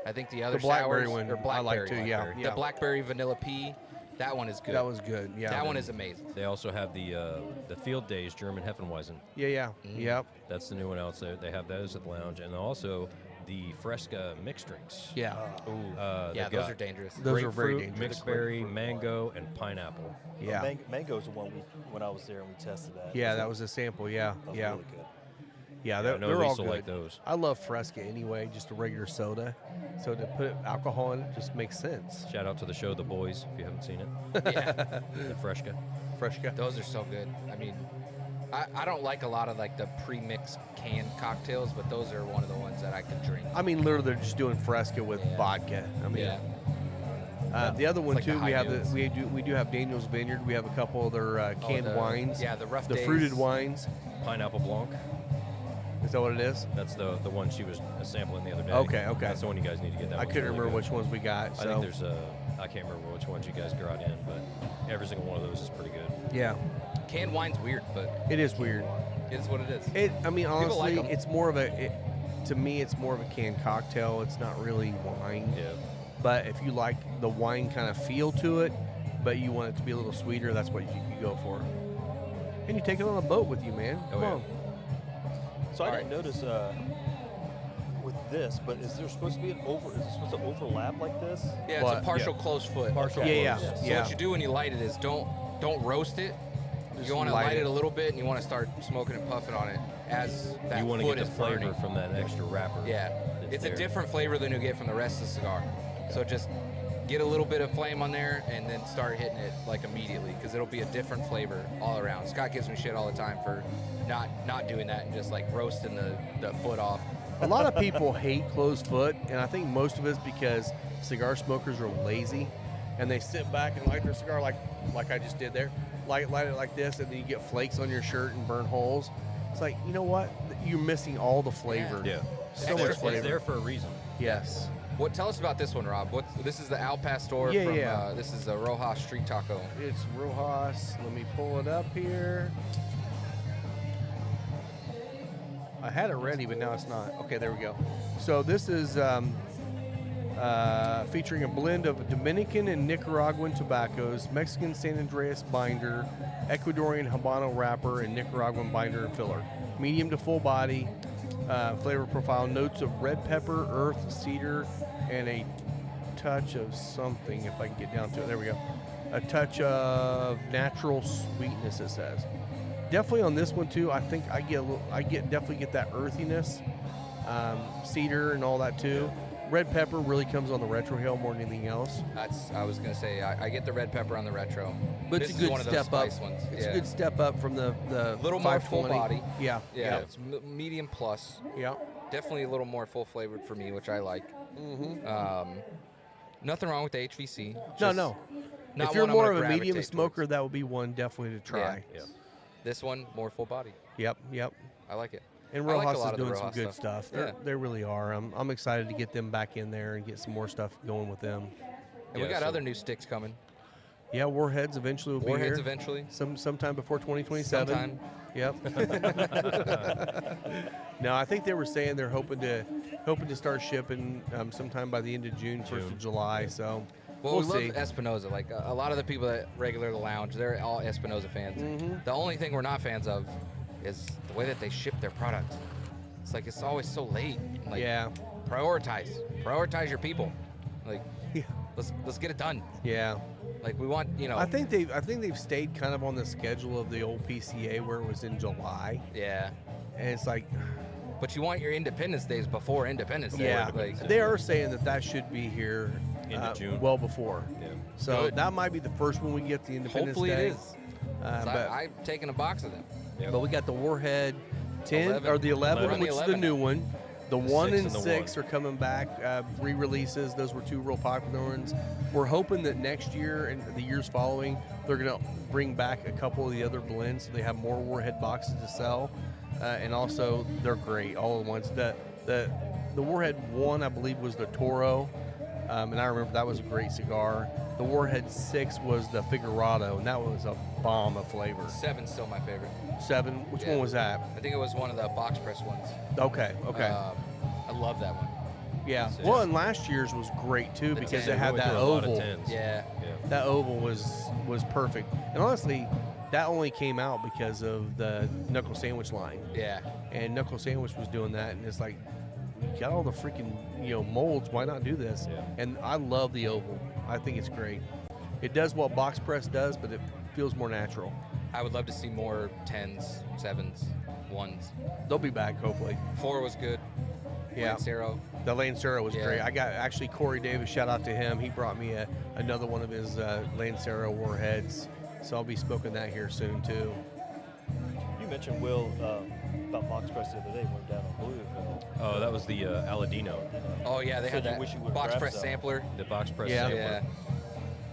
Speaker 6: I think the other
Speaker 3: blackberry
Speaker 6: sours,
Speaker 3: one
Speaker 6: or
Speaker 3: I like
Speaker 6: blackberry,
Speaker 3: too, yeah,
Speaker 6: blackberry.
Speaker 3: yeah.
Speaker 6: The blackberry vanilla pea, that one is good.
Speaker 3: That was good. Yeah.
Speaker 6: That one is amazing.
Speaker 4: They also have the Field Days German Hefeweizen.
Speaker 3: Yeah. Yeah. Yep.
Speaker 4: That's the new one out there. They have those at the lounge, and also the Fresca mixed drinks.
Speaker 3: Yeah.
Speaker 6: Yeah,
Speaker 4: they've
Speaker 6: those
Speaker 4: got
Speaker 6: are dangerous.
Speaker 3: Those are very
Speaker 4: grapefruit,
Speaker 3: dangerous.
Speaker 4: mixed berry, mango, and pineapple.
Speaker 3: Yeah.
Speaker 5: Mango's the one when I was there and we tested that.
Speaker 3: Yeah. That was a sample. Yeah.
Speaker 5: That was
Speaker 3: Yeah.
Speaker 5: really good.
Speaker 3: Yeah.
Speaker 4: I
Speaker 3: They're,
Speaker 4: know
Speaker 3: they're all
Speaker 4: Lisa will
Speaker 3: good.
Speaker 4: like those.
Speaker 3: I love Fresca anyway, just a regular soda. So to put alcohol in it just makes sense.
Speaker 4: Shout out to the show The Boys if you haven't seen it.
Speaker 6: Yeah,
Speaker 4: The Fresca.
Speaker 3: Fresca.
Speaker 6: those are so good. I mean, I don't like a lot of like the pre-mixed canned cocktails, but those are one of the ones that I can drink.
Speaker 3: I mean, literally, they're just doing Fresca with
Speaker 6: Yeah.
Speaker 3: vodka. I mean,
Speaker 6: Yeah.
Speaker 3: the other one
Speaker 6: like the
Speaker 3: too.
Speaker 6: high
Speaker 3: We have
Speaker 6: notes.
Speaker 3: we do have Daniel's Vineyard. We have a couple other canned
Speaker 6: the-
Speaker 3: wines.
Speaker 6: yeah, the Rough
Speaker 3: the
Speaker 6: Days.
Speaker 3: fruited wines.
Speaker 4: Pineapple Blanc.
Speaker 3: Is that what it is?
Speaker 4: That's the one she was sampling the other day.
Speaker 3: Okay, okay.
Speaker 4: That's the one you guys need to get. That
Speaker 3: I
Speaker 4: one's
Speaker 3: couldn't
Speaker 4: really
Speaker 3: remember
Speaker 4: good.
Speaker 3: which ones we got.
Speaker 4: I
Speaker 3: So
Speaker 4: think there's I can't remember which ones you guys got in, but every single one of those is pretty good.
Speaker 3: yeah,
Speaker 6: Canned wine's weird, but
Speaker 3: it is weird.
Speaker 6: it is what it is.
Speaker 3: I mean,
Speaker 6: People like
Speaker 3: honestly,
Speaker 6: 'em.
Speaker 3: it's more of to me, it's more of a canned cocktail. It's not really wine.
Speaker 4: Yeah.
Speaker 3: But if you like the wine kind of feel to it, but you want it to be a little sweeter, that's what you go for. And you take it on a boat with you, man.
Speaker 4: Oh,
Speaker 3: Come
Speaker 4: yeah.
Speaker 3: on.
Speaker 5: So I didn't notice with this, but is there supposed to be is it supposed to overlap like this?
Speaker 6: Yeah, it's
Speaker 3: What?
Speaker 6: a partial closed foot.
Speaker 4: Partial
Speaker 3: Yeah,
Speaker 4: close.
Speaker 3: yeah.
Speaker 6: So what you do when you light it is don't roast it.
Speaker 3: Just
Speaker 6: You want to
Speaker 3: light
Speaker 6: light
Speaker 3: it.
Speaker 6: it a little bit, and you want to start smoking and puffing on it as that
Speaker 4: You want to
Speaker 6: foot
Speaker 4: get the
Speaker 6: is
Speaker 4: flavor
Speaker 6: burning.
Speaker 4: from that extra wrapper.
Speaker 6: Yeah,
Speaker 4: that's
Speaker 6: it's
Speaker 4: there.
Speaker 6: a different flavor than you get from the rest of the cigar. So just get a little bit of flame on there, and then start hitting it like immediately, because it'll be a different flavor all around. Scott gives me shit all the time for not doing that and just like roasting the foot off.
Speaker 3: A lot of people hate closed foot, and I think most of it's because cigar smokers are lazy, and they sit back and light their cigar like I just did there, light it like this, and then you get flakes on your shirt and burn holes. It's like, you know what? You're missing all the flavor.
Speaker 4: Yeah.
Speaker 3: So
Speaker 6: Extra
Speaker 3: much
Speaker 4: It's
Speaker 3: flavor.
Speaker 4: there for a reason.
Speaker 3: Yes.
Speaker 6: What? Tell us about this one, Rob. This is the Al Pastor
Speaker 3: Yeah,
Speaker 6: from.
Speaker 3: yeah.
Speaker 6: This is the Rojas Street Taco.
Speaker 3: It's Rojas. Let me pull it up here. I had it ready, but now it's not. Okay, there we go. So this is featuring a blend of Dominican and Nicaraguan tobaccos, Mexican San Andreas binder, Ecuadorian Habano wrapper, and Nicaraguan binder and filler. Medium to full body. Flavor profile, notes of red pepper, earth, cedar, and a touch of something, if I can get down to it. There we go. A touch of natural sweetness, it says. Definitely on this one too. I think I definitely get that earthiness, cedar and all that too. Red pepper really comes on the retro hill more than anything else.
Speaker 6: I was gonna say I get the red pepper on the retro.
Speaker 3: But
Speaker 6: This
Speaker 3: it's a
Speaker 6: is
Speaker 3: good
Speaker 6: one of those
Speaker 3: step up.
Speaker 6: spice ones.
Speaker 3: It's
Speaker 6: Yeah.
Speaker 3: a good step up from the
Speaker 6: Little more full
Speaker 3: 520.
Speaker 6: body.
Speaker 3: Yeah.
Speaker 6: Yeah, it's medium plus.
Speaker 3: Yeah.
Speaker 6: Definitely a little more full flavored for me, which I like.
Speaker 3: Mm-hmm.
Speaker 6: Nothing wrong with the HVC.
Speaker 3: No,
Speaker 6: just
Speaker 3: no.
Speaker 6: not
Speaker 3: If you're
Speaker 6: one I'm
Speaker 3: more
Speaker 6: gonna
Speaker 3: of a medium
Speaker 6: gravitate
Speaker 3: smoker,
Speaker 6: towards.
Speaker 3: that would be one definitely to try.
Speaker 4: Yeah.
Speaker 6: This one more full body.
Speaker 3: Yep. Yep.
Speaker 6: I like it.
Speaker 3: And
Speaker 6: I like a
Speaker 3: Rojas
Speaker 6: lot
Speaker 3: is
Speaker 6: of the
Speaker 3: doing some
Speaker 6: Rojas
Speaker 3: good
Speaker 6: stuff.
Speaker 3: stuff. They really are. I'm excited to get them back in there and get some more stuff going with them.
Speaker 6: And we
Speaker 4: Yeah,
Speaker 6: got
Speaker 4: so-
Speaker 6: other new sticks coming.
Speaker 3: Yeah, Warheads eventually will be
Speaker 6: Warheads
Speaker 3: here.
Speaker 6: eventually.
Speaker 3: Sometime before 2027.
Speaker 6: Sometime.
Speaker 3: Yep. No, I think they were saying they're hoping to hoping to start shipping sometime by the end of June, 1st of July. So
Speaker 6: Well,
Speaker 3: we'll
Speaker 6: we
Speaker 3: see.
Speaker 6: love Espinosa. Like a lot of the people that regular the lounge, they're all Espinosa fans.
Speaker 3: Mm-hmm.
Speaker 6: The only thing we're not fans of is the way that they ship their product. It's like it's always so late. Like,
Speaker 3: Yeah.
Speaker 6: prioritize your people. Like,
Speaker 3: Yeah.
Speaker 6: let's get it done.
Speaker 3: Yeah.
Speaker 6: Like we want,
Speaker 3: I think they've stayed kind of on the schedule of the old PCA where it was in July,
Speaker 6: yeah.
Speaker 3: and it's like,
Speaker 6: But you want your Independence Days before Independence Day.
Speaker 3: yeah,
Speaker 6: Like,
Speaker 3: they are saying that should be here
Speaker 4: End of June.
Speaker 3: well before.
Speaker 4: Yeah.
Speaker 3: So
Speaker 6: Good.
Speaker 3: that might be the first one we get the Independence
Speaker 6: hopefully
Speaker 3: Day.
Speaker 6: it is. 'Cause
Speaker 3: But
Speaker 6: I've taken a box of them.
Speaker 3: but we got the Warhead 10
Speaker 6: 11.
Speaker 3: or the 11,
Speaker 6: We're on the
Speaker 3: which is the
Speaker 6: 11
Speaker 3: new
Speaker 6: now.
Speaker 3: one. The
Speaker 4: The
Speaker 3: 1
Speaker 4: 6
Speaker 3: and
Speaker 4: and the
Speaker 3: 6
Speaker 4: 1.
Speaker 3: are coming back, re-releases. Those were two real popular ones. We're hoping that next year and the years following, they're going to bring back a couple of the other blends so they have more Warhead boxes to sell. And also, they're great, all the ones. The Warhead 1, I believe, was the Toro, and I remember that was a great cigar. The Warhead 6 was the Figurado, and that was a bomb of flavor.
Speaker 6: 7's still my favorite.
Speaker 3: 7, which
Speaker 6: Yeah.
Speaker 3: one was that?
Speaker 6: I think it was one of the box press ones.
Speaker 3: Okay.
Speaker 6: I love that one.
Speaker 3: Yeah.
Speaker 4: Six.
Speaker 3: Well, and last year's was great too
Speaker 6: The
Speaker 3: because
Speaker 6: 10.
Speaker 3: it had
Speaker 4: We went
Speaker 3: that
Speaker 4: through a lot of
Speaker 3: oval.
Speaker 4: 10s.
Speaker 6: Yeah.
Speaker 4: Yeah.
Speaker 3: That oval was perfect. And honestly, that only came out because of the Knuckle Sandwich line.
Speaker 6: Yeah.
Speaker 3: And Knuckle Sandwich was doing that, and it's like, you got all the freaking molds. Why not do this?
Speaker 4: Yeah.
Speaker 3: And I love the oval. I think it's great. It does what box press does, but it feels more natural.
Speaker 6: I would love to see more 10s, 7s, 1s.
Speaker 3: They'll be back hopefully.
Speaker 6: 4 was good.
Speaker 3: Yeah.
Speaker 6: Lancero.
Speaker 3: The Lancero was
Speaker 6: Yeah.
Speaker 3: great. I got actually Corey Davis. Shout out to him. He brought me another one of his Lancero Warheads, so I'll be smoking that here soon too.
Speaker 5: You mentioned, Will, about box press the other day when we were down in Louisville.
Speaker 4: Oh, that was the Aladino,
Speaker 6: Oh yeah, they
Speaker 5: Said
Speaker 6: had
Speaker 5: you wish you
Speaker 6: that
Speaker 5: would've
Speaker 6: box
Speaker 5: grabbed
Speaker 6: press
Speaker 5: some.
Speaker 6: sampler.
Speaker 4: the box press
Speaker 3: Yeah.
Speaker 4: sampler.
Speaker 6: Yeah.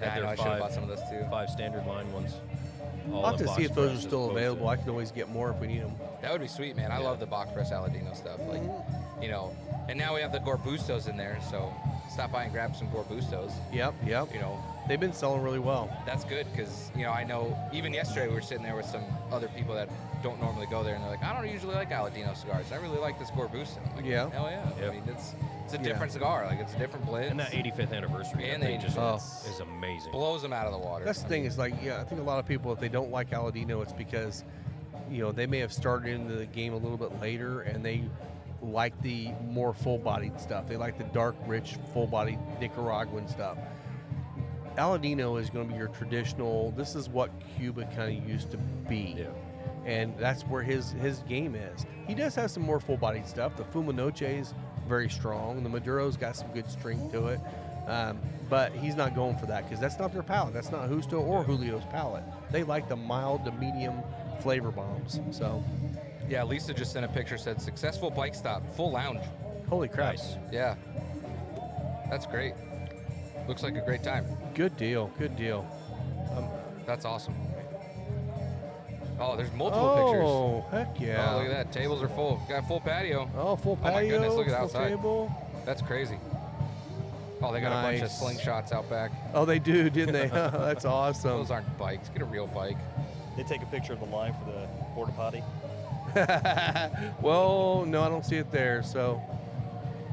Speaker 4: Had
Speaker 6: I know.
Speaker 4: their
Speaker 6: I should have
Speaker 4: 5
Speaker 6: bought some of those too.
Speaker 4: 5 standard line ones. All
Speaker 3: I'll have
Speaker 4: in
Speaker 3: to see
Speaker 4: box
Speaker 3: if those
Speaker 4: press
Speaker 3: are
Speaker 4: as
Speaker 3: still
Speaker 4: opposed to-
Speaker 3: available. I can always get more if we need them.
Speaker 6: That would be sweet, man. I love the box press Aladino stuff. Like, and now we have the Gorbustos in there, so stop by and grab some Gorbustos.
Speaker 3: Yep. They've been selling really well.
Speaker 6: That's good because I know even yesterday we were sitting there with some other people that don't normally go there, and they're like, I don't usually like Aladino cigars. I really like this Gorbusto. I'm like,
Speaker 3: Yeah.
Speaker 6: Hell yeah.
Speaker 4: Yep.
Speaker 6: I mean, it's a different cigar. Like, it's a different blend.
Speaker 4: And that 85th anniversary
Speaker 6: And
Speaker 4: that they
Speaker 6: the
Speaker 4: just
Speaker 3: 85th.
Speaker 4: is amazing.
Speaker 6: blows them out of the water.
Speaker 3: That's the
Speaker 6: I
Speaker 3: thing
Speaker 6: mean,
Speaker 3: is like, I think a lot of people, if they don't like Aladino, it's because, they may have started into the game a little bit later and they like the more full-bodied stuff. They like the dark, rich, full-bodied Nicaraguan stuff. Aladino is going to be your traditional, this is what Cuba kind of used to be.
Speaker 4: Yeah.
Speaker 3: And that's where his game is. He does have some more full-bodied stuff. The Fumanoche's very strong. The Maduro's got some good strength to it. But he's not going for that because that's not their palate. That's not Justo or Julio's palate. They like the mild to medium flavor bombs. So,
Speaker 6: yeah, Lisa just sent a picture, said successful bike stop, full lounge.
Speaker 3: holy crap.
Speaker 4: Nice.
Speaker 6: Yeah. That's great. Looks like a great time.
Speaker 3: Good deal. Good deal.
Speaker 6: That's awesome. Oh, there's multiple pictures.
Speaker 3: Oh, heck yeah.
Speaker 6: Oh, look at that. Tables are full. Got a full patio.
Speaker 3: Oh, full
Speaker 6: my
Speaker 3: patio.
Speaker 6: goodness, look at
Speaker 3: full
Speaker 6: outside.
Speaker 3: table.
Speaker 6: That's crazy. Oh, they got a bunch of
Speaker 3: Nice.
Speaker 6: slingshots out back.
Speaker 3: Oh, they do, didn't they? That's awesome.
Speaker 6: Those aren't bikes. Get a real bike.
Speaker 5: They take a picture of the line for the porta potty.
Speaker 3: Well, no, I don't see it there. So,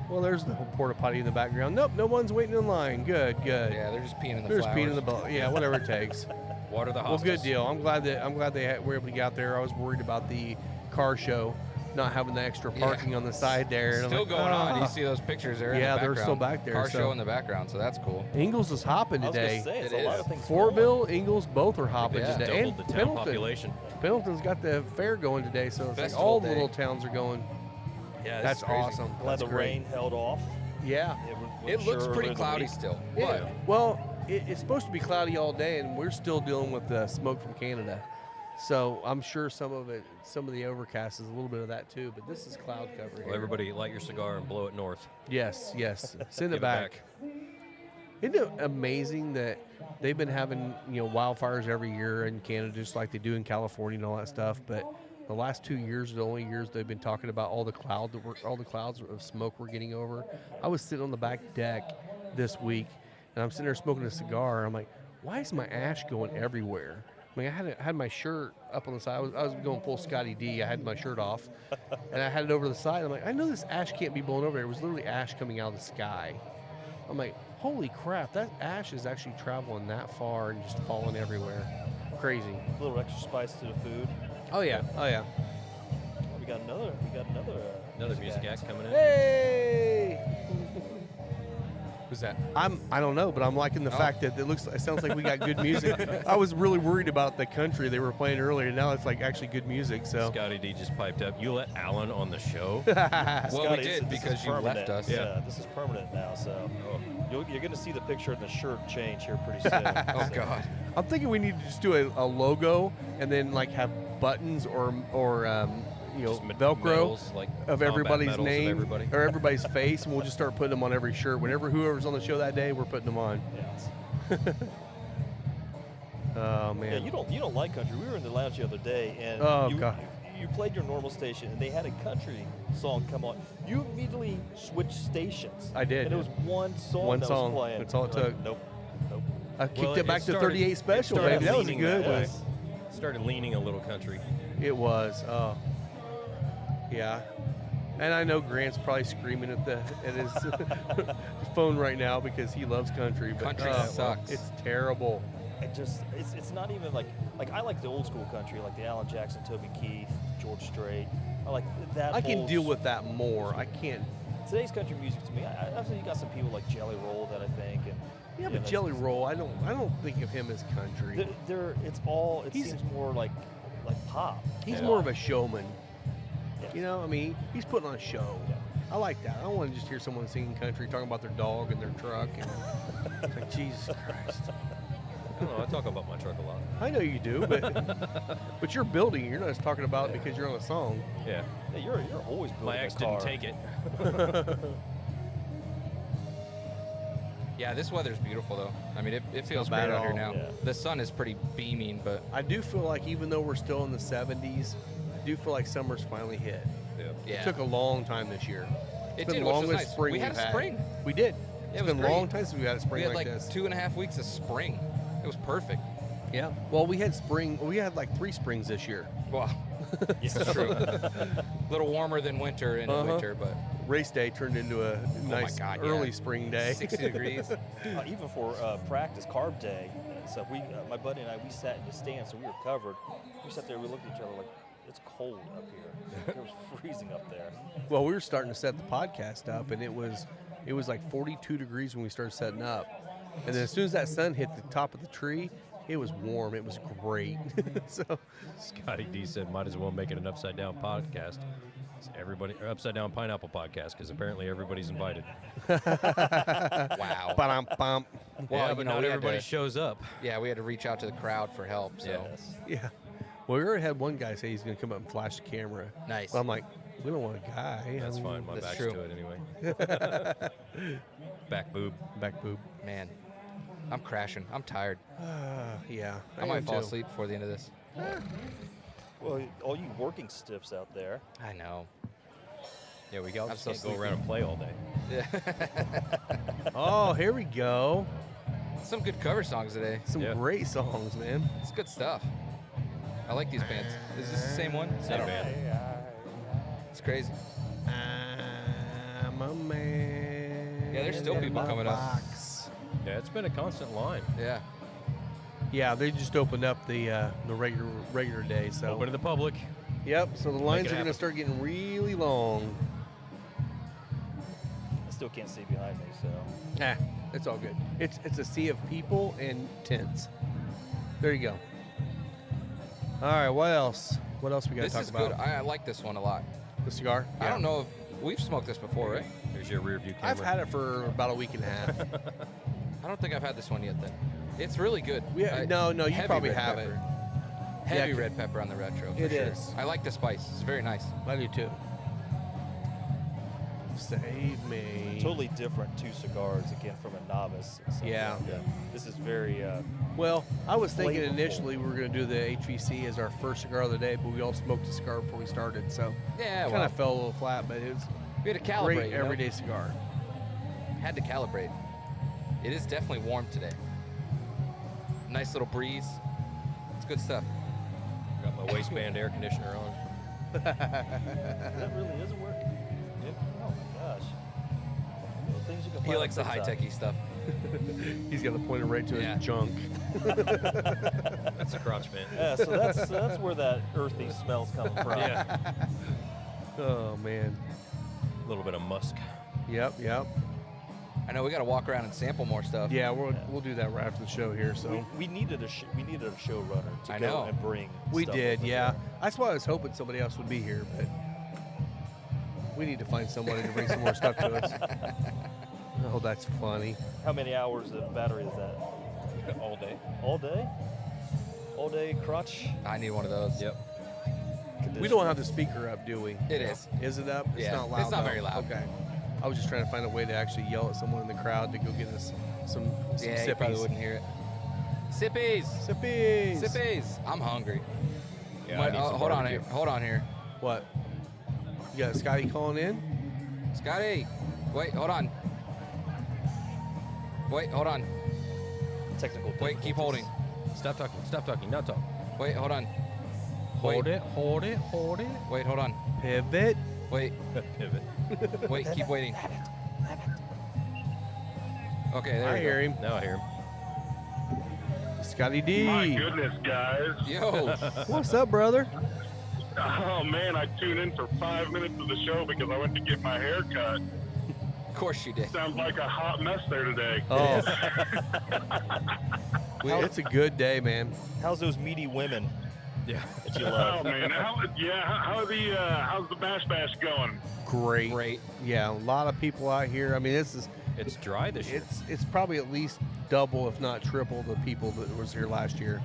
Speaker 3: well, there's the porta potty in the background. Nope, no one's waiting in line. Good.
Speaker 6: Yeah, they're just peeing in the
Speaker 3: They're just
Speaker 6: flowers.
Speaker 3: peeing in the boat. Yeah, whatever it takes.
Speaker 4: Water the
Speaker 3: Well,
Speaker 4: hostess.
Speaker 3: good deal. I'm glad they were able to get out there. I was worried about the car show not having the extra
Speaker 6: Yeah.
Speaker 3: parking on the side there. And I'm
Speaker 6: Still
Speaker 3: like,
Speaker 6: going on.
Speaker 3: "Ah."
Speaker 6: You see those pictures there in the
Speaker 3: Yeah,
Speaker 6: background.
Speaker 3: they're still back there,
Speaker 6: Car
Speaker 3: so-
Speaker 6: show in the background, so that's cool.
Speaker 3: Ingalls is hopping
Speaker 5: I was
Speaker 3: today.
Speaker 5: gonna say, it's
Speaker 6: It
Speaker 5: a lot
Speaker 6: is.
Speaker 5: of things. going on.
Speaker 3: Fortville, Ingalls, both are hopping
Speaker 6: Yeah.
Speaker 3: today.
Speaker 4: Doubled
Speaker 3: And
Speaker 4: the town population.
Speaker 3: Pendleton's got the fair going today, so it's like
Speaker 6: Festival
Speaker 3: all the
Speaker 6: day.
Speaker 3: little towns are going.
Speaker 6: Yeah,
Speaker 3: That's awesome.
Speaker 5: Glad
Speaker 3: That's
Speaker 5: the
Speaker 3: great.
Speaker 5: rain held off.
Speaker 3: Yeah.
Speaker 6: It looks pretty cloudy still.
Speaker 3: Yeah. Well, it's supposed to be cloudy all day, and we're still dealing with the smoke from Canada. So I'm sure some of the overcast is a little bit of that too. But this is cloud cover here.
Speaker 4: Well, everybody light your cigar and blow it north.
Speaker 3: Yes. Send
Speaker 4: Give
Speaker 3: it back. Isn't it amazing that they've been having wildfires every year in Canada, just like they do in California and all that stuff? But the last 2 years are the only years they've been talking about all the clouds of smoke we're getting over. I was sitting on the back deck this week, and I'm sitting there smoking a cigar. I'm like, why is my ash going everywhere? I mean, I had my shirt up on the side. I was going full Scotty D. I had my shirt off, and I had it over the side. I'm like, I know this ash can't be blown over there. It was literally ash coming out of the sky. I'm like, holy crap, that ash is actually traveling that far and just falling everywhere. Crazy.
Speaker 5: A little extra spice to the food.
Speaker 3: Oh yeah. Oh yeah.
Speaker 5: We got another.
Speaker 4: Another music act coming in.
Speaker 3: Hey.
Speaker 6: Who's that?
Speaker 3: I don't know, but I'm liking the fact that it sounds like we got good music. I was really worried about the country they were playing earlier. Now it's like actually good music. So
Speaker 4: Scotty D just piped up. You let Alan on the show?
Speaker 6: Well,
Speaker 5: Scotty,
Speaker 6: we did
Speaker 5: this is
Speaker 6: because you
Speaker 5: permanent.
Speaker 6: left us.
Speaker 5: Yeah, this is permanent now. So you're going to see the picture of the shirt change here pretty soon.
Speaker 6: Oh God.
Speaker 3: I'm thinking we need to just do a logo and then like have buttons or
Speaker 4: Just
Speaker 3: Velcro
Speaker 4: medals, like
Speaker 3: of
Speaker 4: combat
Speaker 3: everybody's
Speaker 4: medals of
Speaker 3: name
Speaker 4: everybody.
Speaker 3: or everybody's face, and we'll just start putting them on every shirt. Whenever whoever's on the show that day, we're putting them on.
Speaker 5: Yeah.
Speaker 3: Oh man.
Speaker 5: Yeah, you don't like country. We were in the lounge the other day, and
Speaker 3: Oh,
Speaker 5: you,
Speaker 3: God.
Speaker 5: you played your normal station, and they had a country song come on. You immediately switched stations.
Speaker 3: I did.
Speaker 5: And it was one song
Speaker 3: One
Speaker 5: that
Speaker 3: song.
Speaker 5: was playing.
Speaker 3: That's all it
Speaker 5: Like,
Speaker 3: took.
Speaker 5: Nope.
Speaker 3: I kicked
Speaker 4: Well,
Speaker 3: it back to
Speaker 4: started-
Speaker 3: 38
Speaker 4: it
Speaker 3: special,
Speaker 4: started
Speaker 3: baby. That was
Speaker 4: leaning
Speaker 3: good.
Speaker 4: that way. Started leaning a little country.
Speaker 3: It was. Oh. Yeah. And I know Grant's probably screaming at his phone right now because he loves country. But
Speaker 6: Country sucks.
Speaker 3: It's terrible.
Speaker 5: It's not even like I like the old school country, like the Alan Jackson, Toby Keith, George Strait. I like that.
Speaker 3: I can
Speaker 5: whole
Speaker 3: deal with that more. I can't.
Speaker 5: Today's country music to me. I think you got some people like Jelly Roll that I think, and
Speaker 3: Yeah,
Speaker 5: you
Speaker 3: but
Speaker 5: know,
Speaker 3: Jelly Roll, I don't think of him as country.
Speaker 5: It
Speaker 3: He's-
Speaker 5: seems more like pop.
Speaker 3: He's
Speaker 5: Yeah.
Speaker 3: more of a showman.
Speaker 5: Yes.
Speaker 3: You know, I mean, he's putting on a show.
Speaker 5: Yeah.
Speaker 3: I like that. I don't want to just hear someone singing country, talking about their dog and their truck. And it's like, Jesus Christ.
Speaker 4: I don't know. I talk about my truck a lot.
Speaker 3: I know you do, but you're building it. You're not just talking about it because you're on a song.
Speaker 4: Yeah.
Speaker 5: Yeah, you're always building
Speaker 4: My ex
Speaker 5: a car.
Speaker 4: didn't take it.
Speaker 6: Yeah, this weather's beautiful though. I mean, it feels
Speaker 3: not bad
Speaker 6: great
Speaker 3: at
Speaker 6: out here
Speaker 3: all.
Speaker 6: now.
Speaker 5: Yeah.
Speaker 6: The sun is pretty beaming, but
Speaker 3: I do feel like even though we're still in the 70s, I do feel like summer's finally hit.
Speaker 4: Yeah.
Speaker 6: yeah,
Speaker 3: It took a long time this year.
Speaker 6: It
Speaker 3: It's been
Speaker 6: did,
Speaker 3: the
Speaker 6: which was
Speaker 3: longest
Speaker 6: nice.
Speaker 3: spring
Speaker 6: We had
Speaker 3: we've
Speaker 6: a spring.
Speaker 3: We did.
Speaker 6: it
Speaker 3: It's
Speaker 6: was
Speaker 3: been a
Speaker 6: great.
Speaker 3: long time since we had a spring
Speaker 6: We had
Speaker 3: like
Speaker 6: like
Speaker 3: this.
Speaker 6: 2.5 weeks of spring. It was perfect.
Speaker 3: Yeah. Well, we had spring. We had like 3 springs this year.
Speaker 6: Wow, it's true. A little warmer than winter in winter, but
Speaker 3: Race day turned into a nice
Speaker 6: God,
Speaker 3: early
Speaker 6: yeah.
Speaker 3: spring day.
Speaker 6: 60 degrees.
Speaker 5: Even for practice, carb day, so my buddy and I, we sat in the stands, so we were covered. We sat there, we looked at each other like, it's cold up here. It was freezing up there.
Speaker 3: Well, we were starting to set the podcast up, and it was like 42 degrees when we started setting up. And then as soon as that sun hit the top of the tree, it was warm. It was great. So
Speaker 4: Scotty D said, might as well make it an upside down podcast. It's everybody, or upside down pineapple podcast, because apparently everybody's invited.
Speaker 6: Wow.
Speaker 3: ba-dum-bum.
Speaker 6: Well,
Speaker 4: yeah,
Speaker 6: you
Speaker 4: but
Speaker 6: know,
Speaker 4: not
Speaker 6: we had
Speaker 4: everybody
Speaker 6: to-
Speaker 4: shows up.
Speaker 6: Yeah, we had to reach out to the crowd for help. So
Speaker 5: Yes.
Speaker 3: Yeah. Well, we already had one guy say he's going to come up and flash the camera.
Speaker 6: Nice.
Speaker 3: But I'm like, we don't want a guy.
Speaker 4: That's fine. My
Speaker 6: That's
Speaker 4: back's
Speaker 6: true.
Speaker 4: to it anyway. Back boob.
Speaker 3: Back boob.
Speaker 6: man, I'm crashing. I'm tired.
Speaker 3: Yeah.
Speaker 6: I might
Speaker 3: am
Speaker 6: fall
Speaker 3: too.
Speaker 6: asleep before the end of this.
Speaker 5: Well, all you working stiffs out there.
Speaker 6: I know.
Speaker 4: Yeah, we all
Speaker 6: I'm
Speaker 4: just
Speaker 6: so
Speaker 4: can't go
Speaker 6: sleepy.
Speaker 4: around and play all day.
Speaker 3: Oh, here we go.
Speaker 6: Some good cover songs today.
Speaker 3: Some
Speaker 4: Yeah.
Speaker 3: great songs, man.
Speaker 6: It's good stuff. I like these bands. Is this the same one?
Speaker 4: Same band.
Speaker 6: It's crazy.
Speaker 3: I'm a man.
Speaker 6: Yeah, there's still
Speaker 3: in
Speaker 6: people
Speaker 3: my
Speaker 6: coming up.
Speaker 3: box.
Speaker 4: Yeah, it's been a constant line.
Speaker 6: Yeah.
Speaker 3: Yeah, they just opened up the regular day. So
Speaker 4: Open to the public.
Speaker 3: yep. So the lines
Speaker 4: it
Speaker 3: are going to
Speaker 4: happen.
Speaker 3: start getting really long.
Speaker 5: I still can't see behind me, so.
Speaker 3: Nah, it's all good. It's a sea of people and tents. There you go. All right, what else? What else we got to
Speaker 6: This
Speaker 3: talk
Speaker 6: is
Speaker 3: about?
Speaker 6: good. I like this one a lot.
Speaker 3: The cigar.
Speaker 6: I don't know if we've smoked this before, right?
Speaker 4: Here's your rear view camera.
Speaker 3: I've had it for about a week and a half.
Speaker 6: I don't think I've had this one yet then. It's really good.
Speaker 3: No, you
Speaker 6: heavy
Speaker 3: probably
Speaker 6: red
Speaker 3: haven't.
Speaker 6: pepper. Heavy
Speaker 3: Yeah,
Speaker 6: red pepper on the retro. For
Speaker 3: it
Speaker 6: sure.
Speaker 3: is.
Speaker 6: I like the spice. It's very nice.
Speaker 3: I do too. Save me.
Speaker 5: Totally different two cigars, again, from a novice. So,
Speaker 3: Yeah.
Speaker 5: This is very,
Speaker 3: Well, I was thinking
Speaker 5: Flavorful.
Speaker 3: initially we were going to do the HVC as our first cigar of the day, but we all smoked a cigar before we started, so
Speaker 6: Yeah,
Speaker 3: kind
Speaker 6: well,
Speaker 3: of fell a little flat, but it was
Speaker 6: we had to
Speaker 3: a
Speaker 6: calibrate.
Speaker 3: great
Speaker 6: you know?
Speaker 3: everyday cigar.
Speaker 6: Had to calibrate. It is definitely warm today. Nice little breeze. good stuff.
Speaker 4: Got my waistband air conditioner on.
Speaker 5: That really is working. Yeah. Oh my gosh. Little things you can
Speaker 6: He
Speaker 5: find
Speaker 6: likes the
Speaker 5: on
Speaker 6: high
Speaker 5: TikTok.
Speaker 6: techy stuff.
Speaker 3: He's got to point it right to
Speaker 6: Yeah.
Speaker 3: his junk.
Speaker 4: That's a crotch vent.
Speaker 5: Yeah, so that's where that earthy smell's coming from.
Speaker 4: Yeah.
Speaker 3: Oh man.
Speaker 4: A little bit of musk.
Speaker 3: Yep.
Speaker 6: I know we got to walk around and sample more stuff.
Speaker 3: Yeah, we'll do that right after the show here. So
Speaker 5: We needed a showrunner to
Speaker 6: I
Speaker 5: go
Speaker 6: know.
Speaker 5: and bring.
Speaker 3: we
Speaker 5: stuff
Speaker 3: did.
Speaker 5: over
Speaker 3: Yeah,
Speaker 5: here.
Speaker 3: that's why I was hoping somebody else would be here, but we need to find somebody to bring some more stuff to us. Oh, that's funny.
Speaker 5: How many hours of battery is that?
Speaker 4: All day.
Speaker 5: All day? All day crotch.
Speaker 6: I need one of those.
Speaker 4: Yep.
Speaker 3: We don't have the speaker up, do we?
Speaker 6: It is.
Speaker 3: Is it up? It's
Speaker 6: Yeah,
Speaker 3: not loud.
Speaker 6: it's not
Speaker 3: though.
Speaker 6: very loud.
Speaker 3: Okay. I was just trying to find a way to actually yell at someone in the crowd to go get us some
Speaker 6: Yeah, you probably
Speaker 3: sippies.
Speaker 6: wouldn't hear it. Sippies.
Speaker 3: Sippies.
Speaker 6: Sippies. I'm hungry.
Speaker 4: Yeah,
Speaker 6: Wait,
Speaker 4: I need some
Speaker 6: hold on
Speaker 4: barbecue.
Speaker 6: here. Hold on here.
Speaker 3: What? You got Scotty calling in?
Speaker 6: Scotty. Wait, hold on. Wait, hold on.
Speaker 5: Technical.
Speaker 6: Wait, keep holding.
Speaker 4: Stop talking. Stop talking. Not talk.
Speaker 6: Wait, hold on.
Speaker 4: Hold
Speaker 6: Wait.
Speaker 4: it. Hold it. Hold it.
Speaker 6: Wait, hold on.
Speaker 3: Pivot.
Speaker 6: Wait,
Speaker 4: Pivot.
Speaker 6: wait, keep waiting. Okay, there
Speaker 3: I
Speaker 6: you
Speaker 3: hear
Speaker 6: go.
Speaker 3: him.
Speaker 4: Now I hear him.
Speaker 3: Scotty D.
Speaker 9: My goodness, guys.
Speaker 6: Yo,
Speaker 3: What's up, brother?
Speaker 9: Oh, man, I tuned in for 5 minutes of the show because I went to get my hair cut.
Speaker 6: of course you did.
Speaker 9: Sounds like a hot mess there today.
Speaker 3: Oh. It's a good day, man.
Speaker 5: How's those meaty women
Speaker 4: Yeah.
Speaker 5: that you
Speaker 9: Oh,
Speaker 5: love?
Speaker 9: man. How's the Bash Bash going?
Speaker 3: Great.
Speaker 6: Great.
Speaker 3: Yeah, a lot of people out here. I mean,
Speaker 4: It's dry this year.
Speaker 3: it's probably at least double, if not triple, the people that was here last year.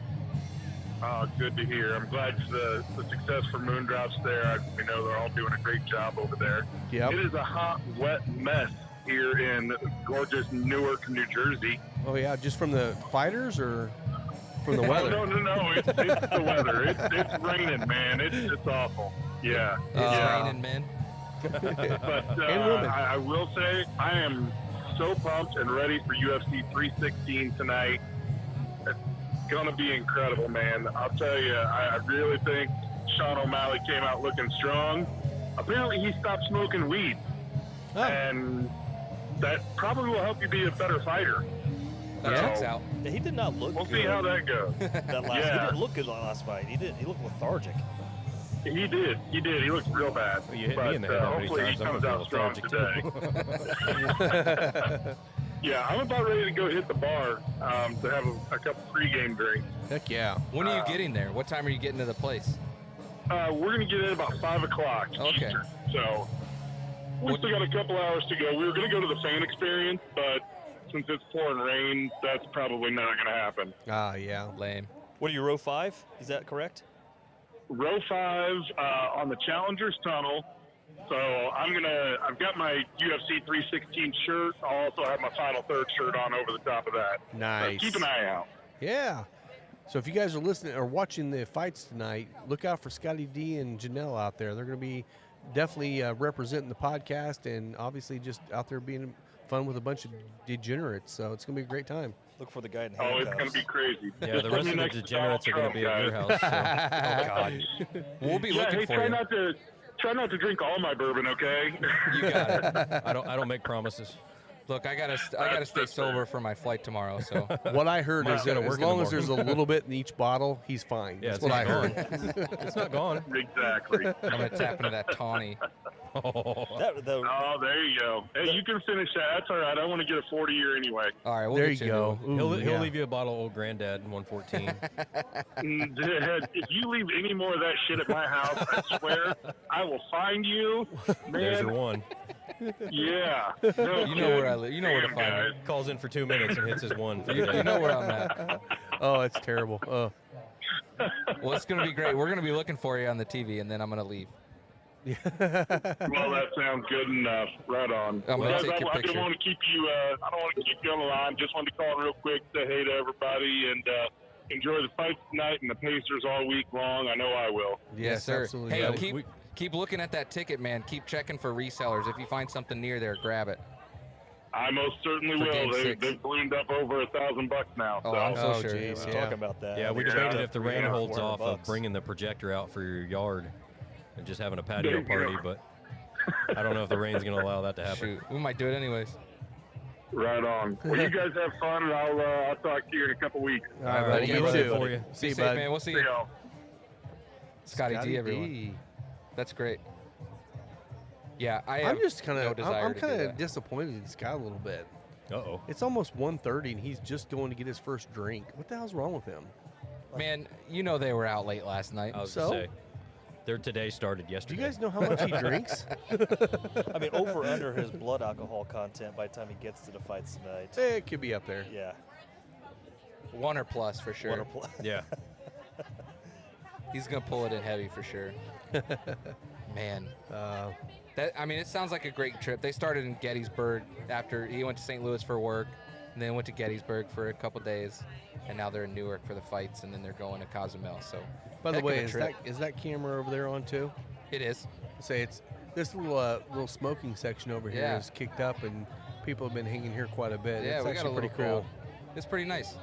Speaker 9: Oh, good to hear. I'm glad the success for Moon Drops there. We know they're all doing a great job over there.
Speaker 3: Yep.
Speaker 9: It is a hot, wet mess here in gorgeous Newark, New Jersey.
Speaker 3: Oh yeah, just from the fighters or from the weather?
Speaker 9: Oh, no. It's the weather. It's raining, man. It's awful. Yeah.
Speaker 6: It's
Speaker 9: yeah.
Speaker 6: raining, man.
Speaker 9: But
Speaker 3: And women.
Speaker 9: I will say I am so pumped and ready for UFC 316 tonight. It's going to be incredible, man. I'll tell you, I really think Sean O'Malley came out looking strong. Apparently he stopped smoking weed,
Speaker 3: Oh.
Speaker 9: and that probably will help you be a better fighter.
Speaker 6: That
Speaker 9: So,
Speaker 6: checks out.
Speaker 5: He did not look
Speaker 9: We'll
Speaker 5: good.
Speaker 9: see how that goes.
Speaker 5: That last,
Speaker 9: Yeah.
Speaker 5: He didn't look good on the last fight. He looked lethargic.
Speaker 9: He did. He looked real bad.
Speaker 4: You hit
Speaker 9: but,
Speaker 4: me in the head that many
Speaker 9: hopefully he
Speaker 4: times. I'm
Speaker 9: comes
Speaker 4: gonna
Speaker 9: out
Speaker 4: feel
Speaker 9: strong
Speaker 4: lethargic
Speaker 9: today. Yeah, I'm about ready to go hit the bar to have a couple pregame drinks.
Speaker 3: Heck yeah.
Speaker 6: When are you getting there? What time are you getting to the place?
Speaker 9: We're going to get in about 5 o'clock
Speaker 6: Okay.
Speaker 9: Eastern. So we
Speaker 6: What-
Speaker 9: still got a couple hours to go. We were going to go to the fan experience, but since it's pouring rain, that's probably not going to happen.
Speaker 3: Ah, yeah.
Speaker 6: Lame.
Speaker 5: What are you, row 5? Is that correct?
Speaker 9: Row 5 on the Challengers Tunnel. So I've got my UFC 316 shirt. I'll also have my Final Third shirt on over the top of that.
Speaker 3: Nice.
Speaker 9: So keep an eye out.
Speaker 3: Yeah. So if you guys are listening or watching the fights tonight, look out for Scotty D and Janelle out there. They're going to be definitely representing the podcast and obviously just out there being fun with a bunch of degenerates. So it's going to be a great time.
Speaker 5: Look for the guy in
Speaker 9: Oh,
Speaker 5: handcuffs.
Speaker 9: it's going to be crazy.
Speaker 4: Yeah,
Speaker 9: Just
Speaker 4: the
Speaker 9: put
Speaker 4: rest
Speaker 9: me
Speaker 4: of the
Speaker 9: next to
Speaker 4: degenerates are
Speaker 9: Donald
Speaker 4: going to be at your
Speaker 9: Trump,
Speaker 4: house. So.
Speaker 6: Oh God. We'll be
Speaker 9: Yeah,
Speaker 6: looking
Speaker 9: hey,
Speaker 6: for
Speaker 9: try
Speaker 6: you.
Speaker 9: not to drink all my bourbon, okay?
Speaker 6: You got it.
Speaker 4: I don't make promises.
Speaker 6: Look, I gotta stay
Speaker 9: That's
Speaker 6: sober for my flight tomorrow. So
Speaker 3: What I heard
Speaker 4: Mike's
Speaker 3: is that
Speaker 4: gotta
Speaker 3: as
Speaker 4: work in the
Speaker 3: long as there's a little bit in each bottle, he's fine.
Speaker 4: Yeah,
Speaker 3: That's
Speaker 4: it's
Speaker 3: what I
Speaker 4: not
Speaker 3: heard.
Speaker 4: gone. It's not gone.
Speaker 9: Exactly.
Speaker 6: I'm gonna tap into that tawny.
Speaker 4: Oh.
Speaker 9: Oh, there you go. Hey, you can finish that. That's all right. I want to get a 40-year anyway.
Speaker 6: All right, we'll
Speaker 3: There
Speaker 6: get
Speaker 3: you
Speaker 6: you
Speaker 3: go.
Speaker 6: into it.
Speaker 3: Ooh,
Speaker 4: He'll
Speaker 3: yeah.
Speaker 4: leave you a bottle of Old Granddad in 114.
Speaker 9: If you leave any more of that shit at my house, I swear, I will find you.
Speaker 4: There's your
Speaker 9: Man,
Speaker 4: one.
Speaker 9: yeah. No
Speaker 6: You know where I
Speaker 9: kidding.
Speaker 6: live. You know where to
Speaker 9: Damn,
Speaker 6: find me.
Speaker 9: guys.
Speaker 4: Calls in for 2 minutes and hits his one. For
Speaker 6: You,
Speaker 4: the
Speaker 6: you
Speaker 4: day.
Speaker 6: know where I'm at.
Speaker 3: Oh, it's terrible. Oh.
Speaker 6: Well, it's gonna be great. We're gonna be looking for you on the TV, and then I'm gonna leave.
Speaker 9: Well, that sounds good enough. Right on.
Speaker 6: I'm gonna
Speaker 9: Guys,
Speaker 6: take your
Speaker 9: I
Speaker 6: picture.
Speaker 9: don't want to keep you. I don't want to keep you on the line. Just wanted to call real quick, say hey to everybody, and enjoy the fights tonight and the Pacers all week long. I know I will.
Speaker 3: Yes,
Speaker 6: sir.
Speaker 3: absolutely.
Speaker 6: Hey,
Speaker 3: Yeah,
Speaker 6: keep looking at that ticket, man. Keep checking for resellers. If you find something near there, grab it.
Speaker 9: I most certainly
Speaker 6: For
Speaker 9: will.
Speaker 6: game six.
Speaker 9: They've ballooned up over $1,000 now.
Speaker 6: Oh,
Speaker 9: So
Speaker 6: I'm so
Speaker 3: Oh,
Speaker 6: sure.
Speaker 3: geez.
Speaker 5: We're
Speaker 3: Yeah.
Speaker 5: talking about that.
Speaker 4: Yeah, we
Speaker 9: Yeah.
Speaker 4: debated if the rain
Speaker 9: Yeah.
Speaker 4: holds off of
Speaker 5: $400.
Speaker 4: bringing the projector out for your yard and just having a patio
Speaker 9: There you
Speaker 4: party,
Speaker 9: go.
Speaker 4: but I don't know if the rain's going to allow that to happen.
Speaker 6: Shoot, we might do it anyways.
Speaker 9: Right on. Well, you guys have fun, and I'll talk to you in a couple weeks.
Speaker 3: All right,
Speaker 4: All
Speaker 3: buddy.
Speaker 4: right,
Speaker 3: You
Speaker 4: we'll be
Speaker 3: too.
Speaker 4: ready for you.
Speaker 3: See you,
Speaker 6: Be safe,
Speaker 3: bud.
Speaker 6: man. We'll see
Speaker 9: See
Speaker 6: you.
Speaker 9: y'all.
Speaker 6: Scotty D, everyone.
Speaker 3: D.
Speaker 6: That's great. Yeah, I
Speaker 3: I'm
Speaker 6: have
Speaker 3: just kind
Speaker 6: no
Speaker 3: of,
Speaker 6: desire
Speaker 3: I'm
Speaker 6: to do
Speaker 3: kind of
Speaker 6: that.
Speaker 3: disappointed in Scott a little bit.
Speaker 4: Uh-oh.
Speaker 3: It's almost 1:30 and he's just going to get his first drink. What the hell's wrong with him?
Speaker 6: Man, you know they were out late last night.
Speaker 4: I was
Speaker 3: So?
Speaker 4: going to say, their today started
Speaker 3: Do
Speaker 4: yesterday.
Speaker 3: you guys know how much he drinks?
Speaker 5: I mean, over under his blood alcohol content by the time he gets to the fights tonight.
Speaker 3: It could be up there.
Speaker 5: Yeah.
Speaker 6: 1 or plus for sure.
Speaker 5: One or pl-
Speaker 4: Yeah.
Speaker 6: He's gonna pull it in heavy for sure. Man,
Speaker 3: Uh,
Speaker 6: it sounds like a great trip. They started in Gettysburg after he went to St. Louis for work, and then went to Gettysburg for a couple days, and now they're in Newark for the fights, and then they're going to Cozumel. So,
Speaker 3: by the
Speaker 6: heck of
Speaker 3: way,
Speaker 6: a trip.
Speaker 3: is that camera over there on too?
Speaker 6: It is.
Speaker 3: Say it's this little smoking section over here
Speaker 6: Yeah.
Speaker 3: is kicked up and people have been hanging here quite a bit.
Speaker 6: Yeah,
Speaker 3: it's
Speaker 6: we got a
Speaker 3: actually
Speaker 6: little
Speaker 3: pretty cool.
Speaker 6: crowd. It's pretty nice.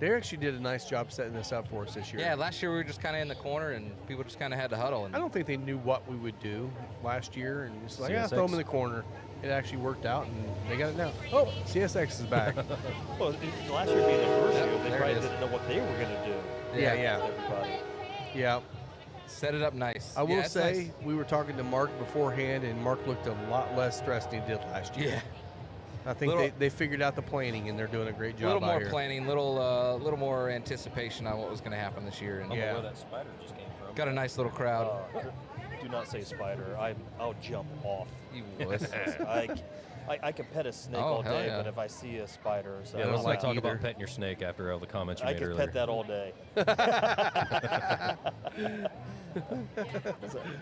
Speaker 3: They actually did a nice job setting this up for us this year.
Speaker 6: Yeah, last year we were just kind of in the corner, and people just kind of had to huddle. And
Speaker 3: I don't think they knew what we would do last year, and it's like,
Speaker 4: CSX.
Speaker 3: throw them in the corner. It actually worked out, and they got it now. Oh, CSX is back.
Speaker 5: Well, last year being the first
Speaker 6: Yep,
Speaker 5: year, they
Speaker 6: there it
Speaker 5: probably
Speaker 6: is.
Speaker 5: didn't know what they were going to do.
Speaker 3: Yeah.
Speaker 5: with everybody.
Speaker 3: Yeah.
Speaker 6: set it up nice.
Speaker 3: I will
Speaker 6: Yeah, it's
Speaker 3: say
Speaker 6: nice.
Speaker 3: we were talking to Mark beforehand, and Mark looked a lot less stressed than he did last year.
Speaker 6: Yeah.
Speaker 3: I think
Speaker 6: Little-
Speaker 3: they figured out the planning, and they're doing a great
Speaker 6: A
Speaker 3: job
Speaker 6: little
Speaker 3: out
Speaker 6: more
Speaker 3: here.
Speaker 6: planning, little more anticipation on what was going to happen this year, and
Speaker 4: I don't know
Speaker 3: Yeah.
Speaker 4: where that spider just came from.
Speaker 6: got a nice little crowd.
Speaker 5: Do not say spider. I'll jump off.
Speaker 6: You wuss.
Speaker 5: I can pet a snake
Speaker 6: Oh,
Speaker 5: all
Speaker 6: hell
Speaker 5: day,
Speaker 6: yeah.
Speaker 5: but if I see a spider or something,
Speaker 4: Yeah, let's
Speaker 3: like
Speaker 4: not talk
Speaker 3: either.
Speaker 4: about petting your snake after all the comments you
Speaker 5: I
Speaker 4: made
Speaker 5: can
Speaker 4: earlier.
Speaker 5: pet that all day.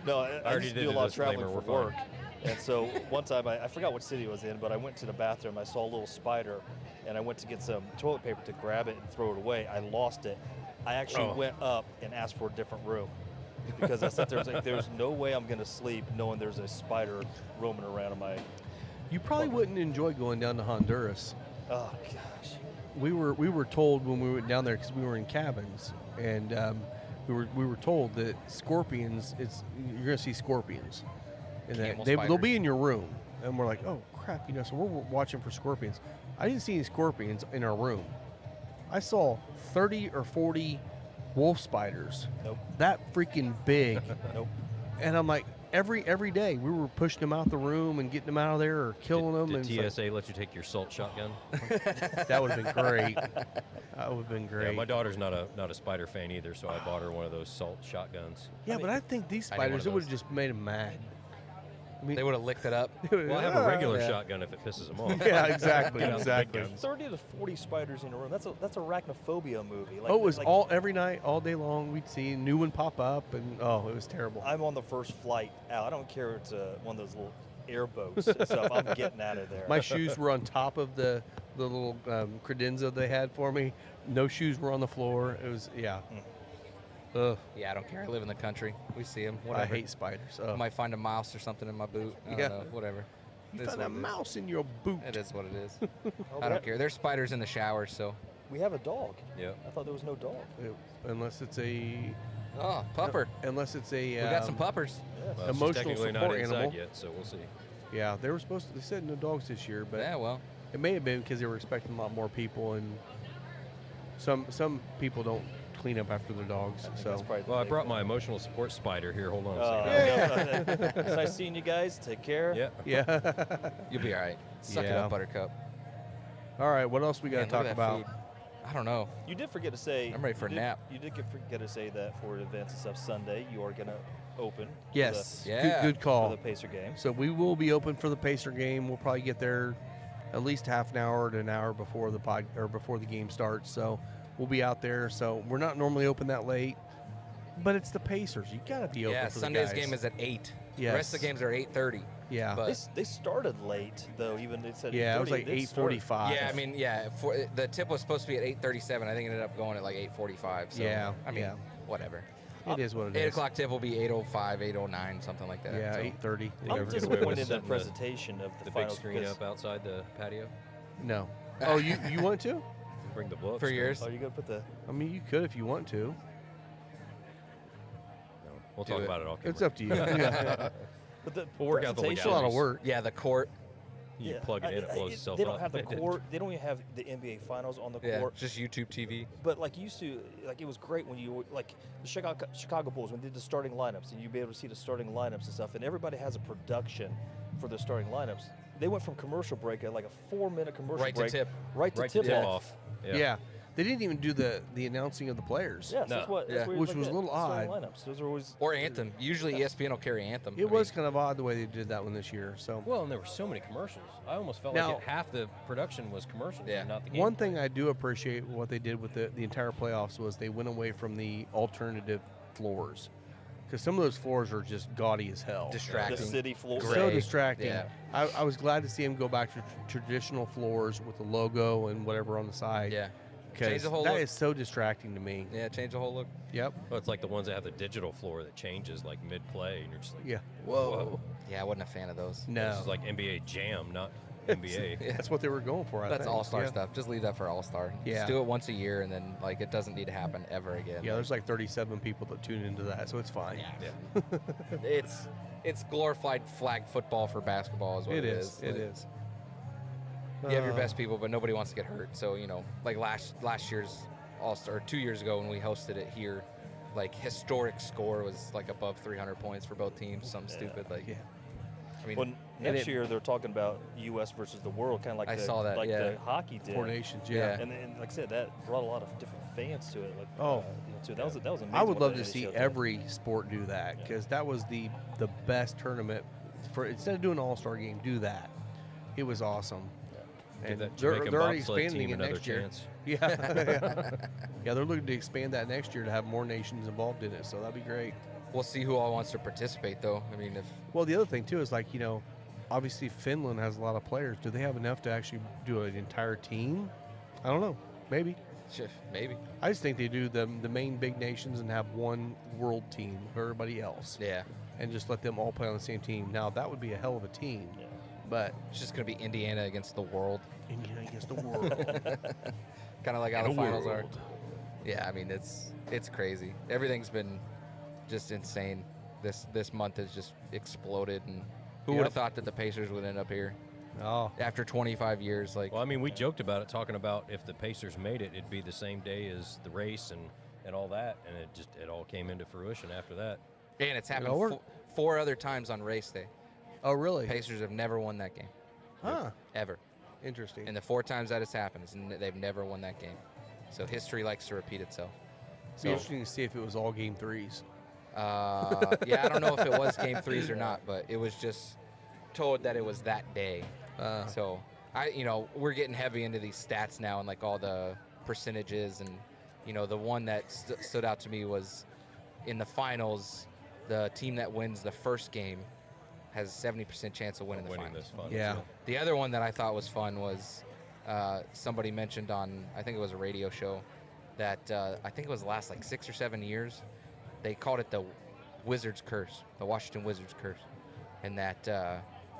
Speaker 5: No, I
Speaker 4: already
Speaker 5: used to
Speaker 4: did
Speaker 5: do a
Speaker 4: the
Speaker 5: lot of traveling
Speaker 4: disclaimer,
Speaker 5: for
Speaker 4: we're
Speaker 5: work. And so one time, I forgot what city I was in, but I went to the bathroom. I saw a little spider, and I went to get some toilet paper to grab it and throw it away. I lost it. I actually went up and asked for a different room because I sat there and was like, there's no way I'm going to sleep knowing there's a spider roaming around in my,
Speaker 3: You probably wouldn't enjoy going down to Honduras.
Speaker 5: oh, gosh.
Speaker 3: We were told when we went down there because we were in cabins, and we were told that scorpions. You're gonna see scorpions, and that
Speaker 6: Camel
Speaker 3: they'll
Speaker 6: spiders.
Speaker 3: be in your room. And we're like, oh crap, So we're watching for scorpions. I didn't see any scorpions in our room. I saw 30 or 40 wolf spiders.
Speaker 5: Nope.
Speaker 3: That freaking big.
Speaker 5: Nope.
Speaker 3: And I'm like, every day we were pushing them out the room and getting them out of there or killing them.
Speaker 4: Did
Speaker 3: and it's like,
Speaker 4: TSA let you take your salt shotgun?
Speaker 3: that would have been great. That would have been great.
Speaker 4: Yeah, my daughter's not a spider fan either, so I bought her one of those salt shotguns.
Speaker 3: Yeah, but I think these
Speaker 6: I need one
Speaker 3: spiders,
Speaker 6: of
Speaker 3: it would have
Speaker 6: those.
Speaker 3: just made them mad. I mean,
Speaker 6: They would have licked it up.
Speaker 4: Well, I have a regular
Speaker 3: yeah.
Speaker 4: shotgun if it pisses them off.
Speaker 3: Yeah, exactly,
Speaker 4: Get out the big
Speaker 3: exactly.
Speaker 4: guns.
Speaker 5: 30 to 40 spiders in a room. That's a arachnophobia movie. Like,
Speaker 3: Oh, it was
Speaker 5: like,
Speaker 3: every night, all day long. We'd see a new one pop up, and it was terrible.
Speaker 5: I'm on the first flight out. I don't care if it's one of those little airboats and stuff. I'm getting out of there.
Speaker 3: My shoes were on top of the little credenza they had for me. No shoes were on the floor. It was Ugh,
Speaker 6: Yeah, I don't care. I live in the country. We see them.
Speaker 3: I
Speaker 6: Whatever.
Speaker 3: hate spiders.
Speaker 6: I might find a mouse or something in my boot. I don't
Speaker 3: Yeah.
Speaker 6: know. Whatever.
Speaker 3: You
Speaker 6: It is
Speaker 3: found a
Speaker 6: what it is.
Speaker 3: mouse in your boot.
Speaker 6: It is what it is.
Speaker 5: Oh,
Speaker 6: I don't care. There's spiders in the shower, so.
Speaker 5: We have a dog.
Speaker 4: Yeah.
Speaker 5: I thought there was no dog.
Speaker 3: Unless it's a
Speaker 6: Oh, pupper.
Speaker 3: unless it's a
Speaker 6: We got some puppers.
Speaker 4: Well, she's
Speaker 3: Emotional
Speaker 4: technically not
Speaker 3: support
Speaker 4: inside
Speaker 3: animal.
Speaker 4: yet, so we'll see.
Speaker 3: Yeah, they were supposed to. They said no dogs this year, but
Speaker 6: Yeah, well.
Speaker 3: it may have been because they were expecting a lot more people, and some people don't clean up after their dogs.
Speaker 5: I think
Speaker 3: So
Speaker 5: that's probably the
Speaker 4: Well, I
Speaker 5: big
Speaker 4: brought
Speaker 5: thing.
Speaker 4: my emotional support spider here. Hold on a
Speaker 5: Oh,
Speaker 4: second.
Speaker 5: no, it's nice seeing you guys. Take care.
Speaker 4: Yeah.
Speaker 3: yeah.
Speaker 6: You'll be all right. Suck it
Speaker 3: Yeah.
Speaker 6: up, Buttercup.
Speaker 3: All right, what else we got
Speaker 6: Man,
Speaker 3: to
Speaker 6: look
Speaker 3: talk
Speaker 6: at that
Speaker 3: about?
Speaker 6: food. I don't know.
Speaker 5: You did forget to say.
Speaker 6: I'm ready for a
Speaker 5: you did-
Speaker 6: nap.
Speaker 5: You did forget to say that for events and stuff Sunday, you are going to open.
Speaker 3: Yes,
Speaker 5: For
Speaker 6: Yeah.
Speaker 3: good
Speaker 5: the,
Speaker 3: call.
Speaker 5: for the Pacer game.
Speaker 3: So we will be open for the Pacer game. We'll probably get there at least half an hour to an hour before before the game starts. So we'll be out there. So we're not normally open that late, but it's the Pacers. You got to be open
Speaker 6: Yeah,
Speaker 3: for
Speaker 6: Sunday's
Speaker 3: the guys.
Speaker 6: game is at 8.
Speaker 3: Yes.
Speaker 6: The rest of the games are 8:30.
Speaker 3: Yeah.
Speaker 6: But
Speaker 5: They started late though. Even they said
Speaker 3: Yeah, it was
Speaker 5: 8:30,
Speaker 3: like
Speaker 5: they started-
Speaker 3: 8:45.
Speaker 6: yeah, I mean, yeah, the tip was supposed to be at 8:37. I think it ended up going at like 8:45. So,
Speaker 3: Yeah,
Speaker 6: I mean,
Speaker 3: yeah.
Speaker 6: whatever.
Speaker 3: It is what it
Speaker 6: 8
Speaker 3: is.
Speaker 6: o'clock tip will be 8:05, 8:09, something like that.
Speaker 3: Yeah,
Speaker 6: so.
Speaker 3: 8:30.
Speaker 5: I'm
Speaker 3: whatever.
Speaker 5: disappointed in the
Speaker 4: Setting the-
Speaker 5: presentation of the
Speaker 4: The big
Speaker 5: finals
Speaker 4: screen
Speaker 5: because-
Speaker 4: up outside the patio.
Speaker 3: No. Oh, you want to?
Speaker 4: Bring the books.
Speaker 6: For yours?
Speaker 5: Oh, you gonna put the?
Speaker 3: I mean, you could if you want to.
Speaker 4: No, we'll
Speaker 6: Do
Speaker 4: talk
Speaker 6: it.
Speaker 4: about it off camera.
Speaker 3: It's up to you. Yeah.
Speaker 5: But the
Speaker 4: We'll work out the
Speaker 3: It's a lot of
Speaker 4: legalities.
Speaker 3: work.
Speaker 6: Yeah, the court.
Speaker 4: You
Speaker 5: Yeah,
Speaker 4: plug it in, it blows itself
Speaker 5: They don't
Speaker 4: up.
Speaker 5: have the court. They don't even have the NBA finals on the
Speaker 6: Yeah,
Speaker 5: court.
Speaker 6: just YouTube TV.
Speaker 5: But like you used to, like it was great when you were like the Chicago Bulls when they did the starting lineups, and you'd be able to see the starting lineups and stuff. And everybody has a production for their starting lineups. They went from commercial break at like a 4-minute commercial
Speaker 6: Right to
Speaker 5: break,
Speaker 6: tip.
Speaker 5: right to
Speaker 4: Right
Speaker 5: tip
Speaker 4: to tip
Speaker 5: off.
Speaker 4: off.
Speaker 3: Yeah. They didn't even do the announcing of the players.
Speaker 5: Yes,
Speaker 4: No.
Speaker 5: that's what.
Speaker 6: Yeah.
Speaker 5: That's what
Speaker 3: Which
Speaker 5: like
Speaker 3: was a
Speaker 5: that,
Speaker 3: little
Speaker 5: starting
Speaker 3: odd.
Speaker 5: Lineups. Those are always
Speaker 6: Or Anthem. Usually ESPN will carry Anthem.
Speaker 3: It was kind of odd the way they did that one this year. So
Speaker 4: Well, and there were so many commercials. I almost felt
Speaker 3: Now-
Speaker 4: like half the production was commercials
Speaker 6: Yeah.
Speaker 4: and not the game.
Speaker 3: one thing I do appreciate what they did with the entire playoffs was they went away from the alternative floors. Because some of those floors are just gaudy as hell.
Speaker 5: the
Speaker 6: distracting.
Speaker 5: city floor.
Speaker 3: So
Speaker 6: Gray.
Speaker 3: distracting.
Speaker 6: Yeah.
Speaker 3: I was glad to see him go back to traditional floors with the logo and whatever on the side.
Speaker 6: Yeah.
Speaker 3: Because
Speaker 6: Change the whole
Speaker 3: that
Speaker 6: look.
Speaker 3: is so distracting to me.
Speaker 6: Yeah, change the whole look.
Speaker 3: Yep.
Speaker 4: Well, it's like the ones that have the digital floor that changes like mid-play, and you're just like,
Speaker 3: Yeah.
Speaker 4: whoa.
Speaker 6: Yeah, I wasn't a fan of those.
Speaker 3: No.
Speaker 4: This is like NBA Jam, not NBA.
Speaker 3: That's what they were going for. I
Speaker 6: That's
Speaker 3: think.
Speaker 6: all-star
Speaker 3: Yeah.
Speaker 6: stuff. Just leave that for all-star.
Speaker 3: Yeah.
Speaker 6: Just do it once a year, and then like it doesn't need to happen ever again.
Speaker 3: Yeah, there's like 37 people that tune into that, so it's fine.
Speaker 6: Yeah. It's glorified flag football for basketball is what
Speaker 3: It
Speaker 6: it
Speaker 3: is. It
Speaker 6: Like,
Speaker 3: is.
Speaker 6: You have your best people, but nobody wants to get hurt. So like last year's All-Star, 2 years ago when we hosted it here, like historic score was like above 300 points for both teams. Something stupid like.
Speaker 3: Yeah.
Speaker 6: I mean,
Speaker 5: Well, next year they're talking about U.S. versus the world, kind of like
Speaker 6: I saw that,
Speaker 5: like
Speaker 6: yeah.
Speaker 5: the hockey did.
Speaker 3: 4 Nations,
Speaker 6: Yeah.
Speaker 3: yeah.
Speaker 5: And like I said, that brought a lot of different fans to it. Like,
Speaker 3: Oh.
Speaker 5: too. That was amazing.
Speaker 3: I would
Speaker 5: what
Speaker 3: love
Speaker 5: the
Speaker 3: to see
Speaker 5: NHL did.
Speaker 3: every sport do that because that was the best tournament. For instead of doing an all-star game, do that. It was awesome.
Speaker 4: Give
Speaker 3: And
Speaker 4: that
Speaker 3: they're
Speaker 4: Jamaican
Speaker 3: already
Speaker 4: bobsled
Speaker 3: expanding
Speaker 4: team
Speaker 3: it
Speaker 4: another
Speaker 3: next year.
Speaker 4: chance.
Speaker 3: Yeah, yeah. Yeah, they're looking to expand that next year to have more nations involved in it. So that'd be great.
Speaker 6: we'll see who all wants to participate, though. I mean, if
Speaker 3: Well, the other thing too is like obviously Finland has a lot of players. Do they have enough to actually do an entire team? I don't know. Maybe.
Speaker 6: maybe,
Speaker 3: I just think they do the main big nations and have one world team for everybody else,
Speaker 6: yeah,
Speaker 3: and just let them all play on the same team. Now that would be a hell of a team.
Speaker 5: Yeah.
Speaker 3: But
Speaker 6: it's just gonna be Indiana against the world,
Speaker 3: Indiana against the world.
Speaker 6: kind of like how
Speaker 3: In
Speaker 6: the
Speaker 3: a
Speaker 6: finals are.
Speaker 3: world.
Speaker 6: Yeah, I mean it's crazy. Everything's been just insane. This month has just exploded, and who would
Speaker 3: Yep.
Speaker 6: have thought that the Pacers would end up here
Speaker 3: Oh,
Speaker 6: after 25 years? Like,
Speaker 4: Well, I mean, we joked about it, talking about if the Pacers made it, it'd be the same day as the race and all that, and it all came into fruition after that.
Speaker 6: and it's happened
Speaker 3: all worked.
Speaker 6: four other times on race day.
Speaker 3: oh, really?
Speaker 6: Pacers have never won that game
Speaker 3: Huh.
Speaker 6: ever,
Speaker 3: Interesting.
Speaker 6: and the 4 times that has happened, they've never won that game. So history likes to repeat itself.
Speaker 3: It'd be interesting to see if it was all game threes.
Speaker 6: Yeah, I don't know if it was game 3s or not, but it was just told that it was that day. So we're getting heavy into these stats now and like all the percentages, and the one that stood out to me was in the finals, the team that wins the first game has 70% chance of winning the
Speaker 4: Winning
Speaker 6: finals.
Speaker 4: this finals.
Speaker 3: Yeah.
Speaker 6: The other one that I thought was fun was somebody mentioned on, I think it was a radio show, that I think it was the last like 6 or 7 years, they called it the Wizards curse, the Washington Wizards curse, and that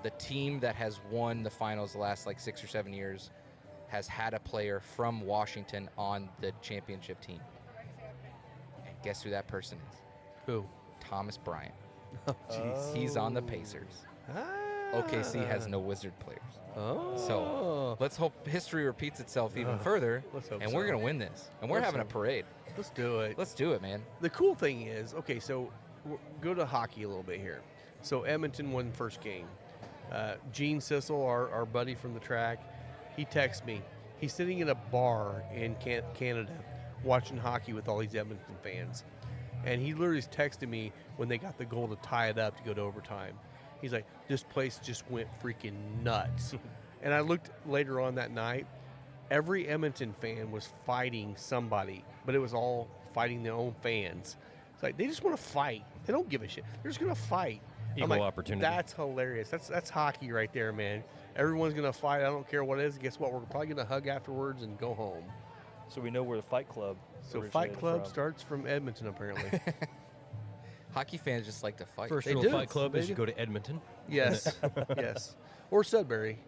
Speaker 6: the team that has won the finals the last like 6 or 7 years has had a player from Washington on the championship team. And guess who that person is?
Speaker 3: Who?
Speaker 6: Thomas Bryant.
Speaker 3: Jeez.
Speaker 6: He's on the Pacers. OKC has no Wizard players.
Speaker 3: Oh.
Speaker 6: So let's hope history repeats itself even further,
Speaker 3: let's hope
Speaker 6: and
Speaker 3: so.
Speaker 6: we're going to win this. And we're
Speaker 3: Let's
Speaker 6: having a
Speaker 3: hope.
Speaker 6: parade.
Speaker 3: Let's do it.
Speaker 6: Let's do it, man.
Speaker 3: The cool thing is, okay, so go to hockey a little bit here. So Edmonton won first game. Gene Sissel, our buddy from the track, he texts me. He's sitting in a bar in Canada watching hockey with all these Edmonton fans. And he literally texted me when they got the goal to tie it up to go to overtime. He's like, this place just went freaking nuts. And I looked later on that night. Every Edmonton fan was fighting somebody, but it was all fighting their own fans. It's like they just want to fight. They don't give a shit. They're just gonna fight. I'm
Speaker 4: Equal
Speaker 3: like,
Speaker 4: opportunity.
Speaker 3: That's hilarious. That's hockey right there, man. Everyone's gonna fight. I don't care what it is. Guess what? We're probably gonna hug afterwards and go home.
Speaker 5: So we know where the Fight Club.
Speaker 3: So
Speaker 5: originated
Speaker 3: Fight Club
Speaker 5: from.
Speaker 3: starts from Edmonton, apparently.
Speaker 6: Hockey fans just like to fight.
Speaker 4: First
Speaker 3: They
Speaker 4: rule
Speaker 3: do.
Speaker 4: Fight Club
Speaker 3: They
Speaker 4: is you
Speaker 3: do.
Speaker 4: go to Edmonton.
Speaker 3: Yes, yes, or Sudbury.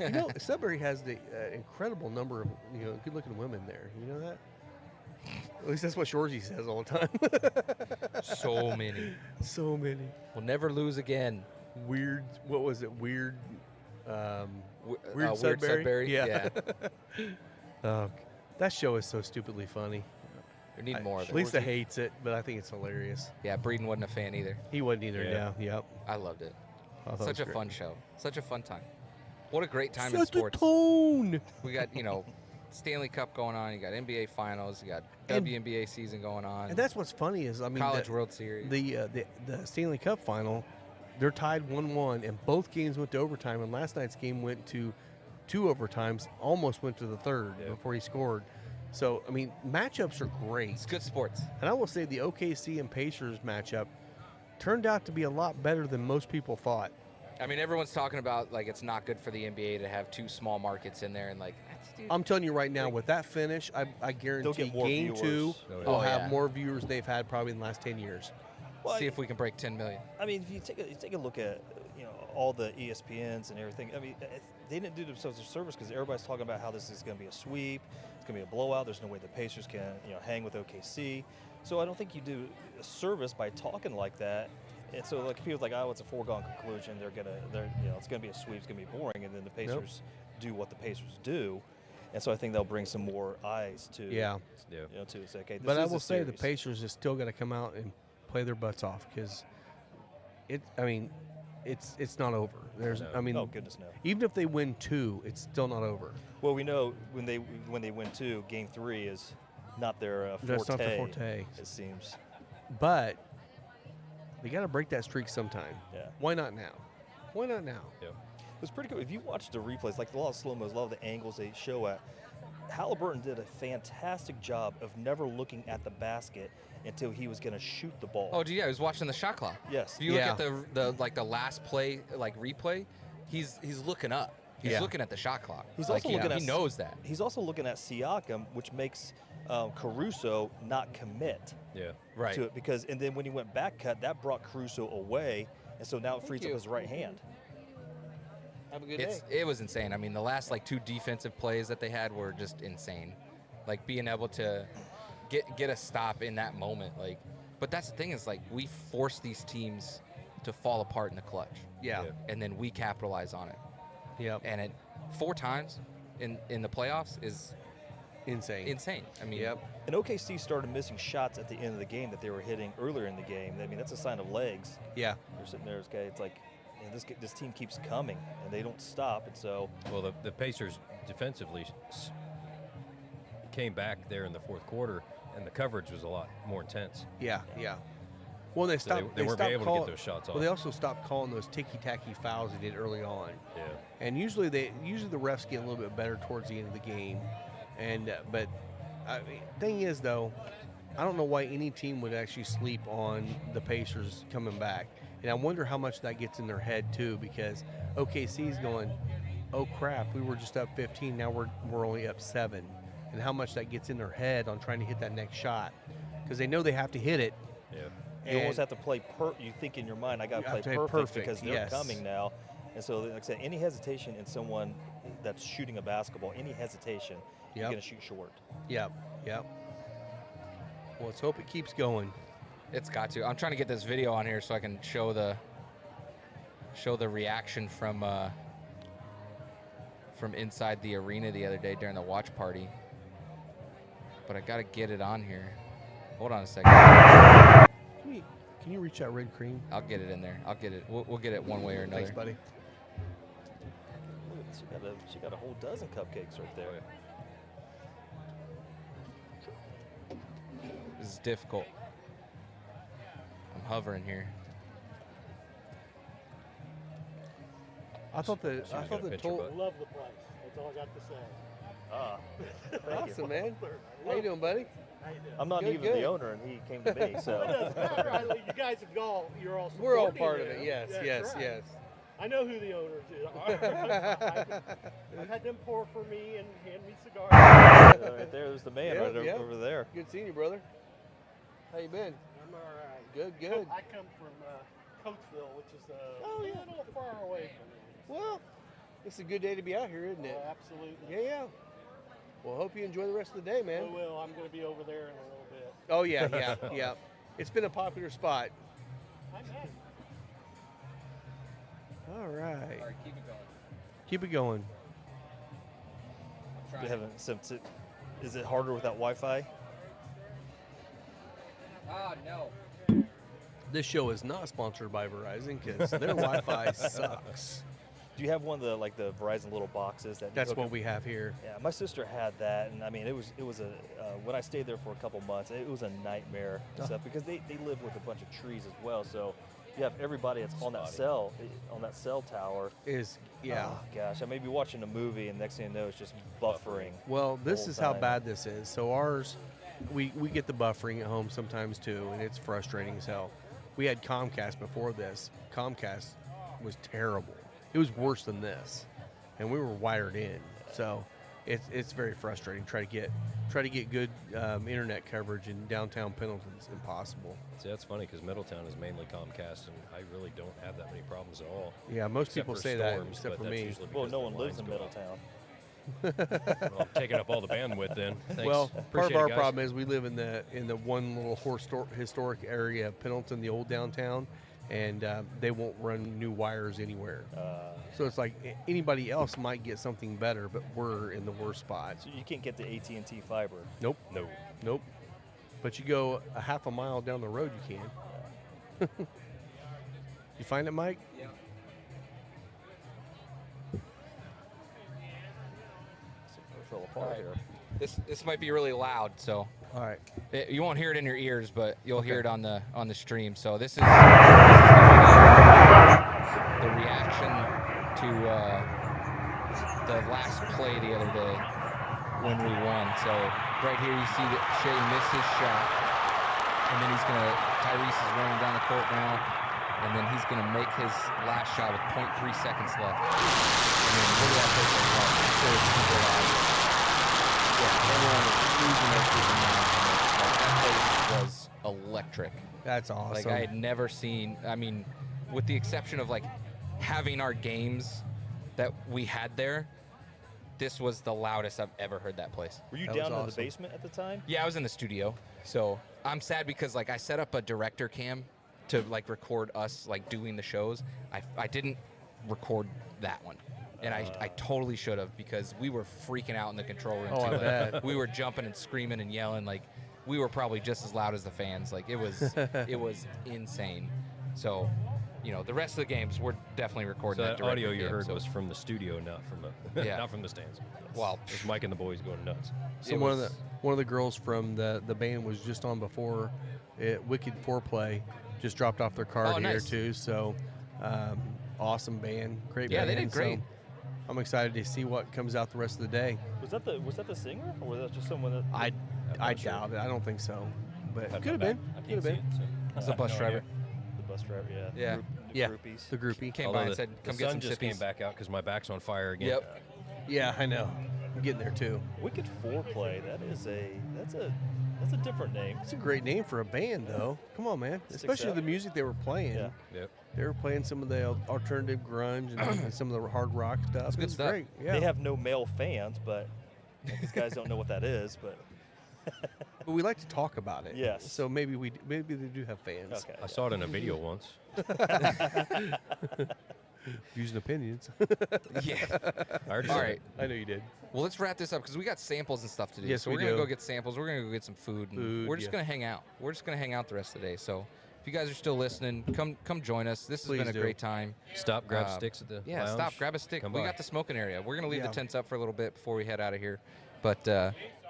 Speaker 3: You know, Sudbury has the incredible number of good-looking women there. You know that? At least that's what Shorzy says all the time.
Speaker 6: So many.
Speaker 3: So many
Speaker 6: We'll never lose again.
Speaker 3: weird. What was it? Weird. Weird
Speaker 6: Weird
Speaker 3: Sudbury.
Speaker 6: Sudbury?
Speaker 3: Yeah. Oh, that show is so stupidly funny.
Speaker 6: We need more of it.
Speaker 3: Lisa hates it, but I think it's hilarious.
Speaker 6: Yeah, Breeden wasn't a fan either.
Speaker 3: He wasn't either.
Speaker 4: Yeah.
Speaker 3: Yeah. Yep.
Speaker 6: I loved it.
Speaker 3: I thought it
Speaker 6: Such
Speaker 3: was
Speaker 6: a
Speaker 3: great.
Speaker 6: fun show. Such a fun time. What a great time in
Speaker 3: Such a
Speaker 6: sports.
Speaker 3: tone.
Speaker 6: We got, Stanley Cup going on. You got NBA Finals. You got
Speaker 3: And-
Speaker 6: WNBA season going on.
Speaker 3: And that's what's funny is
Speaker 6: College World Series.
Speaker 3: the Stanley Cup final, they're tied 1-1, and both games went to overtime. And last night's game went to 2 overtimes, almost went to the third before he scored. So matchups are great.
Speaker 6: It's good sports.
Speaker 3: And I will say the OKC and Pacers matchup turned out to be a lot better than most people thought.
Speaker 6: Everyone's talking about it's not good for the NBA to have 2 small markets in there, and dude,
Speaker 3: I'm telling you right now, with that finish, I guarantee
Speaker 5: get more
Speaker 3: Game
Speaker 5: viewers.
Speaker 3: 2
Speaker 4: Oh, yeah.
Speaker 3: will
Speaker 6: Oh,
Speaker 3: have
Speaker 6: yeah.
Speaker 3: more viewers they've had probably in the last 10 years.
Speaker 5: Well,
Speaker 6: see if we can break 10 million.
Speaker 5: if you take a look at all the ESPNs and everything, they didn't do themselves a service because everybody's talking about how this is going to be a sweep, it's going to be a blowout. There's no way the Pacers can hang with OKC. So I don't think you do a service by talking like that. And so people like, oh, it's a foregone conclusion. It's going to be a sweep. It's going to be boring. And then the Pacers do what the Pacers do. And so I think they'll bring some more eyes to
Speaker 3: Yeah.
Speaker 5: to say, okay, this
Speaker 3: But I
Speaker 5: is a
Speaker 3: will say the
Speaker 5: series.
Speaker 3: Pacers is still going to come out and play their butts off because it's not over. There's
Speaker 5: Oh goodness no.
Speaker 3: even if they win 2, it's still not over.
Speaker 5: Well, we know when they win 2, Game 3 is not their forte.
Speaker 3: That's not their forte.
Speaker 5: It seems.
Speaker 3: But they got to break that streak sometime.
Speaker 5: Yeah.
Speaker 3: Why not now? Why not now?
Speaker 4: Yeah.
Speaker 5: It was pretty cool. If you watch the replays, a lot of slow-mos, a lot of the angles they show at, Halliburton did a fantastic job of never looking at the basket until he was going to shoot the ball.
Speaker 6: Oh, yeah, I was watching the shot clock.
Speaker 5: Yes.
Speaker 6: If you
Speaker 3: Yeah.
Speaker 6: look at the last play, replay, he's looking up. He's
Speaker 3: Yeah.
Speaker 6: looking at the shot clock.
Speaker 5: He's also looking at
Speaker 6: he knows that.
Speaker 5: He's also looking at Siakam, which makes Caruso not commit
Speaker 4: Yeah.
Speaker 6: Right.
Speaker 5: to it and then when he went back cut, that brought Caruso away, and so now it frees up
Speaker 8: you.
Speaker 5: his right hand.
Speaker 8: Have a good day.
Speaker 6: It was insane. The last 2 defensive plays that they had were just insane. Being able to get a stop in that moment. But that's the thing is we force these teams to fall apart in the clutch.
Speaker 3: Yeah.
Speaker 4: Yeah.
Speaker 6: And then we capitalize on it.
Speaker 3: Yep.
Speaker 6: And it 4 times in the playoffs is
Speaker 3: Insane.
Speaker 6: insane.
Speaker 3: Yep.
Speaker 5: And OKC started missing shots at the end of the game that they were hitting earlier in the game. That's a sign of legs.
Speaker 3: Yeah.
Speaker 5: You're sitting there, okay, it's this team keeps coming and they don't stop, and so
Speaker 4: Well, the Pacers defensively came back there in the fourth quarter, and the coverage was a lot more intense.
Speaker 3: Yeah. Yeah. Well, they
Speaker 4: So they
Speaker 3: stopped.
Speaker 4: weren't
Speaker 3: stopped
Speaker 4: able to get
Speaker 3: calling,
Speaker 4: those shots
Speaker 3: Well, they
Speaker 4: off.
Speaker 3: also stopped calling those ticky-tacky fouls they did early on.
Speaker 4: Yeah.
Speaker 3: And usually the refs get a little bit better towards the end of the game. And but thing is though, I don't know why any team would actually sleep on the Pacers coming back. And I wonder how much that gets in their head too, because OKC's going, oh crap, we were just up 15, now we're only up 7. And how much that gets in their head on trying to hit that next shot, because they know they have to hit it.
Speaker 4: Yeah.
Speaker 5: you almost have to play you think in your mind, I got
Speaker 3: You
Speaker 5: to
Speaker 3: have
Speaker 5: play
Speaker 3: to play
Speaker 5: perfect
Speaker 3: perfect,
Speaker 5: because they're
Speaker 3: yes.
Speaker 5: coming now. And so, like I said, any hesitation in someone that's shooting a basketball, any hesitation, you're
Speaker 3: Yep.
Speaker 5: going to shoot short.
Speaker 3: Yep. Well, let's hope it keeps going.
Speaker 6: It's got to. I'm trying to get this video on here so I can show the reaction from inside the arena the other day during the watch party. But I got to get it on here. Hold on a second.
Speaker 3: Can you reach that red cream?
Speaker 6: I'll get it in there. I'll get it. We'll get it one way or another.
Speaker 3: Thanks, buddy.
Speaker 5: Look, she got a whole dozen cupcakes right there.
Speaker 6: This is difficult. I'm hovering here.
Speaker 3: I thought the
Speaker 4: got a picture,
Speaker 3: toll.
Speaker 4: bud.
Speaker 7: Love the place. That's all I got to say.
Speaker 5: Ah, thank you.
Speaker 3: Awesome, man. How you doing, buddy?
Speaker 7: How you doing?
Speaker 5: I'm not
Speaker 3: Good,
Speaker 5: even
Speaker 3: good.
Speaker 5: the owner, and he came to me.
Speaker 7: It
Speaker 5: So
Speaker 7: doesn't matter. You guys have all, you're all
Speaker 3: We're all
Speaker 7: supporting
Speaker 3: part of
Speaker 7: them.
Speaker 3: it. Yes,
Speaker 7: That's
Speaker 3: yes,
Speaker 7: right.
Speaker 3: yes.
Speaker 7: I know who the owners are. I've had them pour for me and hand me cigars.
Speaker 5: right there's the man
Speaker 3: Yeah,
Speaker 5: right
Speaker 3: yeah.
Speaker 5: over there.
Speaker 3: Good seeing you, brother.
Speaker 8: How you been?
Speaker 7: I'm all right.
Speaker 8: Good, good.
Speaker 7: I come from Coatesville, which is
Speaker 8: Oh, yeah.
Speaker 7: a little far away from here.
Speaker 8: Well, it's a good day to be out here, isn't it?
Speaker 7: Absolutely.
Speaker 8: Yeah. Well, hope you enjoy the rest of the day, man.
Speaker 7: Oh, well, I'm going to be over there in a little bit.
Speaker 8: Oh, yeah. Yeah. It's been a popular spot.
Speaker 7: I imagine.
Speaker 8: All right.
Speaker 6: keep it going.
Speaker 8: Keep it going.
Speaker 5: You haven't since it. Is it harder without Wi-Fi?
Speaker 6: No.
Speaker 3: This show is not sponsored by Verizon because their Wi-Fi sucks.
Speaker 5: Do you have one of the Verizon little boxes that? you
Speaker 3: That's
Speaker 5: hook
Speaker 3: what we have here.
Speaker 5: Yeah, my sister had that, and I mean, it was a when I stayed there for a couple months, it was a nightmare and stuff because they live with a bunch of trees as well. So you have everybody that's on that cell tower.
Speaker 8: Yeah.
Speaker 5: Oh, gosh, I may be watching a movie, and next thing you know, it's just buffering.
Speaker 3: Well, this
Speaker 5: whole
Speaker 3: is how
Speaker 5: time.
Speaker 3: bad this is. So ours, we get the buffering at home sometimes too, and it's frustrating as hell. We had Comcast before this. Comcast was terrible. It was worse than this, and we were wired in. So it's very frustrating. Try to get good internet coverage in downtown Pendleton's impossible.
Speaker 4: See, that's funny because Middletown is mainly Comcast, and I really don't have that many problems at all.
Speaker 3: Yeah, most
Speaker 4: Except
Speaker 3: people
Speaker 4: for
Speaker 3: say
Speaker 4: storms,
Speaker 3: that, except
Speaker 4: but
Speaker 3: for
Speaker 4: that's
Speaker 3: me.
Speaker 4: usually
Speaker 5: Well,
Speaker 4: because
Speaker 5: no
Speaker 4: the
Speaker 5: one lives
Speaker 4: lines
Speaker 5: in
Speaker 4: go out.
Speaker 5: Middletown.
Speaker 4: Well, I'm taking up all the bandwidth then. Thanks.
Speaker 3: Well, part of
Speaker 4: Appreciate
Speaker 3: our
Speaker 4: it, guys.
Speaker 3: problem is we live in the one little historic area of Pendleton, the old downtown, and they won't run new wires anywhere. So it's like anybody else might get something better, but we're in the worst spot.
Speaker 5: So you can't get the AT&T fiber.
Speaker 3: Nope,
Speaker 4: No.
Speaker 3: nope. But you go a half a mile down the road, you can. You find it, Mike?
Speaker 6: Yeah.
Speaker 5: Fell apart here.
Speaker 6: This might be really loud, so
Speaker 3: All right.
Speaker 6: you won't hear it in your ears, but you'll hear it on the stream. So this is the reaction to the last play the other day when we won. So right here you see that Shea missed his shot, and then Tyrese is running down the court now, and then he's gonna make his last shot with 0.3 seconds left. And then look at that place like that. So it's super loud. Yeah, everyone was losing their freaking minds on this. Like, that place was electric.
Speaker 3: That's awesome.
Speaker 6: Like I had never seen. I mean, with the exception of like having our games that we had there, this was the loudest I've ever heard that place.
Speaker 5: Were you
Speaker 3: That
Speaker 5: down
Speaker 3: was
Speaker 5: in the
Speaker 3: awesome.
Speaker 5: basement at the time?
Speaker 6: Yeah, I was in the studio. So I'm sad because like I set up a director cam to like record us like doing the shows. I didn't record that one. And I totally should have because we were freaking out in the control room
Speaker 3: Oh, I
Speaker 6: too.
Speaker 3: bet.
Speaker 6: We were jumping and screaming and yelling. Like we were probably just as loud as the fans. Like it was insane. So, you know, the rest of the games we're definitely recording.
Speaker 4: So
Speaker 6: that
Speaker 4: that audio
Speaker 6: director
Speaker 4: you
Speaker 6: cam,
Speaker 4: heard
Speaker 6: so-
Speaker 4: was from the studio, not from the
Speaker 6: Yeah.
Speaker 4: not from the stands.
Speaker 6: Well,
Speaker 4: It's Mike and the boys going nuts.
Speaker 3: So
Speaker 6: It
Speaker 3: one
Speaker 6: was-
Speaker 3: of the girls from the band was just on before Wicked Foreplay, just dropped off their card
Speaker 6: Oh,
Speaker 3: here
Speaker 6: nice.
Speaker 3: too. So awesome band, great
Speaker 6: Yeah,
Speaker 3: band.
Speaker 6: they did great.
Speaker 3: So I'm excited to see what comes out the rest of the day.
Speaker 5: Was that the singer, or was that just someone that?
Speaker 3: I
Speaker 5: not sure.
Speaker 3: doubt it. I don't think so, but
Speaker 4: Had
Speaker 3: could have
Speaker 4: my
Speaker 3: been.
Speaker 4: back. I
Speaker 3: Could
Speaker 4: can't
Speaker 3: have
Speaker 4: see
Speaker 3: been.
Speaker 4: it, so.
Speaker 6: It's the bus
Speaker 4: No
Speaker 6: driver.
Speaker 4: idea.
Speaker 5: The bus driver, yeah.
Speaker 6: Yeah.
Speaker 3: Yeah.
Speaker 5: Groupies.
Speaker 3: The groupie.
Speaker 6: Came
Speaker 4: Although
Speaker 6: by and
Speaker 4: the,
Speaker 6: said,
Speaker 4: the
Speaker 6: "Come get
Speaker 4: sun
Speaker 6: some
Speaker 4: just
Speaker 6: sippies."
Speaker 4: came back out because my back's on fire again.
Speaker 6: Yep.
Speaker 3: Yeah, I know. I'm getting there too.
Speaker 5: Wicked Foreplay. That's a different name.
Speaker 3: It's a great name for a band, though. Come on, man.
Speaker 5: Sticks
Speaker 3: Especially
Speaker 5: out.
Speaker 3: the music they were playing.
Speaker 5: Yeah.
Speaker 4: Yep.
Speaker 3: They were playing some of the alternative grunge and some of the hard rock stuff.
Speaker 6: good
Speaker 3: It was
Speaker 6: stuff.
Speaker 3: great. Yeah.
Speaker 5: They have no male fans, but these guys don't know what that is. But
Speaker 3: But we like to talk about it.
Speaker 5: Yes.
Speaker 3: So maybe they do have fans.
Speaker 5: okay.
Speaker 4: I saw it in a video once.
Speaker 3: Views and opinions.
Speaker 6: Yeah.
Speaker 4: I already
Speaker 6: All
Speaker 4: said
Speaker 6: right.
Speaker 4: it.
Speaker 3: I know you did.
Speaker 6: Well, let's wrap this up because we got samples and stuff to do.
Speaker 3: Yes,
Speaker 6: so
Speaker 3: we
Speaker 6: we're gonna
Speaker 3: do.
Speaker 6: go get samples. We're gonna go get some food. And
Speaker 3: Food,
Speaker 6: we're just
Speaker 3: yeah.
Speaker 6: gonna hang out. We're just gonna hang out the rest of the day. So if you guys are still listening, come join us. This has
Speaker 3: Please
Speaker 6: been a
Speaker 3: do.
Speaker 6: great time.
Speaker 4: Stop, grab
Speaker 6: Uh,
Speaker 4: sticks at the
Speaker 6: Yeah,
Speaker 4: lounge.
Speaker 6: stop, grab a stick.
Speaker 4: Come
Speaker 6: We
Speaker 4: by.
Speaker 6: got the smoking area. We're gonna leave
Speaker 3: Yeah.
Speaker 6: the tents up for a little bit before we head out of here. But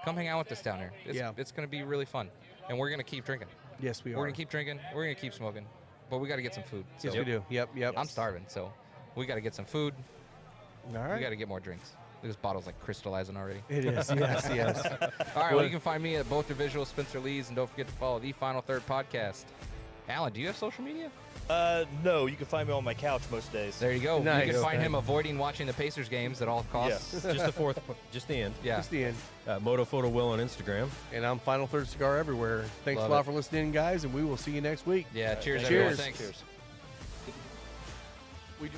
Speaker 6: come hang out with us down here. It's gonna be really fun, and we're gonna keep drinking.
Speaker 3: Yes, we are.
Speaker 6: We're gonna keep drinking. We're gonna keep smoking. But we got to get some food. So
Speaker 3: Yes, we do. Yep.
Speaker 6: I'm starving, so we got to get some food.
Speaker 3: All
Speaker 6: We
Speaker 3: right.
Speaker 6: got to get more drinks. This bottle's like crystallizing already.
Speaker 3: It is. Yes. Yes.
Speaker 6: All right, well, you can find me at both the Visual Spencer Lee's, and don't forget to follow the Final Third podcast. Alan, do you have social media?
Speaker 5: No, you can find me on my couch most days.
Speaker 6: There you go.
Speaker 3: Nice.
Speaker 6: You can find him avoiding watching the Pacers games at all costs.
Speaker 5: Yes.
Speaker 4: Just the fourth, just the end.
Speaker 6: Yeah.
Speaker 3: That's the end.
Speaker 4: Moto Photo Will on Instagram.
Speaker 3: And I'm Final Third Cigar everywhere. Thanks
Speaker 6: Love
Speaker 3: a lot
Speaker 6: it.
Speaker 3: for listening, guys, and we will see you next week.
Speaker 6: Yeah. Cheers,
Speaker 3: Cheers.
Speaker 6: everyone. Thanks.
Speaker 5: Cheers.
Speaker 3: We do.